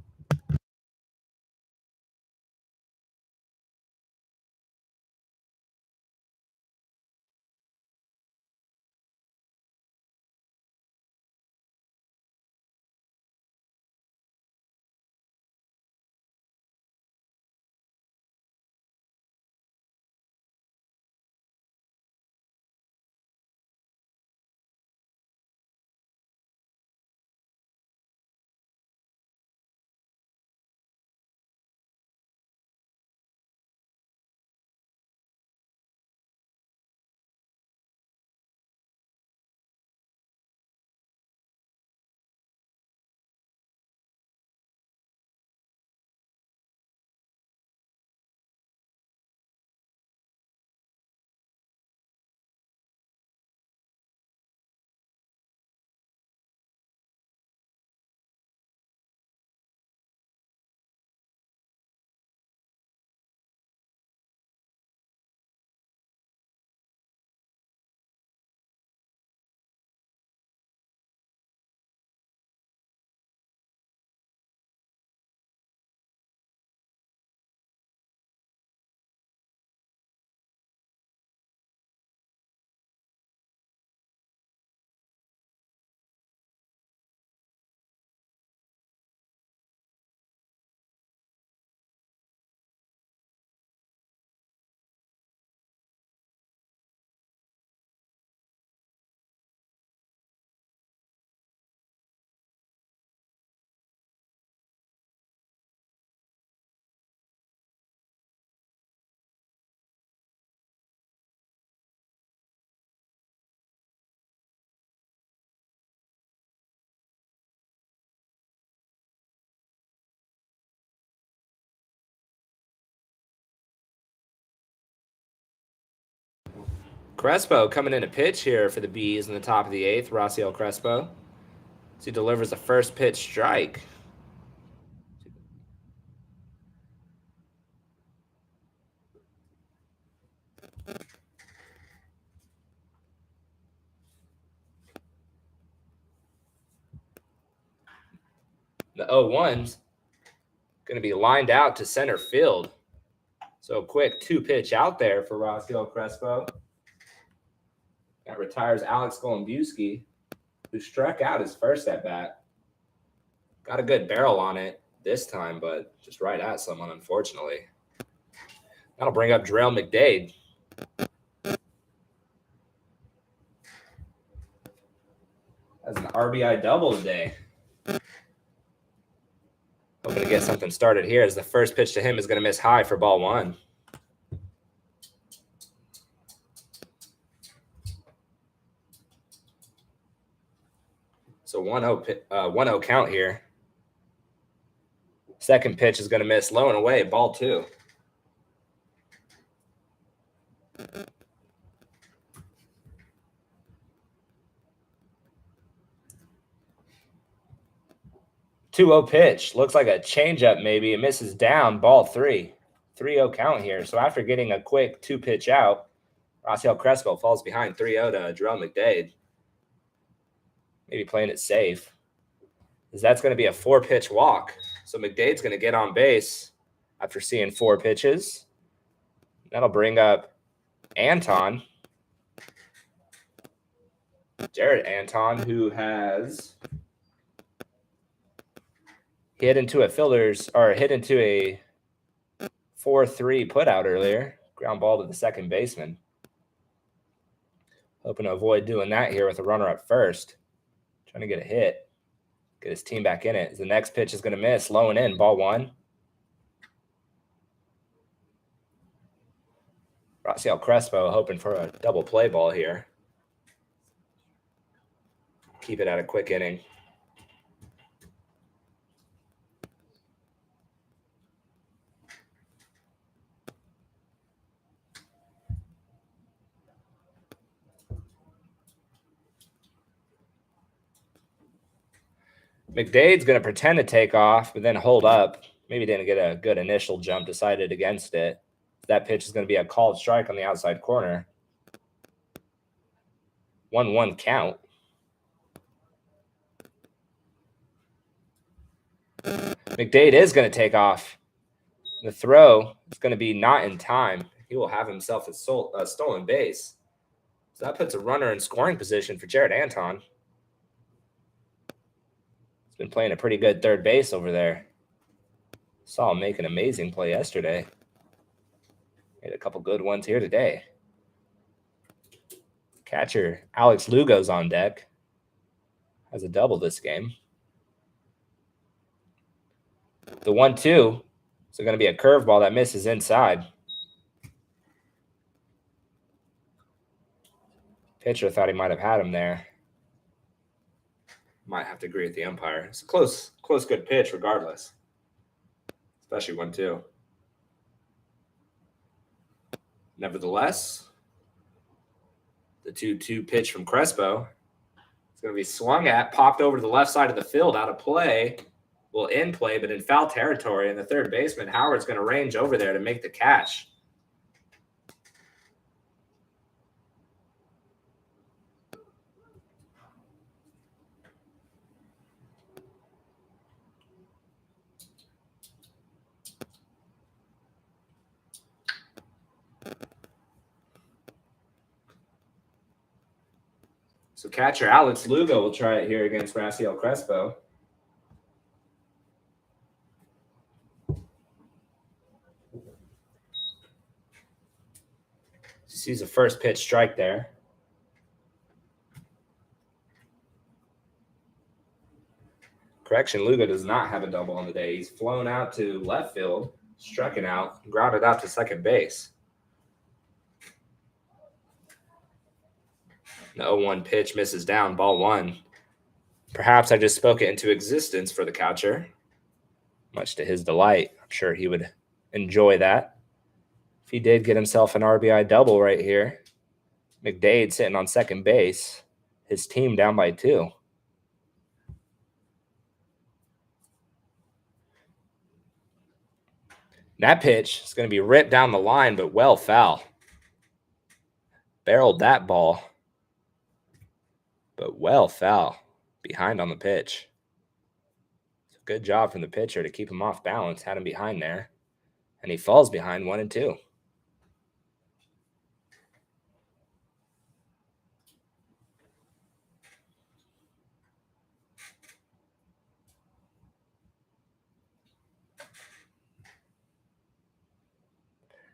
Crespo coming in a pitch here for the Bees in the top of the 8th. Raciel Crespo. So he delivers the first pitch strike. The 0-1's going to be lined out to center field. So a quick 2-pitch out there for Raciel Crespo. That retires Alex Golombuski, who struck out his first at bat. Got a good barrel on it this time, but just right at someone, unfortunately. That'll bring up Drell McDade. That's an RBI double today. Hoping to get something started here as the first pitch to him is going to miss high for ball 1. So 1-0 count here. Second pitch is going to miss low and away, ball 2. Two-0 pitch. Looks like a changeup maybe. It misses down, ball 3. 3-0 count here. So after getting a quick 2-pitch out, Raciel Crespo falls behind 3-0 to Drell McDade. Maybe playing it safe. As that's going to be a 4-pitch walk. So McDade's going to get on base after seeing 4 pitches. That'll bring up Anton. Jared Anton, who has hit into a 4-3 putout earlier. Ground ball to the second baseman. Hoping to avoid doing that here with a runner at first. Trying to get a hit. Get his team back in it. The next pitch is going to miss. Low and in. Ball 1. Raciel Crespo hoping for a double play ball here. Keep it at a quick inning. McDade's going to pretend to take off, but then hold up. Maybe didn't get a good initial jump, decided against it. That pitch is going to be a called strike on the outside corner. 1-1 count. McDade is going to take off. The throw is going to be not in time. He will have himself a stolen base. So that puts a runner in scoring position for Jared Anton. He's been playing a pretty good third base over there. Saw him make an amazing play yesterday. Made a couple good ones here today. Catcher Alex Lugo's on deck. Has a double this game. The 1-2 is going to be a curveball that misses inside. Pitcher thought he might have had him there. Might have to agree with the umpire. It's a close, good pitch regardless. Especially 1-2. Nevertheless, the 2-2 pitch from Crespo is going to be swung at, popped over to the left side of the field, out of play. Will in play, but in foul territory. And the third baseman, Howard's going to range over there to make the catch. So catcher Alex Lugo will try it here against Raciel Crespo. Sees a first pitch strike there. Correction, Lugo does not have a double on the day. He's flown out to left field, struck it out, grounded out to second base. The 0-1 pitch misses down, ball 1. Perhaps I just spoke it into existence for the catcher. Much to his delight. I'm sure he would enjoy that. If he did get himself an RBI double right here, McDade sitting on second base. His team down by 2. That pitch is going to be ripped down the line, but well foul. Barreled that ball, but well foul. Behind on the pitch. Good job from the pitcher to keep him off balance. Had him behind there. And he falls behind 1-2.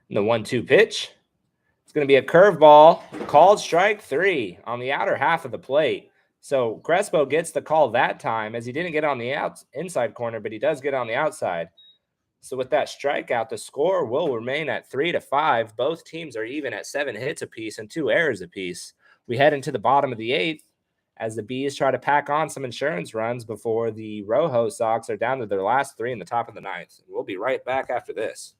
And the 1-2 pitch. It's going to be a curveball, called strike 3 on the outer half of the plate. So Crespo gets the call that time, as he didn't get on the inside corner, but he does get on the outside. So with that strikeout, the score will remain at 3-5. Both teams are even at 7 hits apiece and 2 errors apiece. We head into the bottom of the 8th as the Bees try to pack on some insurance runs before the ROJO Sox are down to their last 3 in the top of the 9th. We'll be right back after this.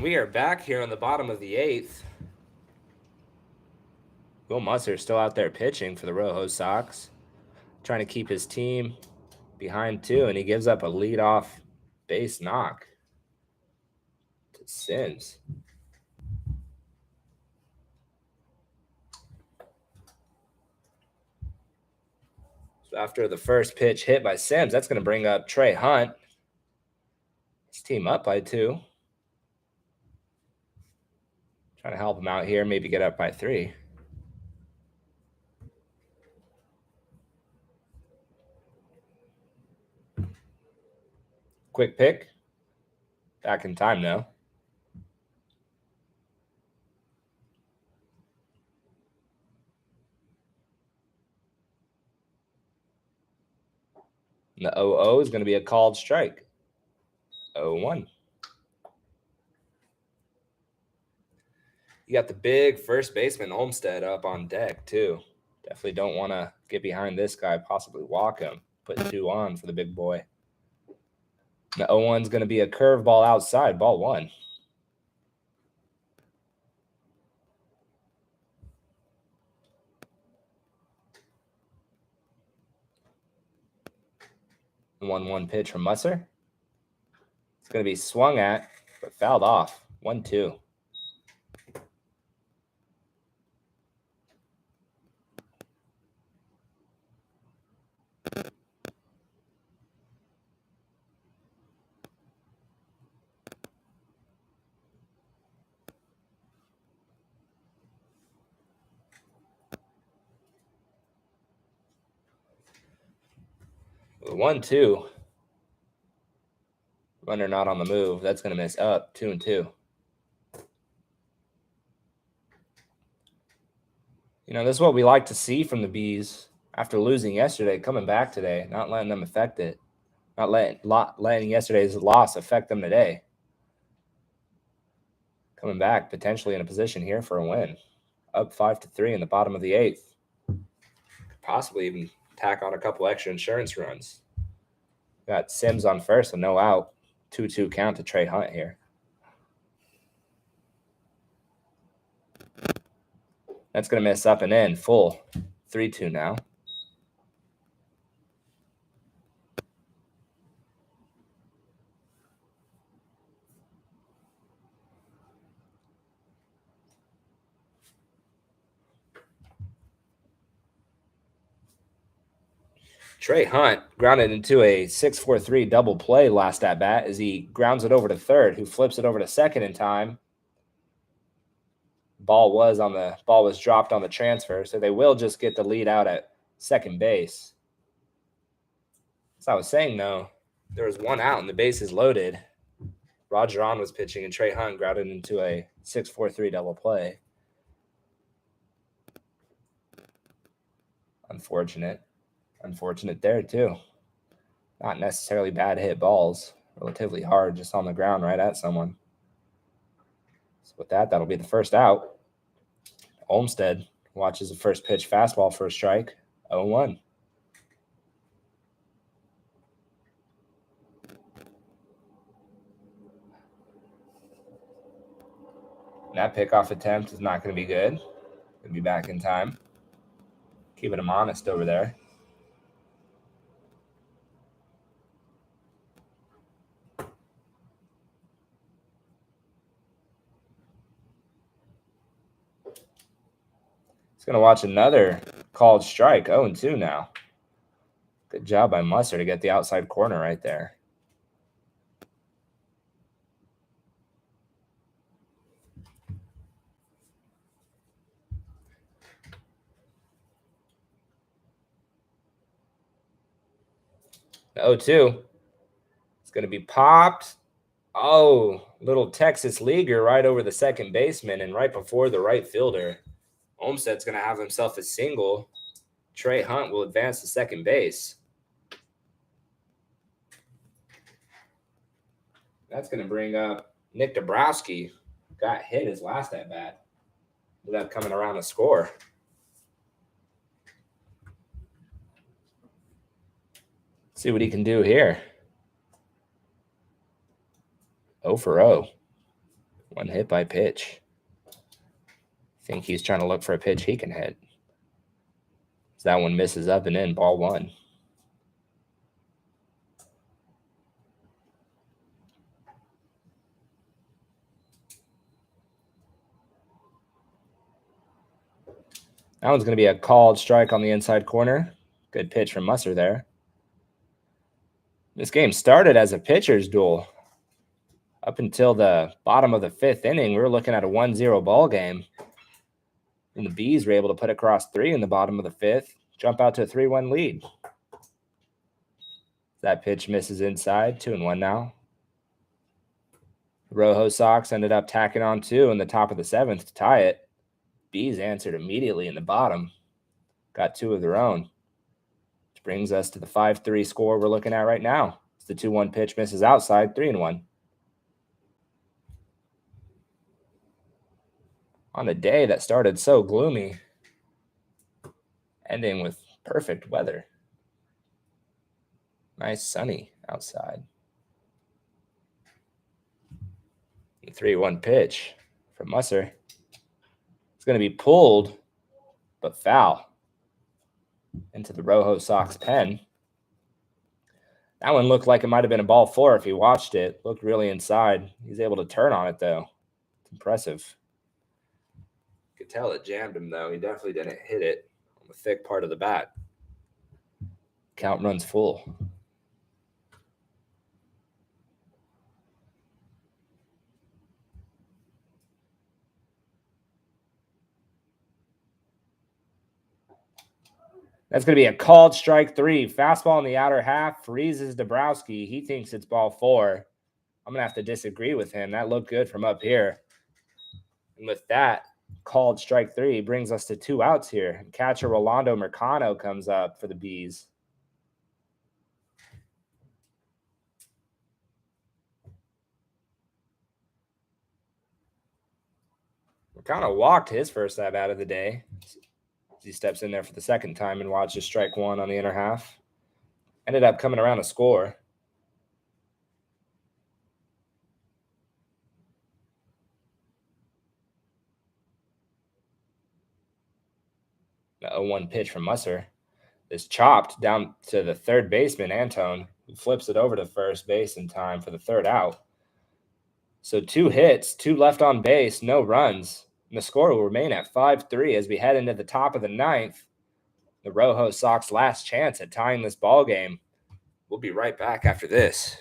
We are back here on the bottom of the 8th. Will Musser still out there pitching for the ROJO Sox, trying to keep his team behind 2, and he gives up a leadoff base knock to Sims. So after the first pitch hit by Sims, that's going to bring up Trey Hunt. His team up by 2. Trying to help him out here, maybe get up by 3. Quick pick. Back in time now. And the 0-0 is going to be a called strike. 0-1. You got the big first baseman Olmstead up on deck, too. Definitely don't want to get behind this guy, possibly walk him. Put 2 on for the big boy. The 0-1's going to be a curveball outside, ball 1. The 1-1 pitch from Musser. It's going to be swung at, but fouled off. 1-2. The 1-2. Runner not on the move. That's going to miss up. 2-2. You know, this is what we like to see from the Bees after losing yesterday, coming back today, not letting them affect it. Not letting yesterday's loss affect them today. Coming back potentially in a position here for a win. Up 5-3 in the bottom of the 8th. Could possibly even tack on a couple extra insurance runs. Got Sims on first with no out. 2-2 count to Trey Hunt here. That's going to miss up and in. Full. 3-2 now. Trey Hunt grounded into a 6-4-3 double play last at bat as he grounds it over to third, who flips it over to second in time. Ball was dropped on the transfer, so they will just get the lead out at second base. As I was saying, though, there was one out and the base is loaded. ROJO was pitching and Trey Hunt grounded into a 6-4-3 double play. Unfortunate there, too. Not necessarily bad hit balls. Relatively hard, just on the ground right at someone. So with that, that'll be the first out. Olmstead watches the first pitch fastball for a strike. 0-1. That pickoff attempt is not going to be good. Going to be back in time. Keeping him honest over there. He's going to watch another called strike. 0-2 now. Good job by Musser to get the outside corner right there. The 0-2. It's going to be popped. Oh, little Texas leaguer right over the second baseman and right before the right fielder. Olmstead's going to have himself a single. Trey Hunt will advance to second base. That's going to bring up Nick Dabrowski. Got hit his last at bat. Ended up coming around to score. See what he can do here. 0-for-0. One hit by pitch. Think he's trying to look for a pitch he can hit. That one misses up and in, ball 1. That one's going to be a called strike on the inside corner. Good pitch from Musser there. This game started as a pitcher's duel. Up until the bottom of the 5th inning, we were looking at a 1-0 ball game. And the Bees were able to put across 3 in the bottom of the 5th, jump out to a 3-1 lead. That pitch misses inside, 2-1 now. ROJO Sox ended up tacking on 2 in the top of the 7th to tie it. Bees answered immediately in the bottom. Got 2 of their own. Which brings us to the 5-3 score we're looking at right now. It's the 2-1 pitch misses outside, 3-1. On a day that started so gloomy, ending with perfect weather. Nice sunny outside. The 3-1 pitch from Musser. It's going to be pulled, but foul into the Rojo Sox pen. That one looked like it might have been a ball 4 if he watched it. Looked really inside. He's able to turn on it, though. It's impressive. You could tell it jammed him, though. He definitely didn't hit it on the thick part of the bat. Count runs full. That's going to be a called strike 3. Fastball in the outer half. Freezes Dabrowski. He thinks it's ball 4. I'm going to have to disagree with him. That looked good from up here. And with that, called strike 3 brings us to 2 outs here. Catcher Rolando Mercado comes up for the Bees. Mercado walked his first at bat of the day. He steps in there for the second time and watches strike 1 on the inner half. Ended up coming around to score. The 0-1 pitch from Musser is chopped down to the third baseman, Antone, who flips it over to first base in time for the 3rd out. So 2 hits, 2 left on base, no runs. And the score will remain at 5-3 as we head into the top of the 9th. The Rojo Sox last chance at tying this ball game. We'll be right back after this.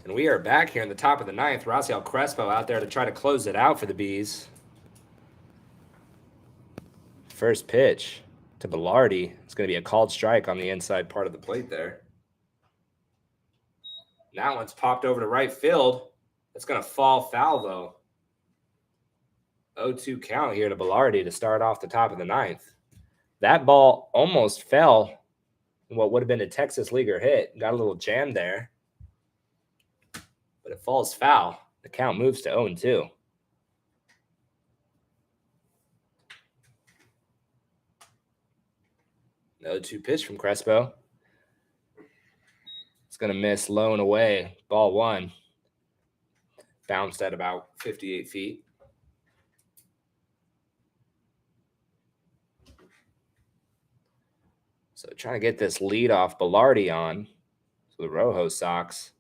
And we are back here in the top of the 9th. Raciel Crespo out there to try to close it out for the Bees. First pitch to Bilardi. It's going to be a called strike on the inside part of the plate there. That one's popped over to right field. It's going to fall foul, though. 0-2 count here to Bilardi to start off the top of the 9th. That ball almost fell in what would have been a Texas Leaguer hit. Got a little jam there. But it falls foul. The count moves to 0-2. No 0-2 pitch from Crespo. It's going to miss low and away. Ball 1. Bounced at about 58 feet. So trying to get this lead off Bilardi on for the Rojo Sox.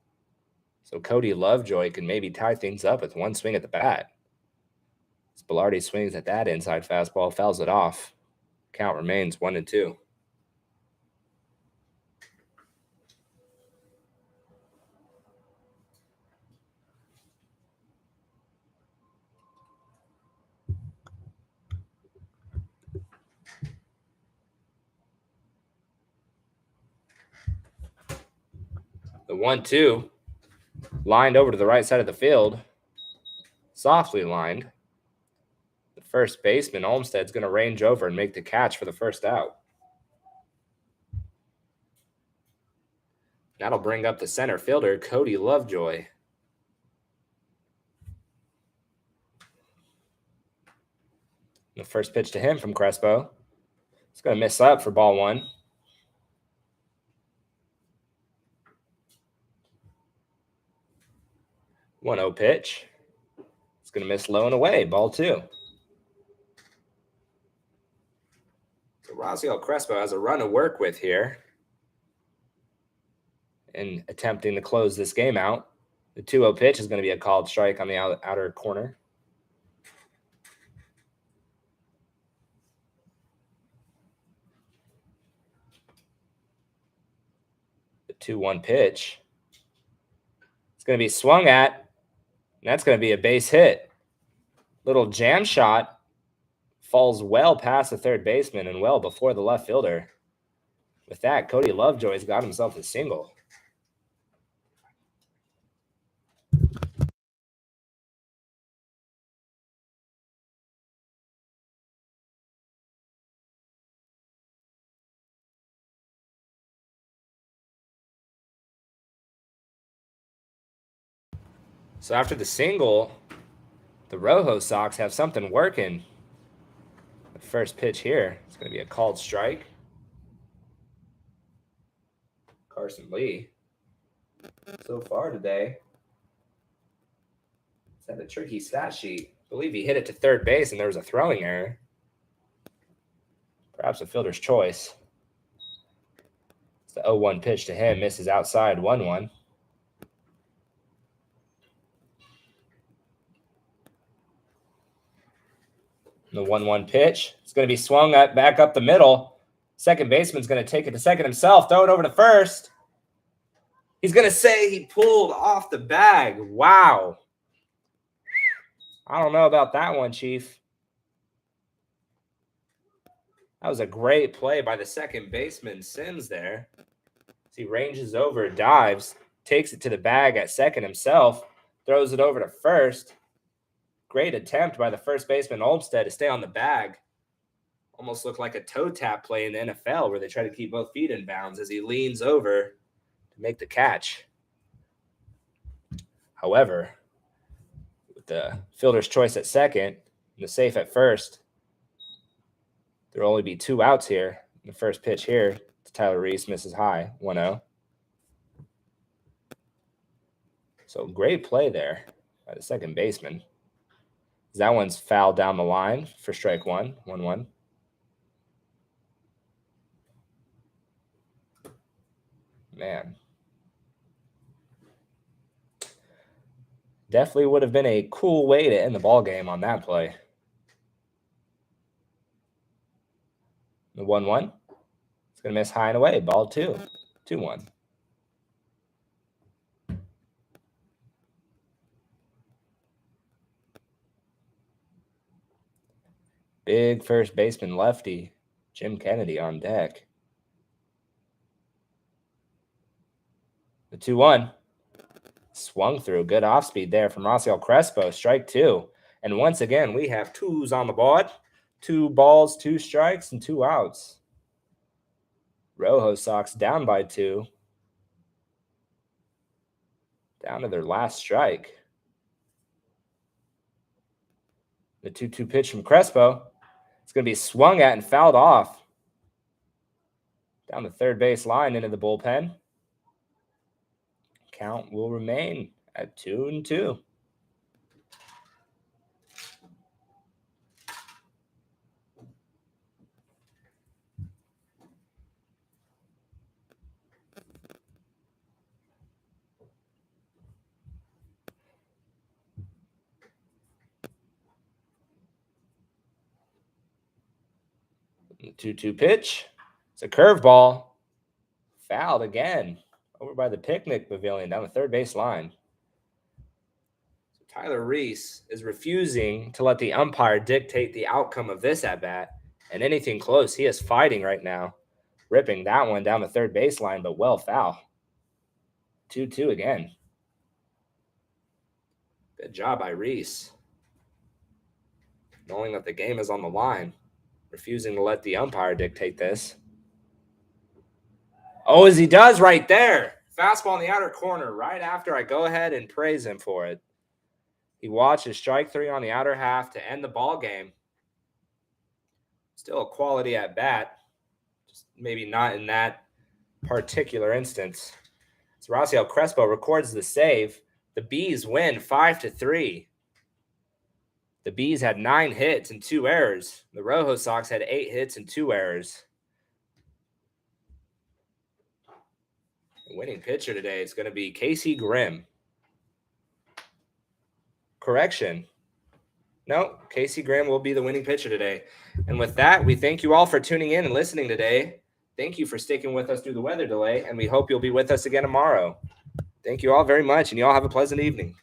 So Cody Lovejoy can maybe tie things up with one swing at the bat. As Bilardi swings at that inside fastball, fouls it off. Count remains 1-2. The 1-2 lined over to the right side of the field. softly lined. The first baseman, Olmstead's going to range over and make the catch for the first out. That'll bring up the center fielder, Cody Lovejoy. The first pitch to him from Crespo. It's going to miss up for ball one. 1-0 pitch. It's going to miss low and away. Ball two. So Raziel Crespo has a run to work with here in attempting to close this game out. The 2-0 pitch is going to be a called strike on the outer corner. The 2-1 pitch. It's going to be swung at, and that's going to be a base hit. Little jam shot falls well past the third baseman and well before the left fielder. With that, Cody Lovejoy's got himself a single. So after the single, the ROJO Sox have something working. The first pitch here is going to be a called strike. Carson Lee, so far today, it's had a tricky stat sheet. I believe he hit it to third base and there was a throwing error. Perhaps a fielder's choice. It's the 0-1 pitch to him, misses outside, 1-1. The 1-1 pitch. It's going to be swung back up the middle. Second baseman's going to take it to second himself, throw it over to first. He's going to say he pulled off the bag. Wow. I don't know about that one, Chief. That was a great play by the second baseman, Sims, there. As he ranges over, dives, takes it to the bag at second himself, throws it over to first. Great attempt by the first baseman, Olmstead, to stay on the bag. Almost looked like a toe tap play in the NFL where they try to keep both feet in bounds as he leans over to make the catch. However, with the fielder's choice at second and the safe at first, there will only be 2 outs here. The first pitch here to Tyler Reese misses high, 1-0. So great play there by the second baseman. That one's fouled down the line for strike one, 1-1. Man. Definitely would have been a cool way to end the ball game on that play. The 1-1. It's going to miss high and away. Ball 2. 2-1. Big first baseman lefty, Jim Kennedy on deck. The 2-1. Swung through. Good off speed there from Raziel Crespo. Strike 2. And once again, we have 2s on the board. 2 balls, 2 strikes, and 2 outs. ROJO Sox down by 2. Down to their last strike. The 2-2 pitch from Crespo. It's going to be swung at and fouled off. Down the third base line into the bullpen. Count will remain at 2-2. The 2-2 pitch. It's a curveball. Fouled again. Over by the picnic pavilion down the third base line. So Tyler Reese is refusing to let the umpire dictate the outcome of this at-bat. And anything close, he is fighting right now. Ripping that one down the third base line, but well foul. 2-2 again. Good job by Reese. knowing that the game is on the line, refusing to let the umpire dictate this. Oh, as he does right there. Fastball in the outer corner right after I go ahead and praise him for it. He watches strike 3 on the outer half to end the ball game. Still a quality at bat, just maybe not in that particular instance. So Raciel Crespo records the save. The Bees win 5-3. The Bees had 9 hits and 2 errors. The Rojo Sox had 8 hits and 2 errors. The winning pitcher today is going to be Casey Grimm. Correction. No, Casey Grimm will be the winning pitcher today. And with that, we thank you all for tuning in and listening today. Thank you for sticking with us through the weather delay, and we hope you'll be with us again tomorrow. Thank you all very much, and you all have a pleasant evening.